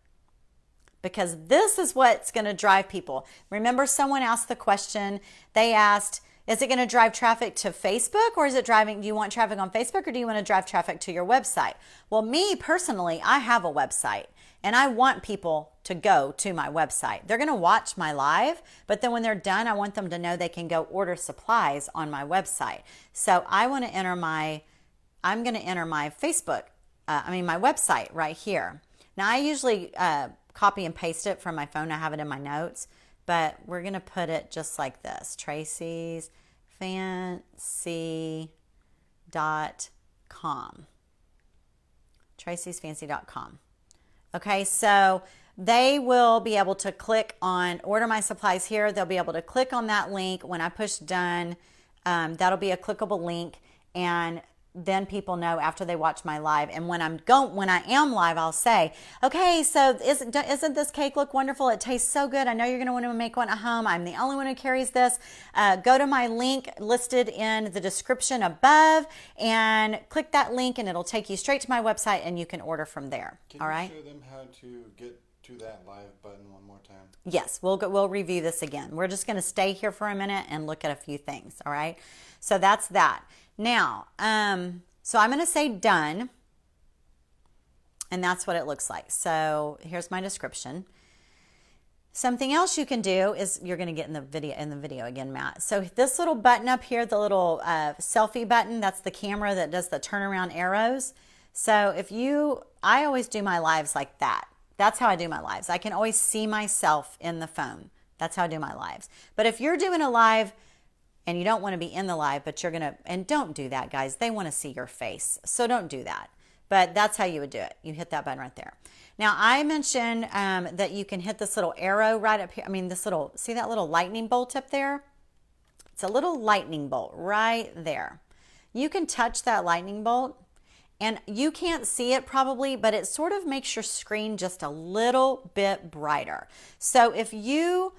because this is what's going to drive people. Remember, someone asked the question, they asked, is it going to drive traffic to Facebook, or is it driving, do you want traffic on Facebook, or do you want to drive traffic to your website? Well, me personally, I have a website and I want people to go to my website. They're going to watch my live, but then when they're done, I want them to know they can go order supplies on my website. So I want to enter I'm going to enter my Facebook, my website right here. Now I usually copy and paste it from my phone. I have it in my notes, but we're going to put it just like this, Tracey's Fancy.com. Tracey'sFancy.com. Okay, so they will be able to click on order my supplies here. They'll be able to click on that link. When I push done, that'll be a clickable link, and then people know after they watch my live. And when I am live, I'll say, okay, so isn't this cake look wonderful? It tastes so good. I know you're going to want to make one at home. I'm the only one who carries this. Go to my link listed in the description above and click that link and it'll take you straight to my website and you can order from there. All right. Can you show them how to get to that live button one more time? Yes, we'll review this again. We're just going to stay here for a minute and look at a few things. All right. So that's that. Now, so I'm going to say done, and that's what it looks like. So here's my description. Something else you can do is, you're going to get in the video again, Matt. So this little button up here, the little selfie button, that's the camera that does the turnaround arrows. So I always do my lives like that. That's how I do my lives. I can always see myself in the phone. That's how I do my lives. But if you're doing a live and you don't want to be in the live, but you're going to, and don't do that, guys. They want to see your face. So don't do that. But that's how you would do it. You hit that button right there. Now, I mentioned that you can hit this little arrow right up here. See that little lightning bolt up there? It's a little lightning bolt right there. You can touch that lightning bolt, and you can't see it probably, but it sort of makes your screen just a little bit brighter. So if you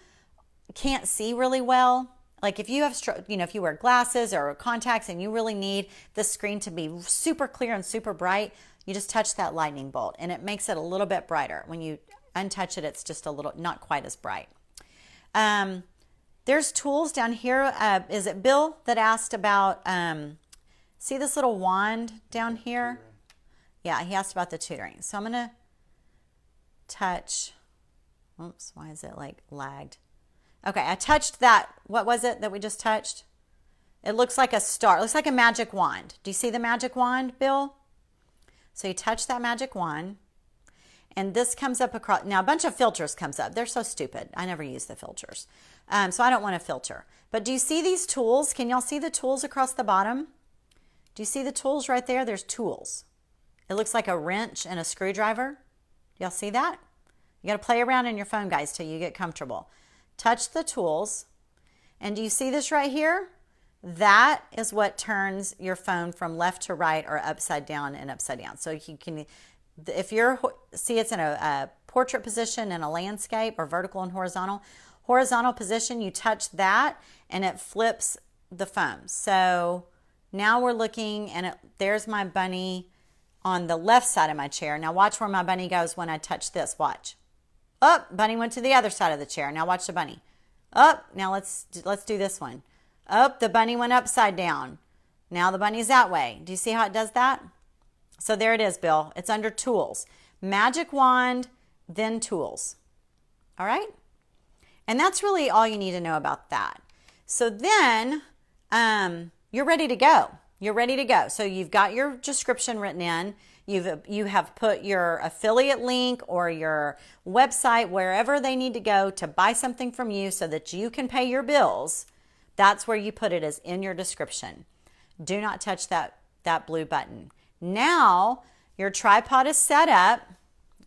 can't see really well, like if you have, if you wear glasses or contacts and you really need the screen to be super clear and super bright, you just touch that lightning bolt and it makes it a little bit brighter. When you untouch it, it's just a little, not quite as bright. There's tools down here. Is it Bill that asked about, see this little wand down here? Yeah, he asked about the tutoring. So I'm going to touch, oops, why is it like lagged? Okay, I touched that. What was it that we just touched? It looks like a star. It looks like a magic wand. Do you see the magic wand, Bill? So you touch that magic wand, and this comes up across. Now, a bunch of filters comes up. They're so stupid. I never use the filters. So I don't want to filter. But do you see these tools? Can y'all see the tools across the bottom? Do you see the tools right there? There's tools. It looks like a wrench and a screwdriver. Y'all see that? You got to play around in your phone, guys, till you get comfortable. Touch the tools, and do you see this right here? That is what turns your phone from left to right or upside down and upside down. So you can, if you're, see it's in a portrait position in a landscape or vertical and horizontal, horizontal position, you touch that and it flips the foam. So now we're looking and there's my bunny on the left side of my chair. Now watch where my bunny goes when I touch this. Watch. Up, bunny went to the other side of the chair. Now watch the bunny. Up, now let's do this one. Up, the bunny went upside down. Now the bunny's that way. Do you see how it does that? So there it is, Bill. It's under tools. Magic wand, then tools. All right? And that's really all you need to know about that. So then you're ready to go. You're ready to go. So you've got your description written in. You have put your affiliate link or your website wherever they need to go to buy something from you so that you can pay your bills. That's where you put it, is in your description. Do not touch that blue button. Now your tripod is set up.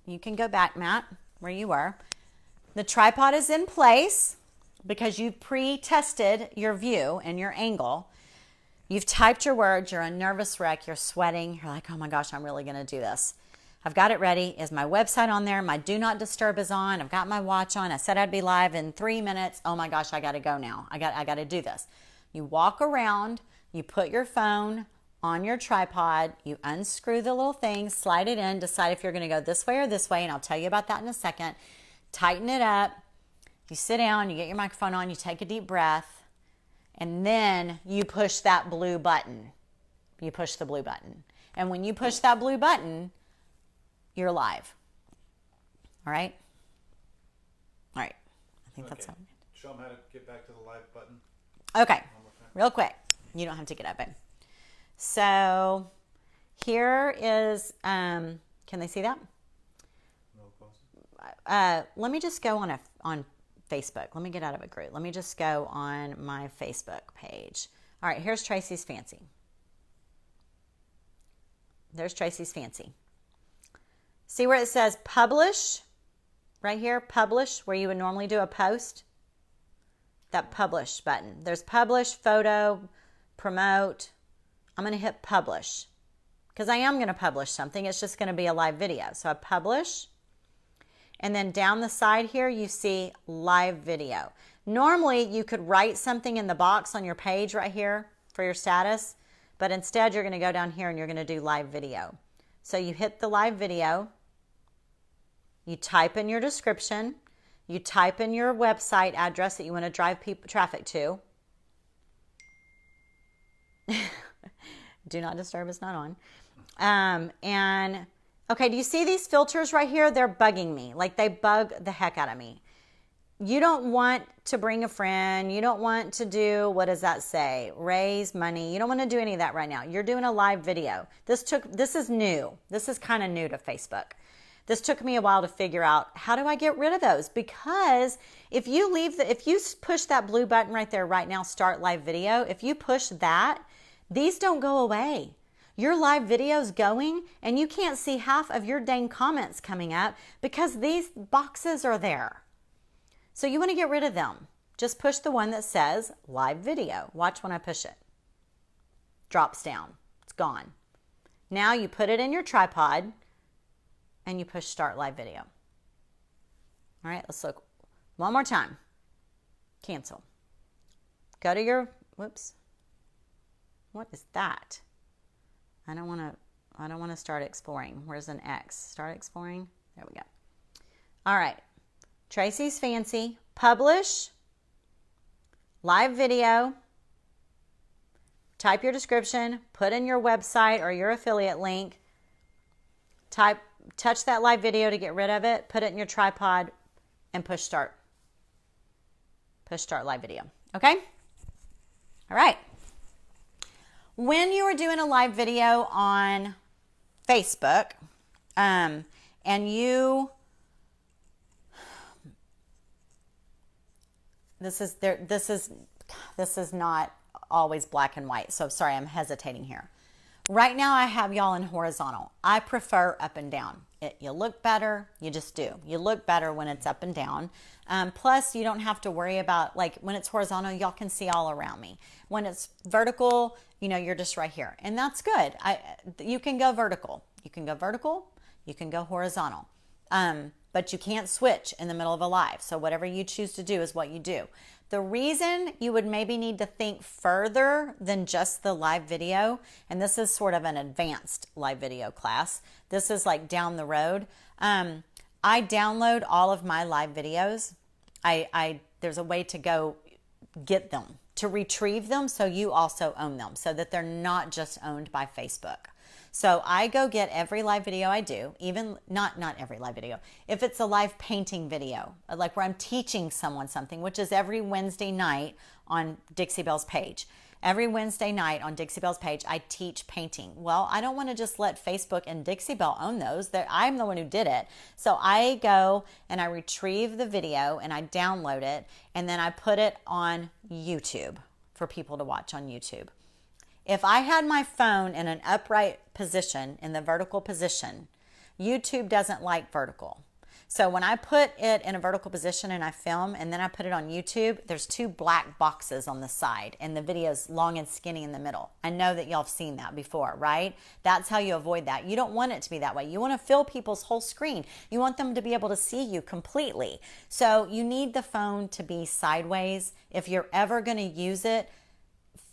You can go back, Matt, where you were. The tripod is in place because you pre-tested your view and your angle. You've typed your words, you're a nervous wreck, you're sweating, you're like, oh my gosh, I'm really gonna do this. I've got it ready. Is my website on there? My do not disturb is on. I've got my watch on. I said I'd be live in 3 minutes. Oh my gosh, I gotta go now. I gotta do this. You walk around, you put your phone on your tripod, you unscrew the little thing, slide it in, decide if you're gonna go this way or this way, and I'll tell you about that in a second. Tighten it up, you sit down, you get your microphone on, you take a deep breath, and then you push that blue button. You push the blue button. And when you push that blue button, you're live. All right? All right. I think that's all. Show them how to get back to the live button. Okay. Real quick. You don't have to get up, babe. So here is, can they see that? No, let me just go on Facebook. Let me get out of a group. Let me just go on my Facebook page. All right, here's Tracey's Fancy. There's Tracey's Fancy. See where it says publish? Right here, publish, where you would normally do a post? That publish button. There's publish, photo, promote. I'm going to hit publish because I am going to publish something. It's just going to be a live video. So I publish. And then down the side here, you see live video. Normally, you could write something in the box on your page right here for your status, but instead you're going to go down here and you're going to do live video. So you hit the live video, you type in your description, you type in your website address that you want to drive traffic to. Do not disturb is not on. And okay, do you see these filters right here? They're bugging me. Like they bug the heck out of me. You don't want to bring a friend. You don't want to do, what does that say? Raise money. You don't want to do any of that right now. You're doing a live video. This is new. This is kind of new to Facebook. This took me a while to figure out, how do I get rid of those? Because if you push that blue button right there right now, start live video, if you push that, these don't go away. Your live video's going and you can't see half of your dang comments coming up because these boxes are there. So you want to get rid of them. Just push the one that says live video. Watch when I push it. Drops down. It's gone. Now you put it in your tripod and you push start live video. All right, let's look one more time. Cancel. Go to your, whoops. What is that? I don't want to start exploring. Where's an X? Start exploring. There we go. All right. Tracey's Fancy. Publish. Live video. Type your description. Put in your website or your affiliate link. Touch that live video to get rid of it. Put it in your tripod and push start. Push start live video. Okay? All right. When you are doing a live video on Facebook, and this is not always black and white. So sorry, I'm hesitating here. Right now I have y'all in horizontal. I prefer up and down. You look better, you just do. You look better when it's up and down. Plus, you don't have to worry about, like, when it's horizontal, y'all can see all around me. When it's vertical, you're just right here. And that's good. You can go vertical. You can go vertical. You can go horizontal. but you can't switch in the middle of a live. So whatever you choose to do is what you do. The reason you would maybe need to think further than just the live video, and this is sort of an advanced live video class. This is like down the road. I download all of my live videos. There's a way to go get them, to retrieve them, so you also own them, so that they're not just owned by Facebook. So I go get every live video I do, even not every live video. If it's a live painting video, like where I'm teaching someone something, which is every Wednesday night on Dixie Belle's page. Every Wednesday night on Dixie Belle's page, I teach painting. Well, I don't want to just let Facebook and Dixie Belle own those. I'm the one who did it. So I go and I retrieve the video and I download it, and then I put it on YouTube for people to watch on YouTube. If I had my phone in an upright position, in the vertical position, YouTube doesn't like vertical. So when I put it in a vertical position and I film and then I put it on YouTube, there's 2 black boxes on the side and the video's long and skinny in the middle. I know that y'all have seen that before, right? That's how you avoid that. You don't want it to be that way. You want to fill people's whole screen. You want them to be able to see you completely. So you need the phone to be sideways if you're ever going to use it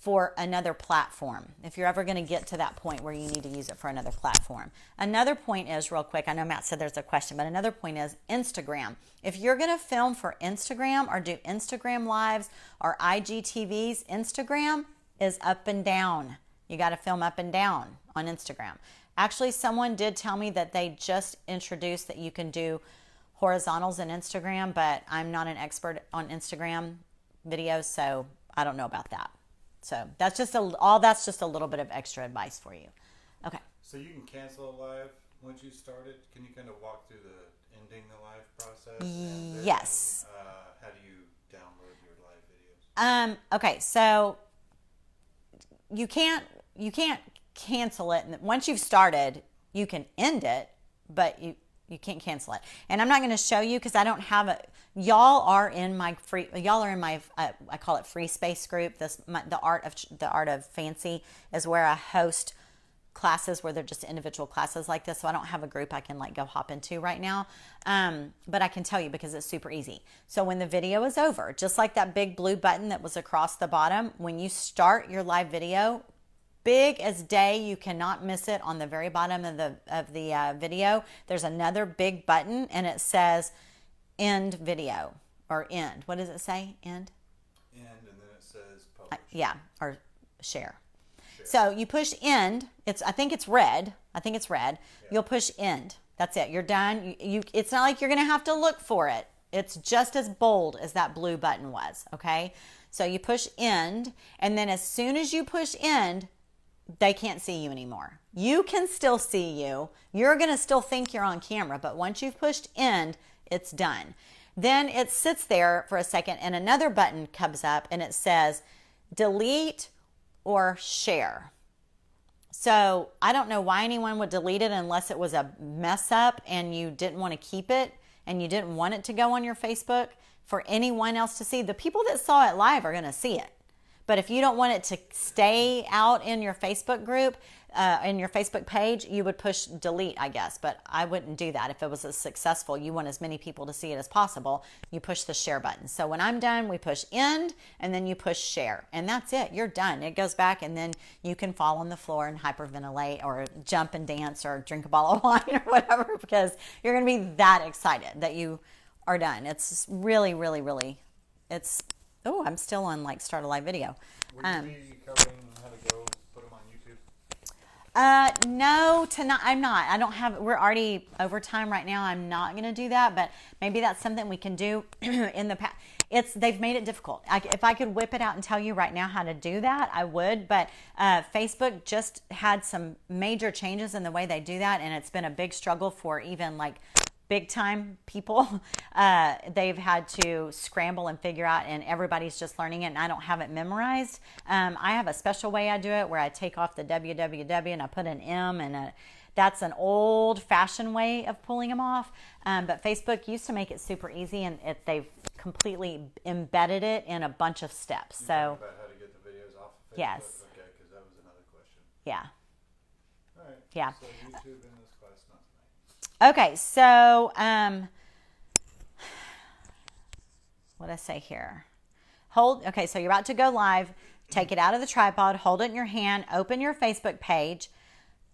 for another platform, if you're ever going to get to that point where you need to use it for another platform. Another point is, real quick, I know Matt said there's a question, but another point is Instagram. If you're going to film for Instagram or do Instagram lives or IGTVs, Instagram is up and down. You got to film up and down on Instagram. Actually, someone did tell me that they just introduced that you can do horizontals in Instagram, but I'm not an expert on Instagram videos, so I don't know about that. So that's just a little bit of extra advice for you. Okay. So you can cancel a live once you start it. Can you kind of walk through the ending the live process? And Yes. then, how do you download your live videos? Okay. So you can't cancel it. And once you've started, you can end it, but you can't cancel it. And I'm not going to show you because I don't have a. Y'all are in my I call it free space group. The art of fancy is where I host classes where they're just individual classes like this. So I don't have a group I can go hop into right now. But I can tell you because it's super easy. So when the video is over, just like that big blue button that was across the bottom, when you start your live video, big as day, you cannot miss it. On the very bottom of the video, there's another big button and it says end video or end. What does it say? End? End, and then it says publish. Or share. So you push end. I think it's red. Yeah. You'll push end. That's it. You're done. It's not like you're going to have to look for it. It's just as bold as that blue button was. Okay. So you push end, and then as soon as you push end, they can't see you anymore. You can still see you. You're going to still think you're on camera, but once you've pushed end, it's done. Then it sits there for a second and another button comes up and it says delete or share. So I don't know why anyone would delete it unless it was a mess up and you didn't want to keep it and you didn't want it to go on your Facebook for anyone else to see. The people that saw it live are going to see it. But if you don't want it to stay out in your Facebook group, in your Facebook page, you would push delete, I guess. But I wouldn't do that. If it was successful, you want as many people to see it as possible, you push the share button. So when I'm done, we push end, and then you push share. And that's it. You're done. It goes back, and then you can fall on the floor and hyperventilate or jump and dance or drink a bottle of wine or whatever, because you're going to be that excited that you are done. It's really, really, really, oh, I'm still on start a live video. Would you be covering how to go put them on YouTube? No, tonight I'm not. I don't have. We're already over time right now. I'm not going to do that, but maybe that's something we can do in the past. They've made it difficult. If I could whip it out and tell you right now how to do that, I would. But Facebook just had some major changes in the way they do that, and it's been a big struggle for even big time people. They've had to scramble and figure out, and everybody's just learning it, and I don't have it memorized. I have a special way I do it where I take off the www and I put an M, and that's an old fashioned way of pulling them off. But Facebook used to make it super easy, and they've completely embedded it in a bunch of steps. So about how to get the videos off of Facebook? Yes. Okay, because that was another question. Yeah. All right. Yeah. So YouTube in this class, not tonight. Okay, so what did I say here? Hold, okay, so you're about to go live. Take it out of the tripod, hold it in your hand, open your Facebook page.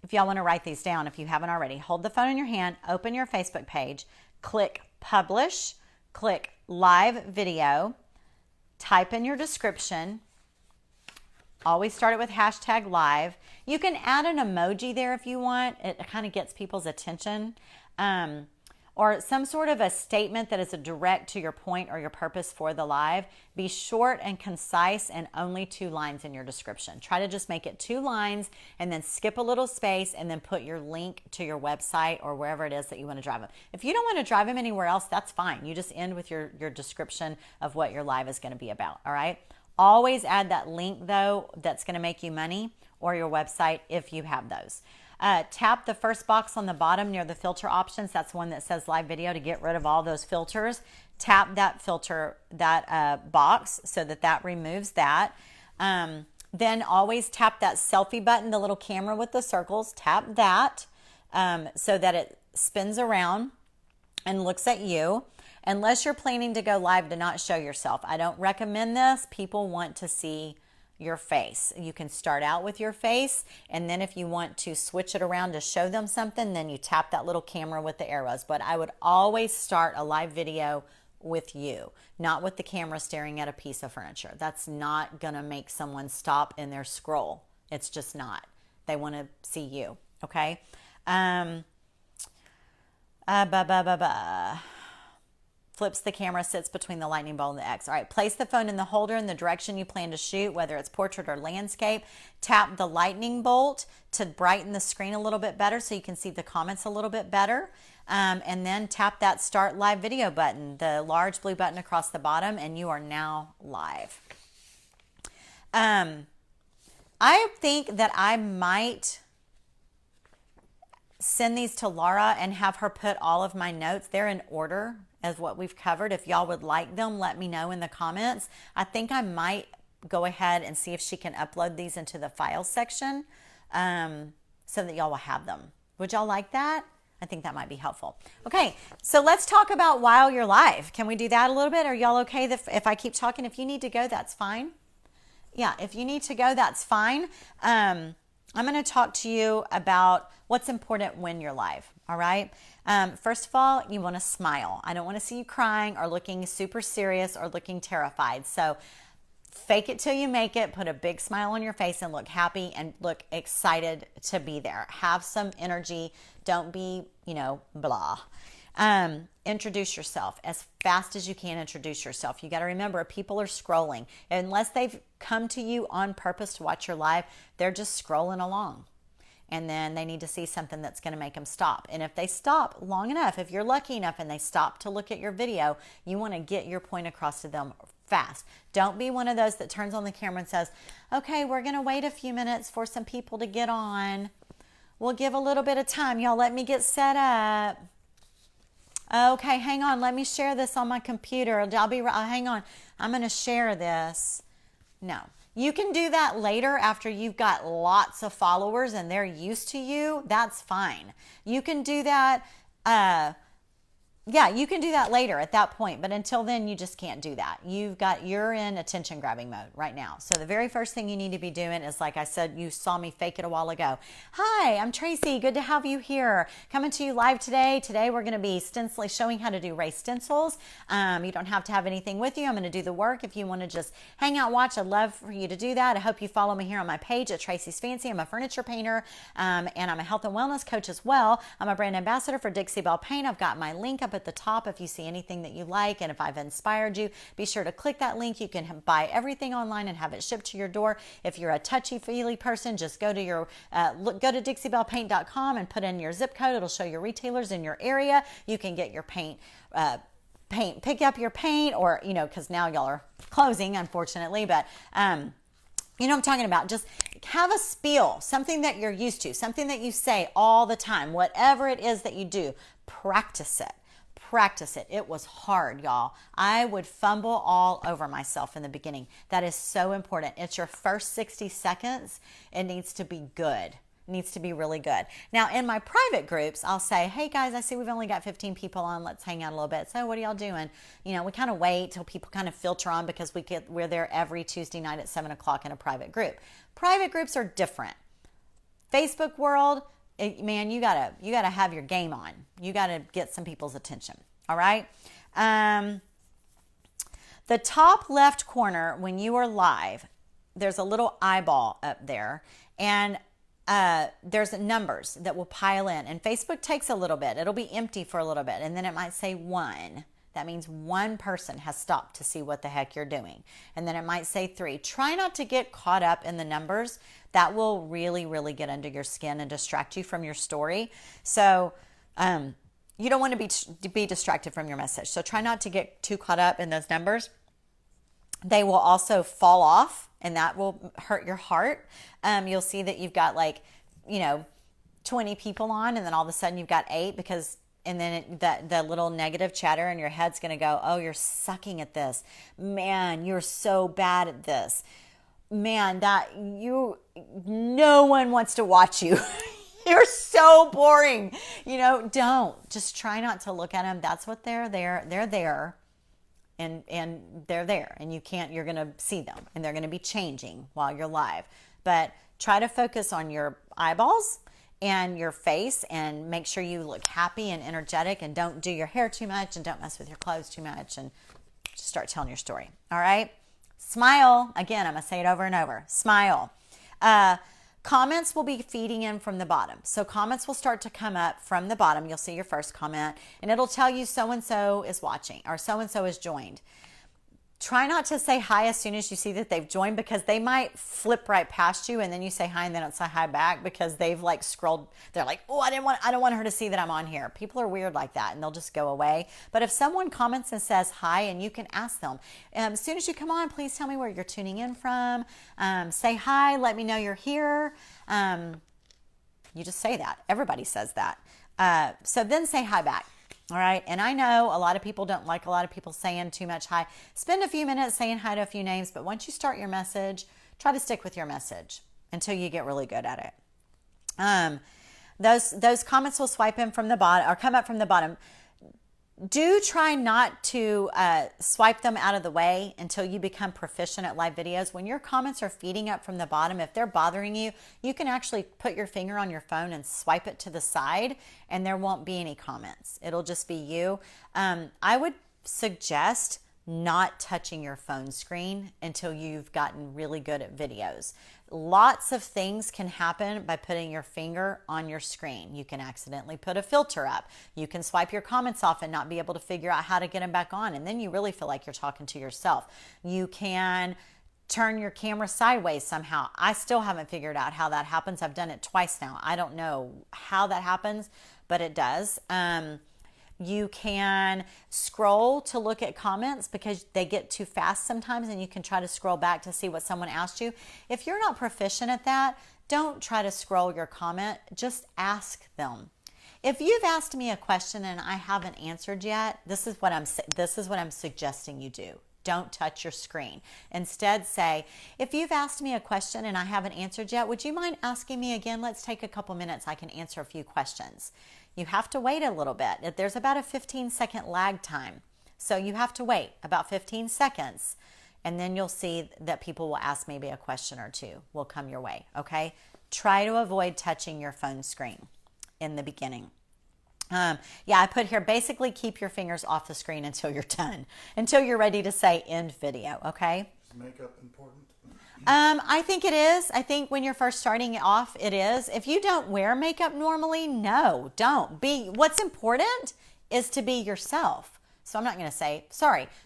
If y'all want to write these down, if you haven't already, hold the phone in your hand, open your Facebook page, click publish, click live video, type in your description. Always start it with hashtag live. You can add an emoji there if you want. It kind of gets people's attention. Or some sort of a statement that is a direct to your point or your purpose for the live. Be short and concise and only 2 lines in your description. Try to just make it 2 lines and then skip a little space and then put your link to your website or wherever it is that you want to drive them. If you don't want to drive them anywhere else, that's fine. You just end with your description of what your live is going to be about, all right? Always add that link, though, that's going to make you money, or your website if you have those. Tap the first box on the bottom near the filter options. That's one that says live video, to get rid of all those filters. Tap that filter, that box, so that removes that. Then always tap that selfie button, the little camera with the circles. Tap that so that it spins around and looks at you. Unless you're planning to go live, to not show yourself. I don't recommend this. People want to see your face. You can start out with your face, and then if you want to switch it around to show them something, then you tap that little camera with the arrows. But I would always start a live video with you, not with the camera staring at a piece of furniture. That's not gonna make someone stop in their scroll. It's just not. They want to see you, okay? Flips the camera, sits between the lightning bolt and the X. All right, place the phone in the holder in the direction you plan to shoot, whether it's portrait or landscape. Tap the lightning bolt to brighten the screen a little bit better so you can see the comments a little bit better. And then tap that start live video button, the large blue button across the bottom, and you are now live. I think that I might send these to Laura and have her put all of my notes. They're in order as what we've covered. If y'all would like them, let me know in the comments. I think I might go ahead and see if she can upload these into the files section so that y'all will have them. Would y'all like that? I think that might be helpful. Okay, so let's talk about while you're live. Can we do that a little bit? Are y'all okay if I keep talking? If you need to go, that's fine. Yeah, if you need to go, that's fine. I'm going to talk to you about what's important when you're live, all right? First of all, you want to smile. I don't want to see you crying or looking super serious or looking terrified. So fake it till you make it. Put a big smile on your face and look happy and look excited to be there. Have some energy. Don't be, blah. Introduce yourself as fast as you can. Introduce yourself. You got to remember, people are scrolling. Unless they've come to you on purpose to watch your live, they're just scrolling along. And then they need to see something that's going to make them stop. And if they stop long enough, if you're lucky enough and they stop to look at your video, you want to get your point across to them fast. Don't be one of those that turns on the camera and says, okay, we're going to wait a few minutes for some people to get on. We'll give a little bit of time. Y'all let me get set up. Okay, hang on. Let me share this on my computer. I'll be right. Hang on. I'm going to share this. No. You can do that later after you've got lots of followers and they're used to you. That's fine. You can do that. You can do that later at that point. But until then, you just can't do that. You're in attention grabbing mode right now. So the very first thing you need to be doing is, like I said, you saw me fake it a while ago. Hi, I'm Tracey. Good to have you here. Coming to you live today. Today we're going to be showing how to do raised stencils. You don't have to have anything with you. I'm going to do the work. If you want to just hang out, watch, I'd love for you to do that. I hope you follow me here on my page at Tracey's Fancy. I'm a furniture painter and I'm a health and wellness coach as well. I'm a brand ambassador for Dixie Belle Paint. I've got my link up at the top if you see anything that you like, and if I've inspired you, be sure to click that link. You can buy everything online and have it shipped to your door. If you're a touchy-feely person, just go to go to DixieBellePaint.com and put in your zip code. It'll show your retailers in your area. You can get your pick up your paint, or because now y'all are closing, unfortunately, but you know what I'm talking about. Just have a spiel, something that you're used to, something that you say all the time. Whatever it is that you do, practice it. Practice it. It was hard, y'all. I would fumble all over myself in the beginning. That is so important. It's your first 60 seconds. It needs to be good. needs to be really good. Now, in my private groups, I'll say, hey guys, I see we've only got 15 people on. Let's hang out a little bit. So what are y'all doing? You know, we kind of wait till people kind of filter on because we're there every Tuesday night at 7 o'clock in a private group. Private groups are different. Facebook world, man, you gotta have your game on. You gotta get some people's attention. All right. The top left corner, when you are live, there's a little eyeball up there, and there's numbers that will pile in. And Facebook takes a little bit. It'll be empty for a little bit, and then it might say 1. That means one person has stopped to see what the heck you're doing. And then it might say 3. Try not to get caught up in the numbers. That will really, really get under your skin and distract you from your story. So you don't want to be distracted from your message. So try not to get too caught up in those numbers. They will also fall off, and that will hurt your heart. You'll see that you've got 20 people on, and then all of a sudden you've got 8 and then the little negative chatter in your head's going to go, oh, you're sucking at this. Man, you're so bad at this. Man, no one wants to watch you. You're so boring. Don't. Just try not to look at them. That's what they're there. They're there. And they're there, and you're going to see them, and they're going to be changing while you're live. But try to focus on your eyeballs and your face, and make sure you look happy and energetic, and don't do your hair too much, and don't mess with your clothes too much, and just start telling your story. All right. Smile. Again, I'm going to say it over and over. Smile. Comments will be feeding in from the bottom. So comments will start to come up from the bottom. You'll see your first comment, and it'll tell you so-and-so is watching, or so-and-so is joined. Try not to say hi as soon as you see that they've joined, because they might flip right past you, and then you say hi and they don't say hi back because they've scrolled. They're like, oh, I don't want her to see that I'm on here. People are weird like that, and they'll just go away. But if someone comments and says hi, and you can ask them, as soon as you come on, please tell me where you're tuning in from. Say hi, let me know you're here. You just say that. Everybody says that. So then say hi back. All right. And I know a lot of people don't like a lot of people saying too much hi. Spend a few minutes saying hi to a few names, but once you start your message, try to stick with your message until you get really good at it. Those comments will swipe in from the bottom, or come up from the bottom. Do try not to swipe them out of the way until you become proficient at live videos. When your comments are feeding up from the bottom, if they're bothering you, you can actually put your finger on your phone and swipe it to the side, and there won't be any comments. It'll just be you. I would suggest not touching your phone screen until you've gotten really good at videos. Lots of things can happen by putting your finger on your screen. You can accidentally put a filter up. You can swipe your comments off and not be able to figure out how to get them back on, and then you really feel like you're talking to yourself. You can turn your camera sideways somehow. I still haven't figured out how that happens. I've done it twice now. I don't know how that happens, but it does. You can scroll to look at comments because they get too fast sometimes, and you can try to scroll back to see what someone asked you. If you're not proficient at that, don't try to scroll your comment. Just ask them. If you've asked me a question and I haven't answered yet, this is what I'm suggesting you do. Don't touch your screen. Instead, say, if you've asked me a question and I haven't answered yet, would you mind asking me again? Let's take a couple minutes. I can answer a few questions. You have to wait a little bit. There's about a 15-second lag time. So you have to wait about 15 seconds, and then you'll see that people will ask maybe a question or two will come your way, okay? Try to avoid touching your phone screen in the beginning. I put here, basically keep your fingers off the screen until you're done, until you're ready to say end video, okay? Is makeup important? I think it is. I think when you're first starting off, it is. If you don't wear makeup normally, no, don't. What's important is to be yourself. So I'm not going to say,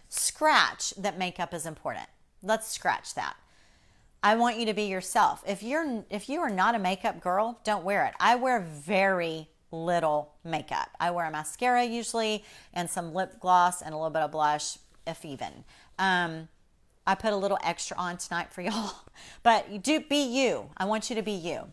scratch that makeup is important. Let's scratch that. I want you to be yourself. If you are not a makeup girl, don't wear it. I wear very little makeup. I wear a mascara usually and some lip gloss and a little bit of blush, if even. I put a little extra on tonight for y'all, but you do be you. I want you to be you.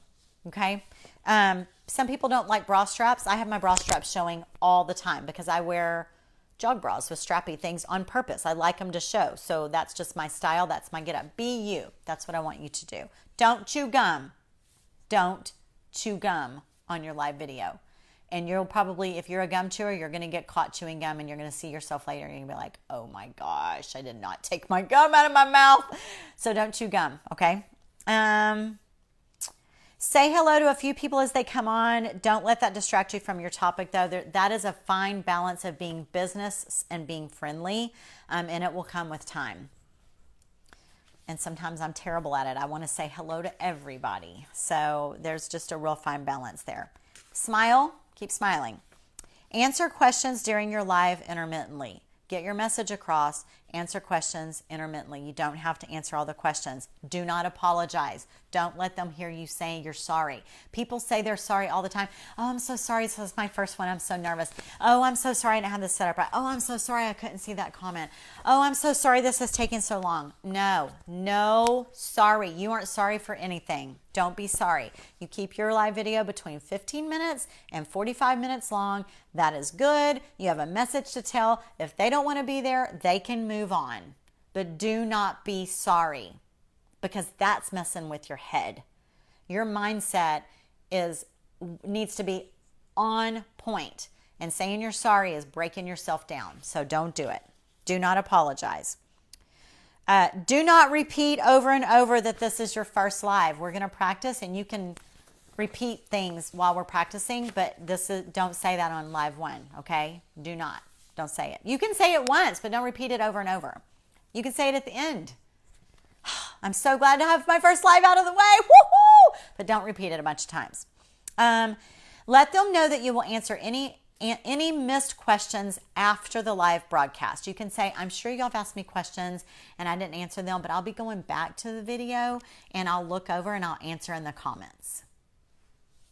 Okay. Some people don't like bra straps. I have my bra straps showing all the time because I wear jog bras with strappy things on purpose. I like them to show. So that's just my style. That's my get up. Be you. That's what I want you to do. Don't chew gum. Don't chew gum on your live video. And you'll probably, if you're a gum chewer, you're going to get caught chewing gum, and you're going to see yourself later and you're going to be like, oh my gosh, I did not take my gum out of my mouth. So don't chew gum, okay? Say hello to a few people as they come on. Don't let that distract you from your topic, though. That is a fine balance of being business and being friendly, and it will come with time. And sometimes I'm terrible at it. I want to say hello to everybody. So there's just a real fine balance there. Smile. Keep smiling. Answer questions during your live intermittently. Get your message across. Answer questions intermittently. You don't have to answer all the questions. Do not apologize. Don't let them hear you saying you're sorry. People say they're sorry all the time. Oh, I'm so sorry. This is my first one. I'm so nervous. Oh, I'm so sorry I didn't have this set up right. Oh, I'm so sorry I couldn't see that comment. Oh, I'm so sorry this has taken so long. No, sorry. You aren't sorry for anything. Don't be sorry. You keep your live video between 15 minutes and 45 minutes long. That is good. You have a message to tell. If they don't want to be there, they can move on. But do not be sorry, because that's messing with your head. Your mindset needs to be on point, and saying you're sorry is breaking yourself down. So don't do it. Do not apologize. Do not repeat over and over that this is your first live. We're going to practice, and you can repeat things while we're practicing, but don't say that on live one, okay? Don't say it. You can say it once, but don't repeat it over and over. You can say it at the end. I'm so glad to have my first live out of the way. Woo-hoo! But don't repeat it a bunch of times. Let them know that you will answer any missed questions after the live broadcast. You can say, I'm sure y'all have asked me questions and I didn't answer them, but I'll be going back to the video and I'll look over and I'll answer in the comments.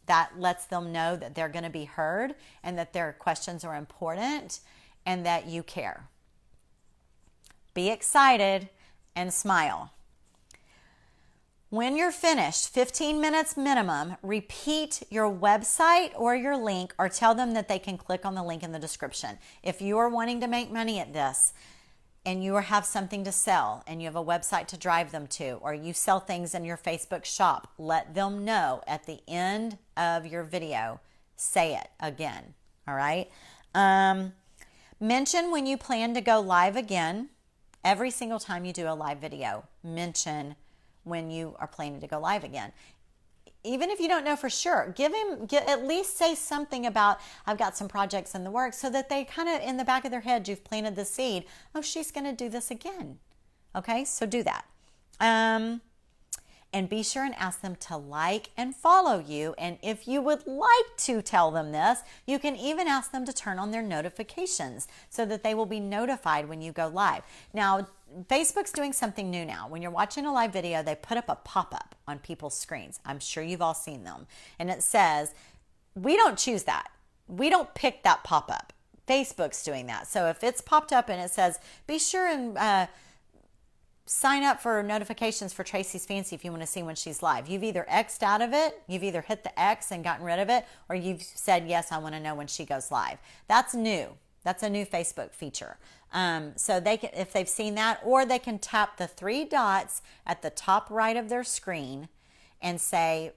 That lets them know that they're going to be heard and that their questions are important and that you care. Be excited and smile. When you're finished, 15 minutes minimum, repeat your website or your link, or tell them that they can click on the link in the description. If you are wanting to make money at this and you have something to sell and you have a website to drive them to, or you sell things in your Facebook shop, let them know at the end of your video. Say it again, all right? Mention when you plan to go live again. Every single time you do a live video, mention when you are planning to go live again. Even if you don't know for sure, at least say something about, I've got some projects in the works, so that they kind of, in the back of their head, you've planted the seed. Oh, she's going to do this again. Okay, so do that. And be sure and ask them to like and follow you. And if you would like to tell them this, you can even ask them to turn on their notifications so that they will be notified when you go live. Now, Facebook's doing something new now. When you're watching a live video, they put up a pop-up on people's screens. I'm sure you've all seen them. And it says, we don't choose that. We don't pick that pop-up. Facebook's doing that. So if it's popped up and it says, be sure and sign up for notifications for Tracey's Fancy if you want to see when she's live. You've either X'd out of it, you've either hit the X and gotten rid of it, or you've said, yes, I want to know when she goes live. That's new. That's a new Facebook feature. So they can, if they've seen that, or they can tap the 3 dots at the top right of their screen and say,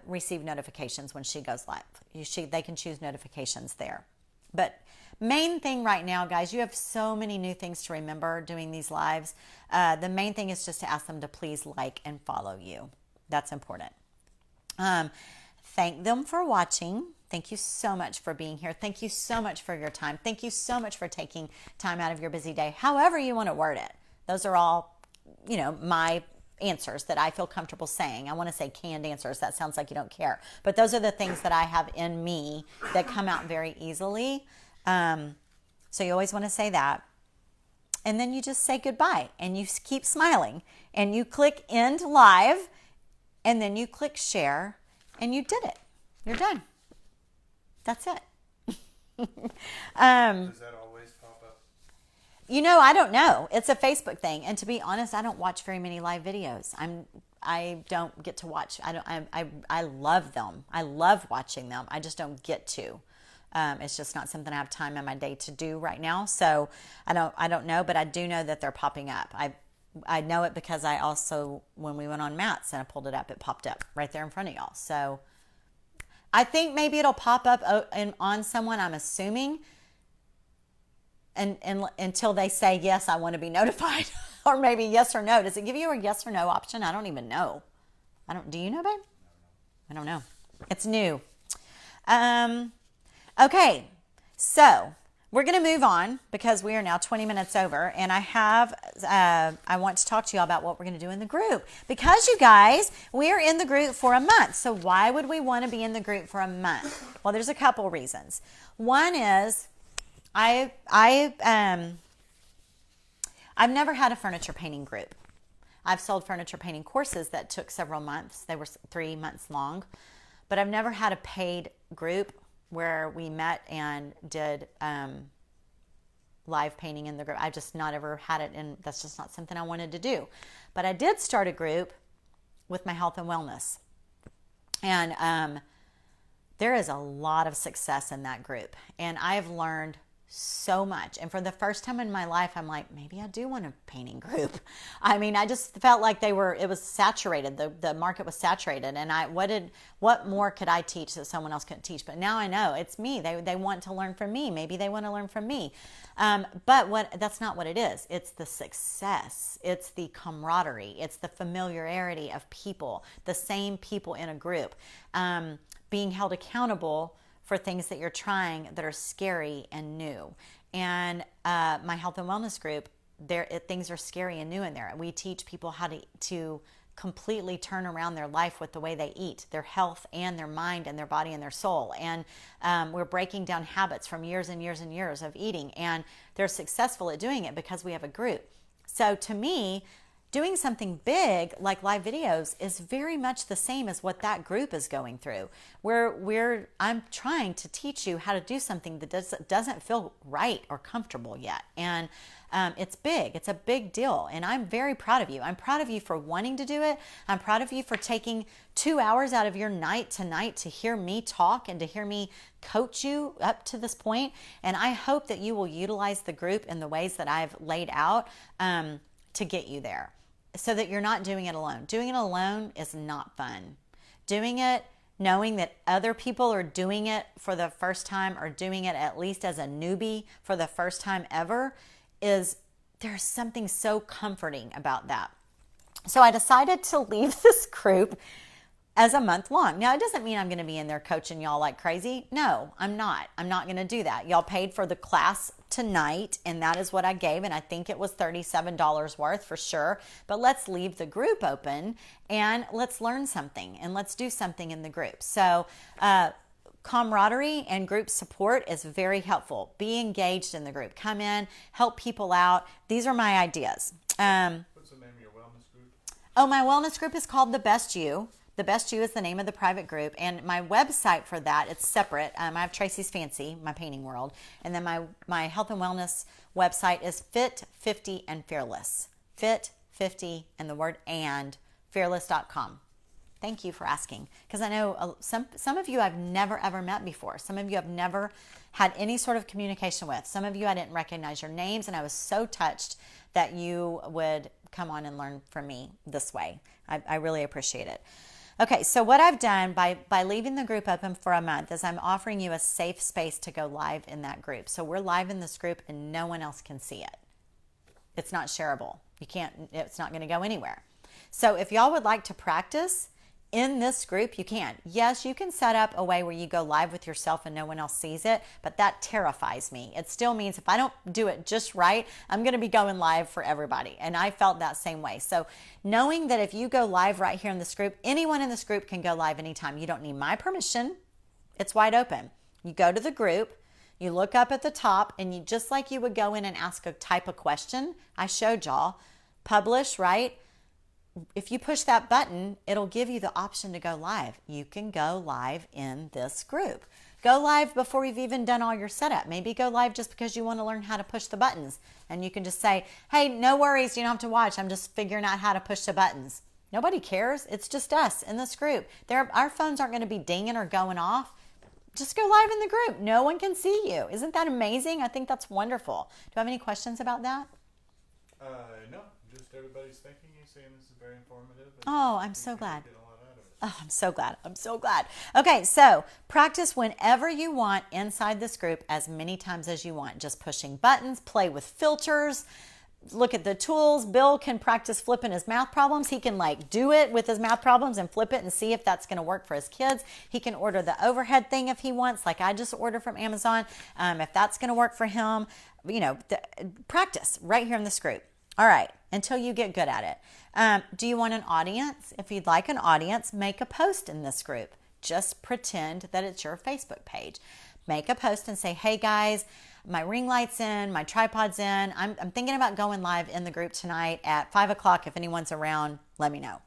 receive notifications when she goes live. They can choose notifications there. But main thing right now, guys, you have so many new things to remember doing these lives. The main thing is just to ask them to please like and follow you. That's important. Thank them for watching. Thank you so much for being here. Thank you so much for your time. Thank you so much for taking time out of your busy day, however you want to word it. Those are all, my answers that I feel comfortable saying. I want to say canned answers. That sounds like you don't care. But those are the things that I have in me that come out very easily. So you always want to say that. And then you just say goodbye and you keep smiling and you click end live and then you click share and you did it. You're done. That's it. Does that always pop up? I don't know. It's a Facebook thing. And to be honest, I don't watch very many live videos. I don't get to watch. I love them. I love watching them. I just don't get to. It's just not something I have time in my day to do right now. So I don't know, but I do know that they're popping up. I know it because I also, when we went on Matt's and I pulled it up, it popped up right there in front of y'all. So I think maybe it'll pop up on someone, I'm assuming, and until they say, yes, I want to be notified. Or maybe yes or no. Does it give you a yes or no option? I don't even know. Do you know, babe? I don't know. It's new. Okay, so we're going to move on because we are now 20 minutes over, and I want to talk to you about what we're going to do in the group. Because you guys, we are in the group for a month. So why would we want to be in the group for a month? Well, there's a couple reasons. One is I've never had a furniture painting group. I've sold furniture painting courses that took several months. They were 3 months long, but I've never had a paid group where we met and did live painting in the group. I've just not ever had it, and that's just not something I wanted to do. But I did start a group with my health and wellness, and there is a lot of success in that group, and I've learned so much. And for the first time in my life, I'm like, maybe I do want a painting group. I mean, I just felt like it was saturated. The market was saturated. And what more could I teach that someone else couldn't teach? But now I know it's me. They want to learn from me. Maybe they want to learn from me. But that's not what it is. It's the success. It's the camaraderie. It's the familiarity of people, the same people in a group, being held accountable for things that you're trying that are scary and new. And my health and wellness group, things are scary and new in there. We teach people how to completely turn around their life with the way they eat, their health and their mind and their body and their soul. And we're breaking down habits from years and years and years of eating. And they're successful at doing it because we have a group. So to me, doing something big like live videos is very much the same as what that group is going through. I'm trying to teach you how to do something that doesn't feel right or comfortable yet. And it's big. It's a big deal. And I'm very proud of you. I'm proud of you for wanting to do it. I'm proud of you for taking 2 hours out of your night tonight to hear me talk and to hear me coach you up to this point. And I hope that you will utilize the group in the ways that I've laid out to get you there, so that you're not doing it alone. Doing it alone is not fun. Doing it knowing that other people are doing it for the first time, or doing it at least as a newbie for the first time ever, there's something so comforting about that. So I decided to leave this group as a month long. Now, it doesn't mean I'm going to be in there coaching y'all like crazy. No, I'm not. I'm not going to do that. Y'all paid for the class tonight, and that is what I gave, and I think it was $37 worth for sure. But let's leave the group open, and let's learn something, and let's do something in the group. So camaraderie and group support is very helpful. Be engaged in the group. Come in, help people out. These are my ideas. What's the name of your wellness group? Oh, my wellness group is called The Best You. The Best You is the name of the private group, and my website for that, it's separate. I have Tracey's Fancy, my painting world, and then my health and wellness website is Fit 50 and Fearless. Fit 50 and the word and fearless.com. Thank you for asking, because I know some of you I've never ever met before. Some of you I've never had any sort of communication with. Some of you I didn't recognize your names, and I was so touched that you would come on and learn from me this way. I really appreciate it. Okay, so what I've done by leaving the group open for a month is I'm offering you a safe space to go live in that group. So we're live in this group and no one else can see it. It's not shareable. It's not going to go anywhere. So if y'all would like to practice in this group, you can. Yes, you can set up a way where you go live with yourself and no one else sees it, but that terrifies me. It still means if I don't do it just right, I'm going to be going live for everybody. And I felt that same way. So knowing that if you go live right here in this group, anyone in this group can go live anytime. You don't need my permission. It's wide open. You go to the group, you look up at the top, and you just like you would go in and type a question. I showed y'all. Publish, right? If you push that button, it'll give you the option to go live. You can go live in this group. Go live before you've even done all your setup. Maybe go live just because you want to learn how to push the buttons. And you can just say, hey, no worries, you don't have to watch. I'm just figuring out how to push the buttons. Nobody cares. It's just us in this group. Our phones aren't going to be dinging or going off. Just go live in the group. No one can see you. Isn't that amazing? I think that's wonderful. Do you have any questions about that? No, just everybody's thanking you, saying this is very informative. Oh, I'm so glad. Get a lot out of it. Oh, I'm so glad. I'm so glad. Okay, so practice whenever you want inside this group as many times as you want. Just pushing buttons, play with filters, look at the tools. Bill can practice flipping his math problems. He can like do it with his math problems and flip it and see if that's going to work for his kids. He can order the overhead thing if he wants, like I just ordered from Amazon, if that's going to work for him. You know, practice right here in this group. All right, until you get good at it. Do you want an audience? If you'd like an audience, make a post in this group. Just pretend that it's your Facebook page. Make a post and say, hey guys, my ring light's in, my tripod's in. I'm thinking about going live in the group tonight at 5 o'clock. If anyone's around, let me know.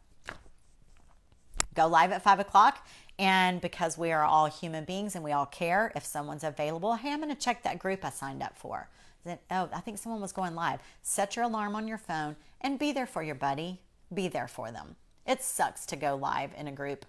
Go live at 5 o'clock. And because we are all human beings and we all care, if someone's available, hey, I'm going to check that group I signed up for. Then, oh, I think someone was going live. Set your alarm on your phone and be there for your buddy. Be there for them. It sucks to go live in a group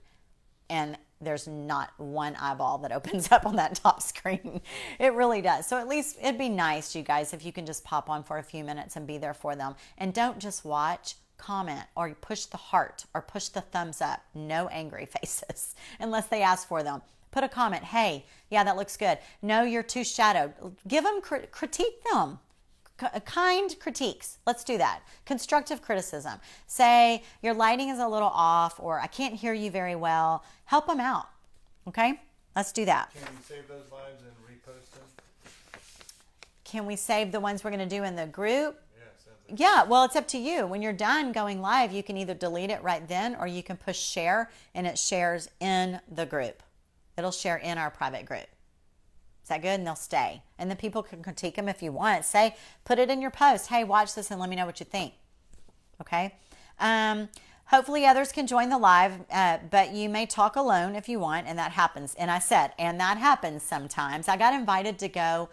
and there's not one eyeball that opens up on that top screen. It really does. So at least it'd be nice, you guys, if you can just pop on for a few minutes and be there for them. And don't just watch, comment, or push the heart or push the thumbs up. No angry faces unless they ask for them. Put a comment. Hey, yeah, that looks good. No, you're too shadowed. Give them, critique them. Kind critiques. Let's do that. Constructive criticism. Say your lighting is a little off or I can't hear you very well. Help them out. Okay? Let's do that. Can you save those lives and repost them? Can we save the ones we're going to do in the group? Yeah, sounds like Yeah, well, it's up to you. When you're done going live, you can either delete it right then or you can push share and it shares in the group. It'll share in our private group. Is that good? And they'll stay. And then people can critique them if you want. Say, put it in your post. Hey, watch this and let me know what you think. Okay? Hopefully others can join the live, but you may talk alone if you want, and that happens. And I said, and that happens sometimes. I got invited to go.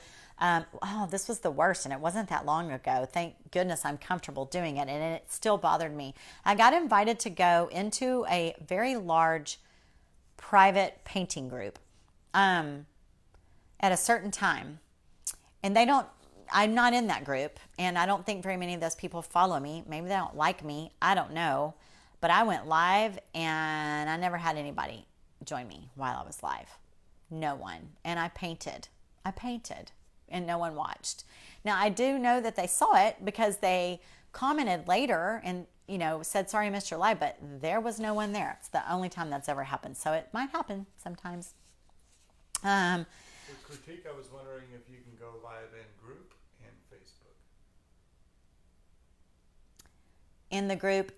This was the worst, and it wasn't that long ago. Thank goodness I'm comfortable doing it, and it still bothered me. I got invited to go into a very large private painting group. At a certain time. And I'm not in that group. And I don't think very many of those people follow me. Maybe they don't like me. I don't know. But I went live and I never had anybody join me while I was live. No one. And I painted. And no one watched. Now, I do know that they saw it because they commented later and, said, sorry I missed your live, but there was no one there. It's the only time that's ever happened. So it might happen sometimes. For critique, I was wondering if you can go live in group and Facebook. In the group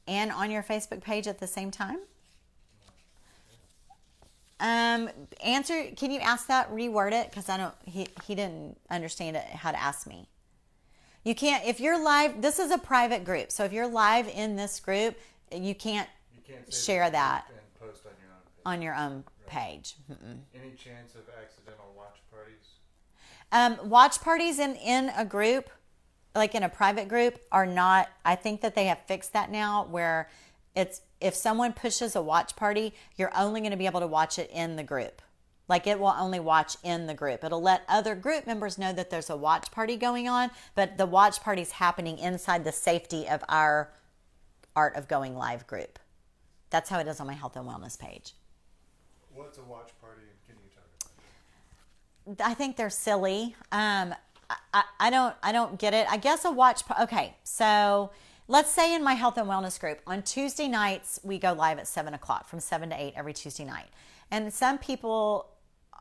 and on your Facebook page at the same time? Answer, can you ask that, reword it? Because he didn't understand how to ask me. You can't, if you're live, this is a private group. So if you're live in this group, you can't share that and post on your own page. Mm-mm. Any chance of accidental watch parties? Watch parties in a group, like in a private group, are not, I think that they have fixed that now where it's, if someone pushes a watch party, you're only going to be able to watch it in the group. Like it will only watch in the group. It'll let other group members know that there's a watch party going on, but the watch party's happening inside the safety of our Art of Going Live group. That's how it is on my health and wellness page. What's a watch party and can you talk about it? I think they're silly. I don't get it. I guess a watch. Okay, so let's say in my health and wellness group on Tuesday nights we go live at 7 o'clock from 7 to 8 every Tuesday night, and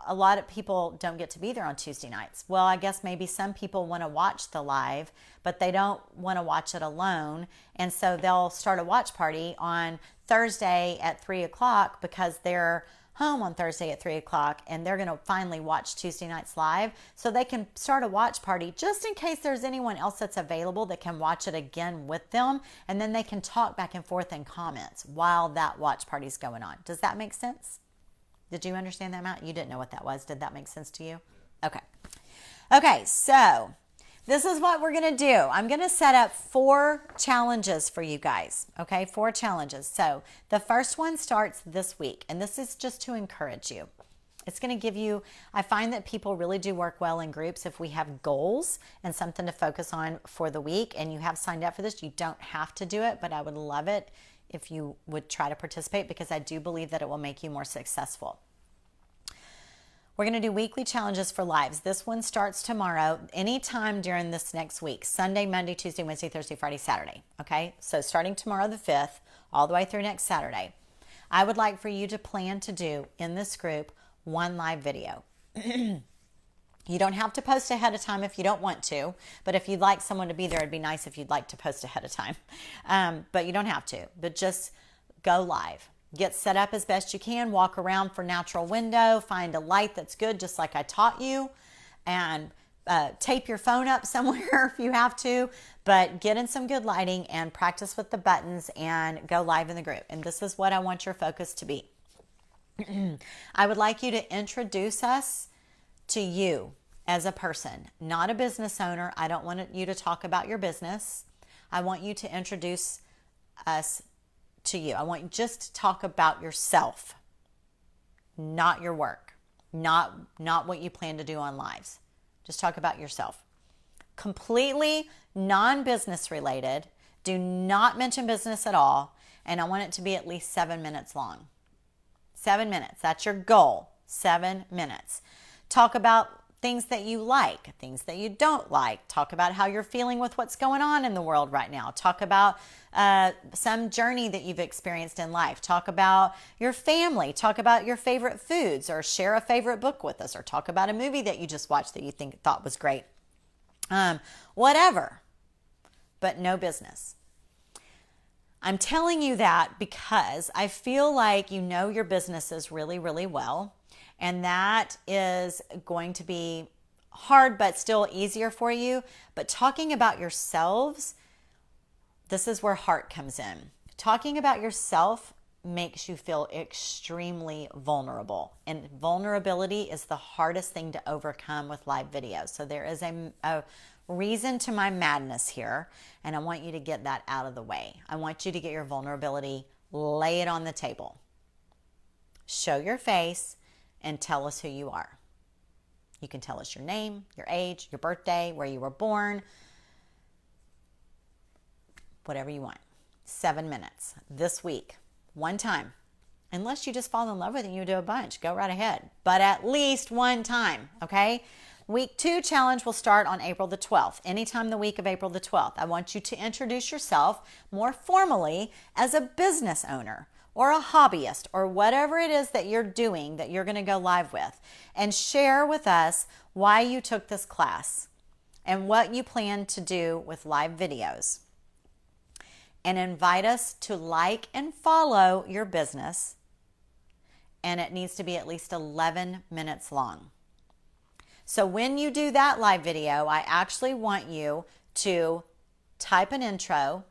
a lot of people don't get to be there on Tuesday nights. Well, I guess maybe some people want to watch the live, but they don't want to watch it alone, and so they'll start a watch party on Thursday at 3 o'clock because they're home on Thursday at 3 o'clock and they're going to finally watch Tuesday nights live, so they can start a watch party just in case there's anyone else that's available that can watch it again with them, and then they can talk back and forth in comments while that watch party's going on. Does that make sense? Did you understand that, Matt? You didn't know what that was. Did that make sense to you? Okay, so this is what we're going to do. I'm going to set up 4 challenges for you guys. Okay, 4 challenges. So the first one starts this week, and this is just to encourage you. It's going to give you, I find that people really do work well in groups if we have goals and something to focus on for the week, and you have signed up for this. You don't have to do it, but I would love it if you would try to participate, because I do believe that it will make you more successful. We're going to do weekly challenges for lives. This one starts tomorrow, anytime during this next week, Sunday, Monday, Tuesday, Wednesday, Thursday, Friday, Saturday. Okay, so starting tomorrow the 5th, all the way through next Saturday, I would like for you to plan to do in this group one live video. You don't have to post ahead of time if you don't want to, but if you'd like someone to be there, it'd be nice if you'd like to post ahead of time. But you don't have to, but just go live. Get set up as best you can, walk around for natural window, find a light that's good, just like I taught you, and tape your phone up somewhere if you have to, but get in some good lighting and practice with the buttons and go live in the group. And this is what I want your focus to be. I would like you to introduce us to you as a person, not a business owner. I don't want you to talk about your business. I want you to introduce us to you. I want you just to talk about yourself, not your work, not what you plan to do on lives. Just talk about yourself. Completely non-business related. Do not mention business at all. And I want it to be at least 7 minutes long. 7 minutes. That's your goal. 7 minutes. Talk about things that you like, things that you don't like. Talk about how you're feeling with what's going on in the world right now. Talk about some journey that you've experienced in life. Talk about your family. Talk about your favorite foods, or share a favorite book with us, or talk about a movie that you just watched that you thought was great. Whatever, but no business. I'm telling you that because I feel like you know your businesses really, really well. And that is going to be hard, but still easier for you. But talking about yourselves, this is where heart comes in. Talking about yourself makes you feel extremely vulnerable. And vulnerability is the hardest thing to overcome with live videos. So there is a reason to my madness here. And I want you to get that out of the way. I want you to get your vulnerability, lay it on the table. Show your face and tell us who you are. You can tell us your name, your age, your birthday, where you were born, whatever you want. 7 minutes this week, one time. Unless you just fall in love with it and you do a bunch, go right ahead. But at least one time, okay? Week 2 challenge will start on April the 12th, anytime the week of April the 12th. I want you to introduce yourself more formally as a business owner, or a hobbyist, or whatever it is that you're doing that you're going to go live with, and share with us why you took this class and what you plan to do with live videos. And invite us to like and follow your business, and it needs to be at least 11 minutes long. So when you do that live video, I actually want you to type an intro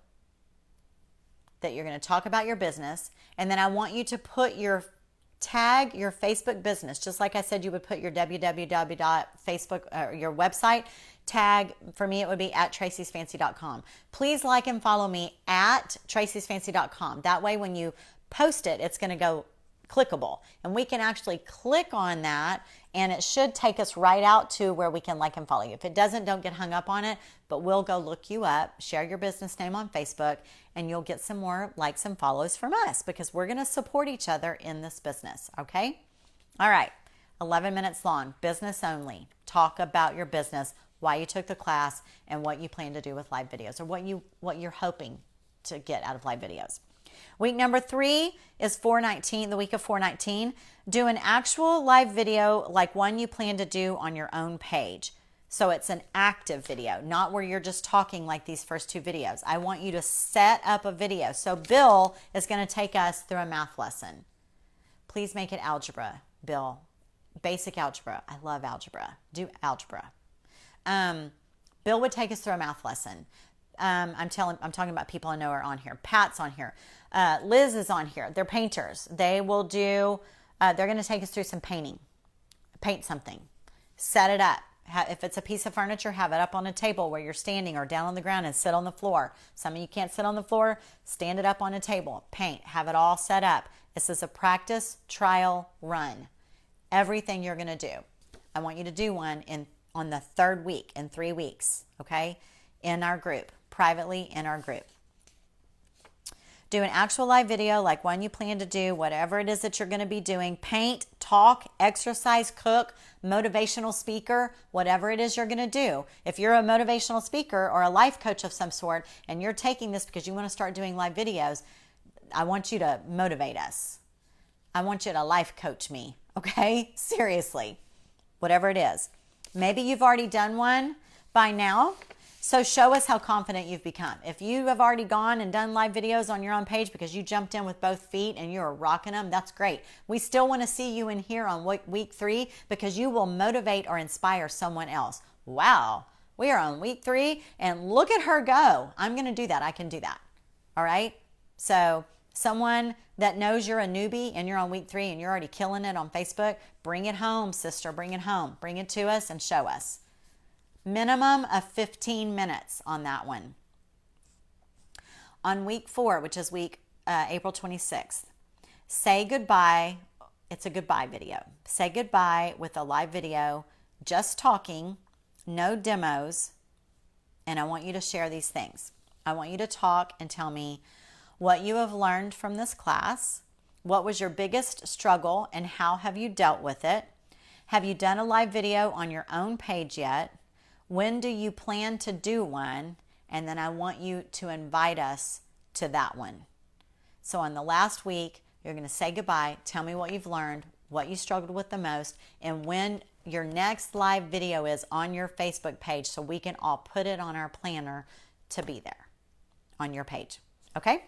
that you're going to talk about your business, and then I want you to put your tag, your Facebook business, just like I said you would put your www.facebook or your website tag. For me, it would be at tracysfancy.com. Please like and follow me at tracysfancy.com. That way when you post it, it's going to go clickable, and we can actually click on that, and it should take us right out to where we can like and follow you. If it doesn't, don't get hung up on it, but we'll go look you up, share your business name on Facebook, and you'll get some more likes and follows from us, because we're going to support each other in this business. Okay? All right. 11 minutes long, business only. Talk about your business, why you took the class, and what you plan to do with live videos, or what you're hoping to get out of live videos. Week number 3 is 4/19, the week of 4/19. Do an actual live video like one you plan to do on your own page. So it's an active video, not where you're just talking like these first 2 videos. I want you to set up a video. So Bill is going to take us through a math lesson. Please make it algebra, Bill. Basic algebra. I love algebra. Do algebra. Bill would take us through a math lesson. I'm talking about people I know are on here. Pat's on here. Liz is on here. They're painters. They will do, they're going to take us through some painting. Paint something. Set it up. If it's a piece of furniture, have it up on a table where you're standing, or down on the ground and sit on the floor. Some of you can't sit on the floor. Stand it up on a table. Paint. Have it all set up. This is a practice, trial, run. Everything you're going to do. I want you to do one on the 3rd week, in 3 weeks, okay? In our group, privately in our group. Do an actual live video like one you plan to do, whatever it is that you're going to be doing. Paint, talk, exercise, cook, motivational speaker, whatever it is you're going to do. If you're a motivational speaker or a life coach of some sort and you're taking this because you want to start doing live videos, I want you to motivate us. I want you to life coach me, okay? Seriously, whatever it is. Maybe you've already done one by now. So show us how confident you've become. If you have already gone and done live videos on your own page because you jumped in with both feet and you're rocking them, that's great. We still want to see you in here on week 3 because you will motivate or inspire someone else. Wow, we are on week 3 and look at her go. I'm going to do that. I can do that. All right? So someone that knows you're a newbie and you're on week 3 and you're already killing it on Facebook, bring it home, sister. Bring it home. Bring it to us and show us. Minimum of 15 minutes on that one. On week 4, which is April 26th, say goodbye. It's a goodbye video. Say goodbye with a live video, just talking, no demos, and I want you to share these things. I want you to talk and tell me what you have learned from this class. What was your biggest struggle and how have you dealt with it? Have you done a live video on your own page yet? When do you plan to do one? And then I want you to invite us to that one. So on the last week, you're going to say goodbye, tell me what you've learned, what you struggled with the most, and when your next live video is on your Facebook page so we can all put it on our planner to be there on your page. Okay?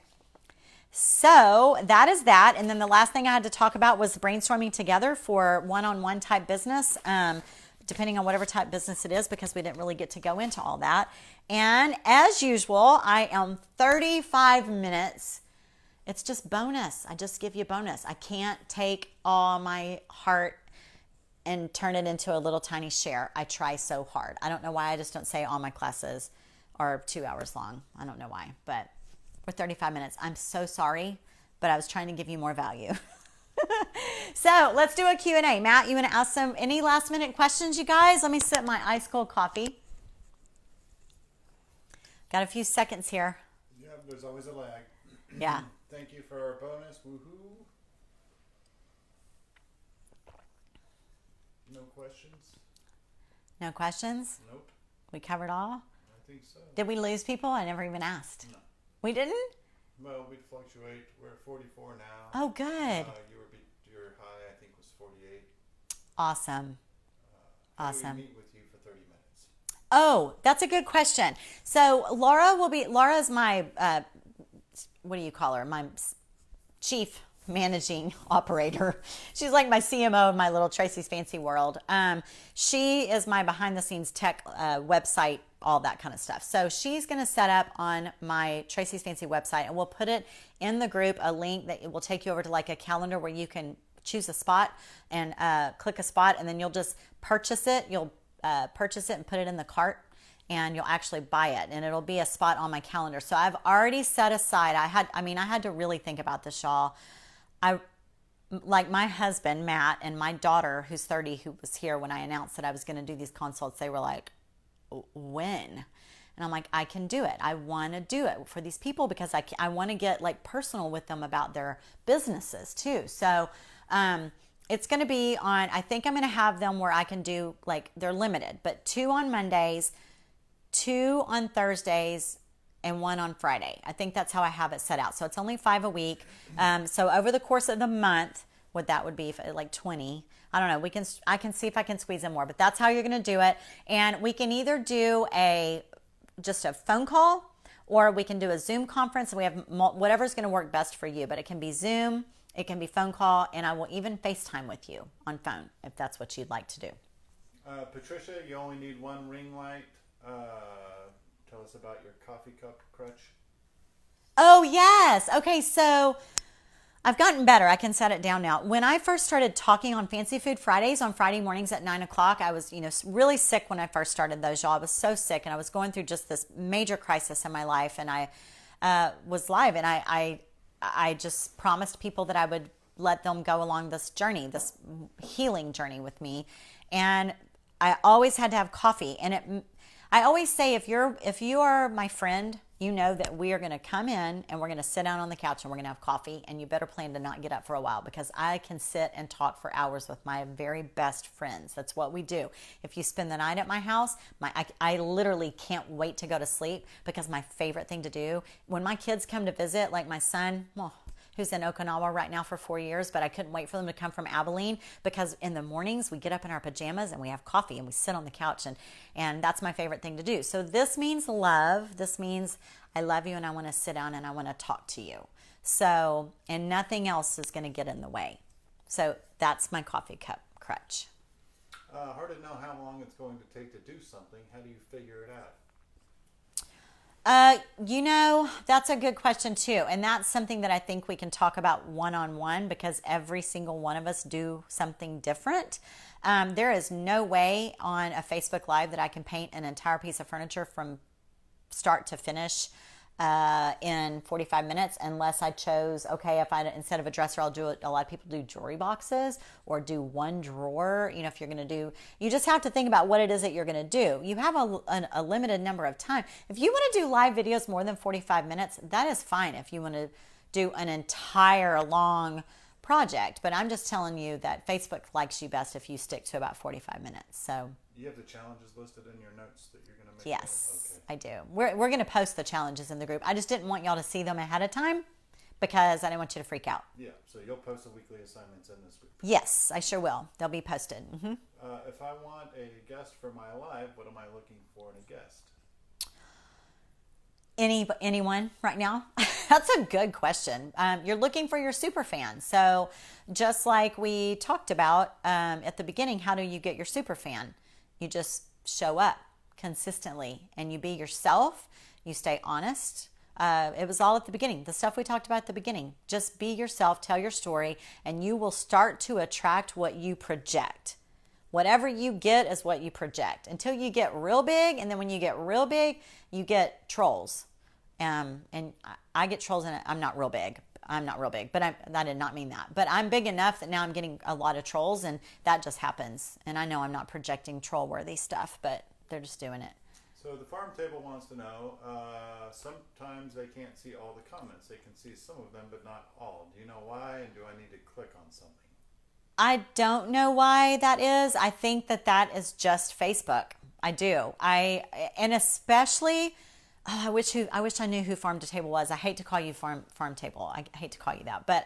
So that is that. And then the last thing I had to talk about was brainstorming together for one-on-one type business. Depending on whatever type business it is, because we didn't really get to go into all that. And as usual, I am 35 minutes. It's just bonus. I just give you bonus. I can't take all my heart and turn it into a little tiny share. I try so hard. I don't know why I just don't say all my classes are 2 hours long. I don't know why, but we're 35 minutes. I'm so sorry, but I was trying to give you more value. So let's do a Q&A. Matt, you want to ask any last minute questions, you guys? Let me sip my ice cold coffee. Got a few seconds here. Yeah, there's always a lag. Yeah. Thank you for our bonus. Woohoo. No questions? No questions? Nope. We covered all? I think so. Did we lose people? I never even asked. No. We didn't? Well, we'd fluctuate. We're at 44 now. Oh, good. Your high, I think, was 48. Awesome. Awesome. We meet with you for 30 minutes. Oh, that's a good question. So Laura is my, what do you call her? My chief managing operator. She's like my CMO of my little Tracey's Fancy World. She is my behind the scenes tech website, all that kind of stuff. So she's going to set up on my Tracey's Fancy website, and we'll put it in the group, a link that will take you over to like a calendar where you can choose a spot and click a spot, and then you'll just purchase it. You'll purchase it and put it in the cart, and you'll actually buy it, and it'll be a spot on my calendar. So I've already set aside, I had to really think about this, y'all. Like my husband, Matt, and my daughter, who's 30, who was here when I announced that I was going to do these consults, they were like, when? And I'm like, I can do it. I want to do it for these people because I want to get like personal with them about their businesses too. So it's going to be on, I think I'm going to have them where I can do, like, they're limited, but 2 on Mondays, 2 on Thursdays, and 1 on Friday. I think that's how I have it set out. So it's only 5 a week. So over the course of the month, what that would be, like 20. I don't know. I can see if I can squeeze in more, but that's how you're going to do it. And we can either do just a phone call, or we can do a Zoom conference. And we have whatever's going to work best for you, but it can be Zoom, it can be phone call, and I will even FaceTime with you on phone if that's what you'd like to do. Patricia, you only need 1 ring light. Tell us about your coffee cup crutch. Oh, yes. Okay, so I've gotten better. I can set it down now. When I first started talking on Fancy Food Fridays on Friday mornings at 9 o'clock, I was, really sick when I first started those, y'all. I was so sick, and I was going through just this major crisis in my life, and I was live, and I just promised people that I would let them go along this journey, this healing journey with me, and I always had to have coffee, and I always say if you are my friend, you know that we are going to come in and we're going to sit down on the couch and we're going to have coffee, and you better plan to not get up for a while, because I can sit and talk for hours with my very best friends. That's what we do. If you spend the night at my house, I literally can't wait to go to sleep, because my favorite thing to do when my kids come to visit, like my son, well, who's in Okinawa right now for 4 years, but I couldn't wait for them to come from Abilene, because in the mornings we get up in our pajamas and we have coffee and we sit on the couch, and that's my favorite thing to do. So this means love. This means I love you and I want to sit down and I want to talk to you. So, and nothing else is going to get in the way. So that's my coffee cup crutch. Hard to know how long it's going to take to do something. How do you figure it out? That's a good question too. And that's something that I think we can talk about one-on-one, because every single one of us do something different. There is no way on a Facebook Live that I can paint an entire piece of furniture from start to finish in 45 minutes, unless I chose, okay, if I, instead of a dresser, I'll do it. A lot of people do jewelry boxes or do one drawer. If you're going to do, you just have to think about what it is that you're going to do. You have a limited number of time. If you want to do live videos more than 45 minutes, that is fine. If you want to do an entire long project, but I'm just telling you that Facebook likes you best if you stick to about 45 minutes. So you have the challenges listed in your notes that you're going to make? Yes, okay. I do. We're going to post the challenges in the group. I just didn't want y'all to see them ahead of time, because I didn't want you to freak out. Yeah, so you'll post the weekly assignments in this group? Yes, I sure will. They'll be posted. Mm-hmm. If I want a guest for my live, what am I looking for in a guest? Anyone right now? That's a good question. You're looking for your super fan. So just like we talked about at the beginning, how do you get your super fan? You just show up consistently and you be yourself. You stay honest. It was all at the beginning. The stuff we talked about at the beginning. Just be yourself, tell your story, and you will start to attract what you project. Whatever you get is what you project until you get real big. And then when you get real big, you get trolls. And I get trolls, and I'm not real big. But I did not mean that. But I'm big enough that now I'm getting a lot of trolls, and that just happens. And I know I'm not projecting troll-worthy stuff, but they're just doing it. So the farm table wants to know, sometimes they can't see all the comments. They can see some of them, but not all. Do you know why, and do I need to click on something? I don't know why that is. I think that is just Facebook. I do. And especially... Oh, I wish I knew who Farm to Table was. I hate to call you Farm Table. I hate to call you that. But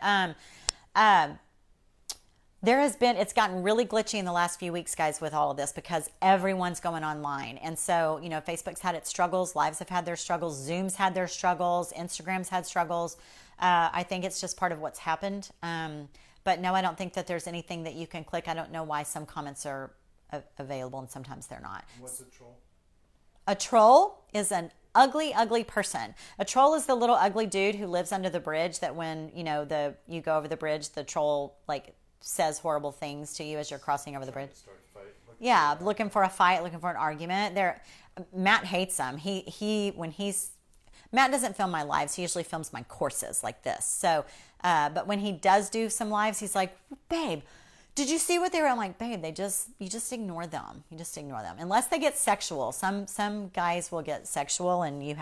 it's gotten really glitchy in the last few weeks, guys, with all of this, because everyone's going online. And so, Facebook's had its struggles. Lives have had their struggles. Zoom's had their struggles. Instagram's had struggles. I think it's just part of what's happened. But no, I don't think that there's anything that you can click. I don't know why some comments are available and sometimes they're not. What's a troll? A troll is an ugly person. A troll is the little ugly dude who lives under the bridge that when, you go over the bridge, the troll says horrible things to you as you're crossing over the bridge. Yeah, looking for a fight, looking for an argument. Matt hates them. Matt doesn't film my lives. He usually films my courses like this. So, but when he does do some lives, he's like, babe, did you see what they were? I'm like, babe, you just ignore them. You just ignore them. Unless they get sexual. Some guys will get sexual and you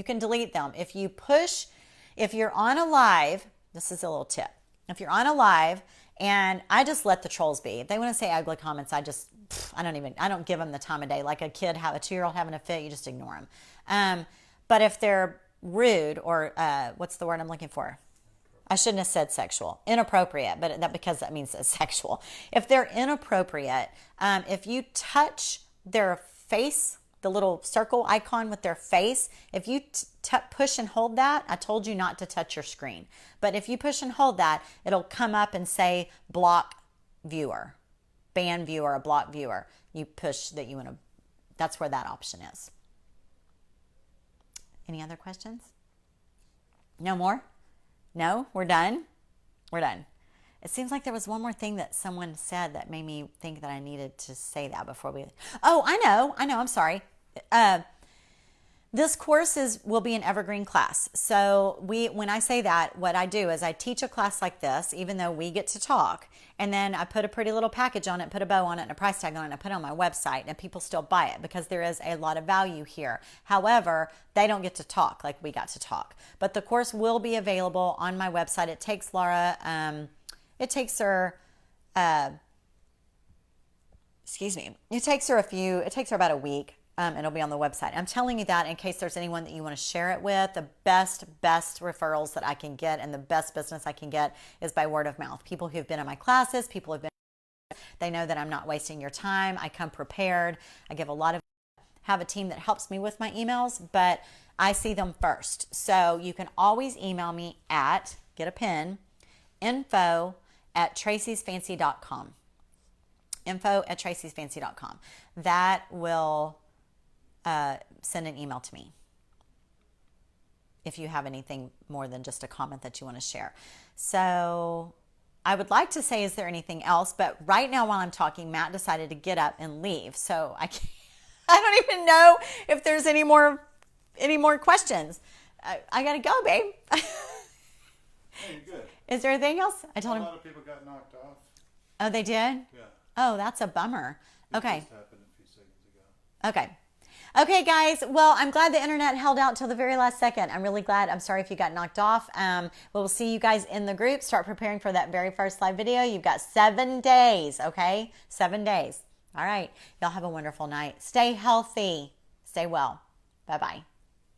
can delete them. If you're on a live, this is a little tip. If you're on a live, and I just let the trolls be. If they want to say ugly comments, I don't give them the time of day. Like a 2-year-old having a fit, you just ignore them. But if they're rude or, what's the word I'm looking for? I shouldn't have said sexual. Inappropriate, but because that means it's sexual. If they're inappropriate, if you touch their face, the little circle icon with their face, if you push and hold that, I told you not to touch your screen. But if you push and hold that, it'll come up and say block viewer, ban viewer, or block viewer. You push that you want to, that's where that option is. Any other questions? No more? No, we're done? We're done. It seems like there was one more thing that someone said that made me think that I needed to say that before we... Oh, I know. I'm sorry. This course will be an evergreen class. So when I say that, what I do is I teach a class like this, even though we get to talk, and then I put a pretty little package on it, put a bow on it and a price tag on it, and I put it on my website, and people still buy it because there is a lot of value here. However, they don't get to talk like we got to talk. But the course will be available on my website. It takes Laura, it takes her about a week. It'll be on the website. I'm telling you that in case there's anyone that you want to share it with. The best referrals that I can get and the best business I can get is by word of mouth. People who've been in my classes, people who've been, they know that I'm not wasting your time. I come prepared. I have a team that helps me with my emails, but I see them first. So you can always email me at, get a pen, info@traceysfancy.com. info@traceysfancy.com. That will send an email to me if you have anything more than just a comment that you want to share. So I would like to say, is there anything else? But right now while I'm talking, Matt decided to get up and leave. So I don't even know if there's any more questions. I got to go, babe. Hey, you're good. Is there anything else? I told him. A lot of people got knocked off. Oh, they did? Yeah. Oh, that's a bummer. Okay. It just happened a few seconds ago. Okay. Okay, guys. Well, I'm glad the internet held out till the very last second. I'm really glad. I'm sorry if you got knocked off. We'll see you guys in the group. Start preparing for that very first live video. You've got 7 days, okay? 7 days. All right. Y'all have a wonderful night. Stay healthy. Stay well. Bye-bye.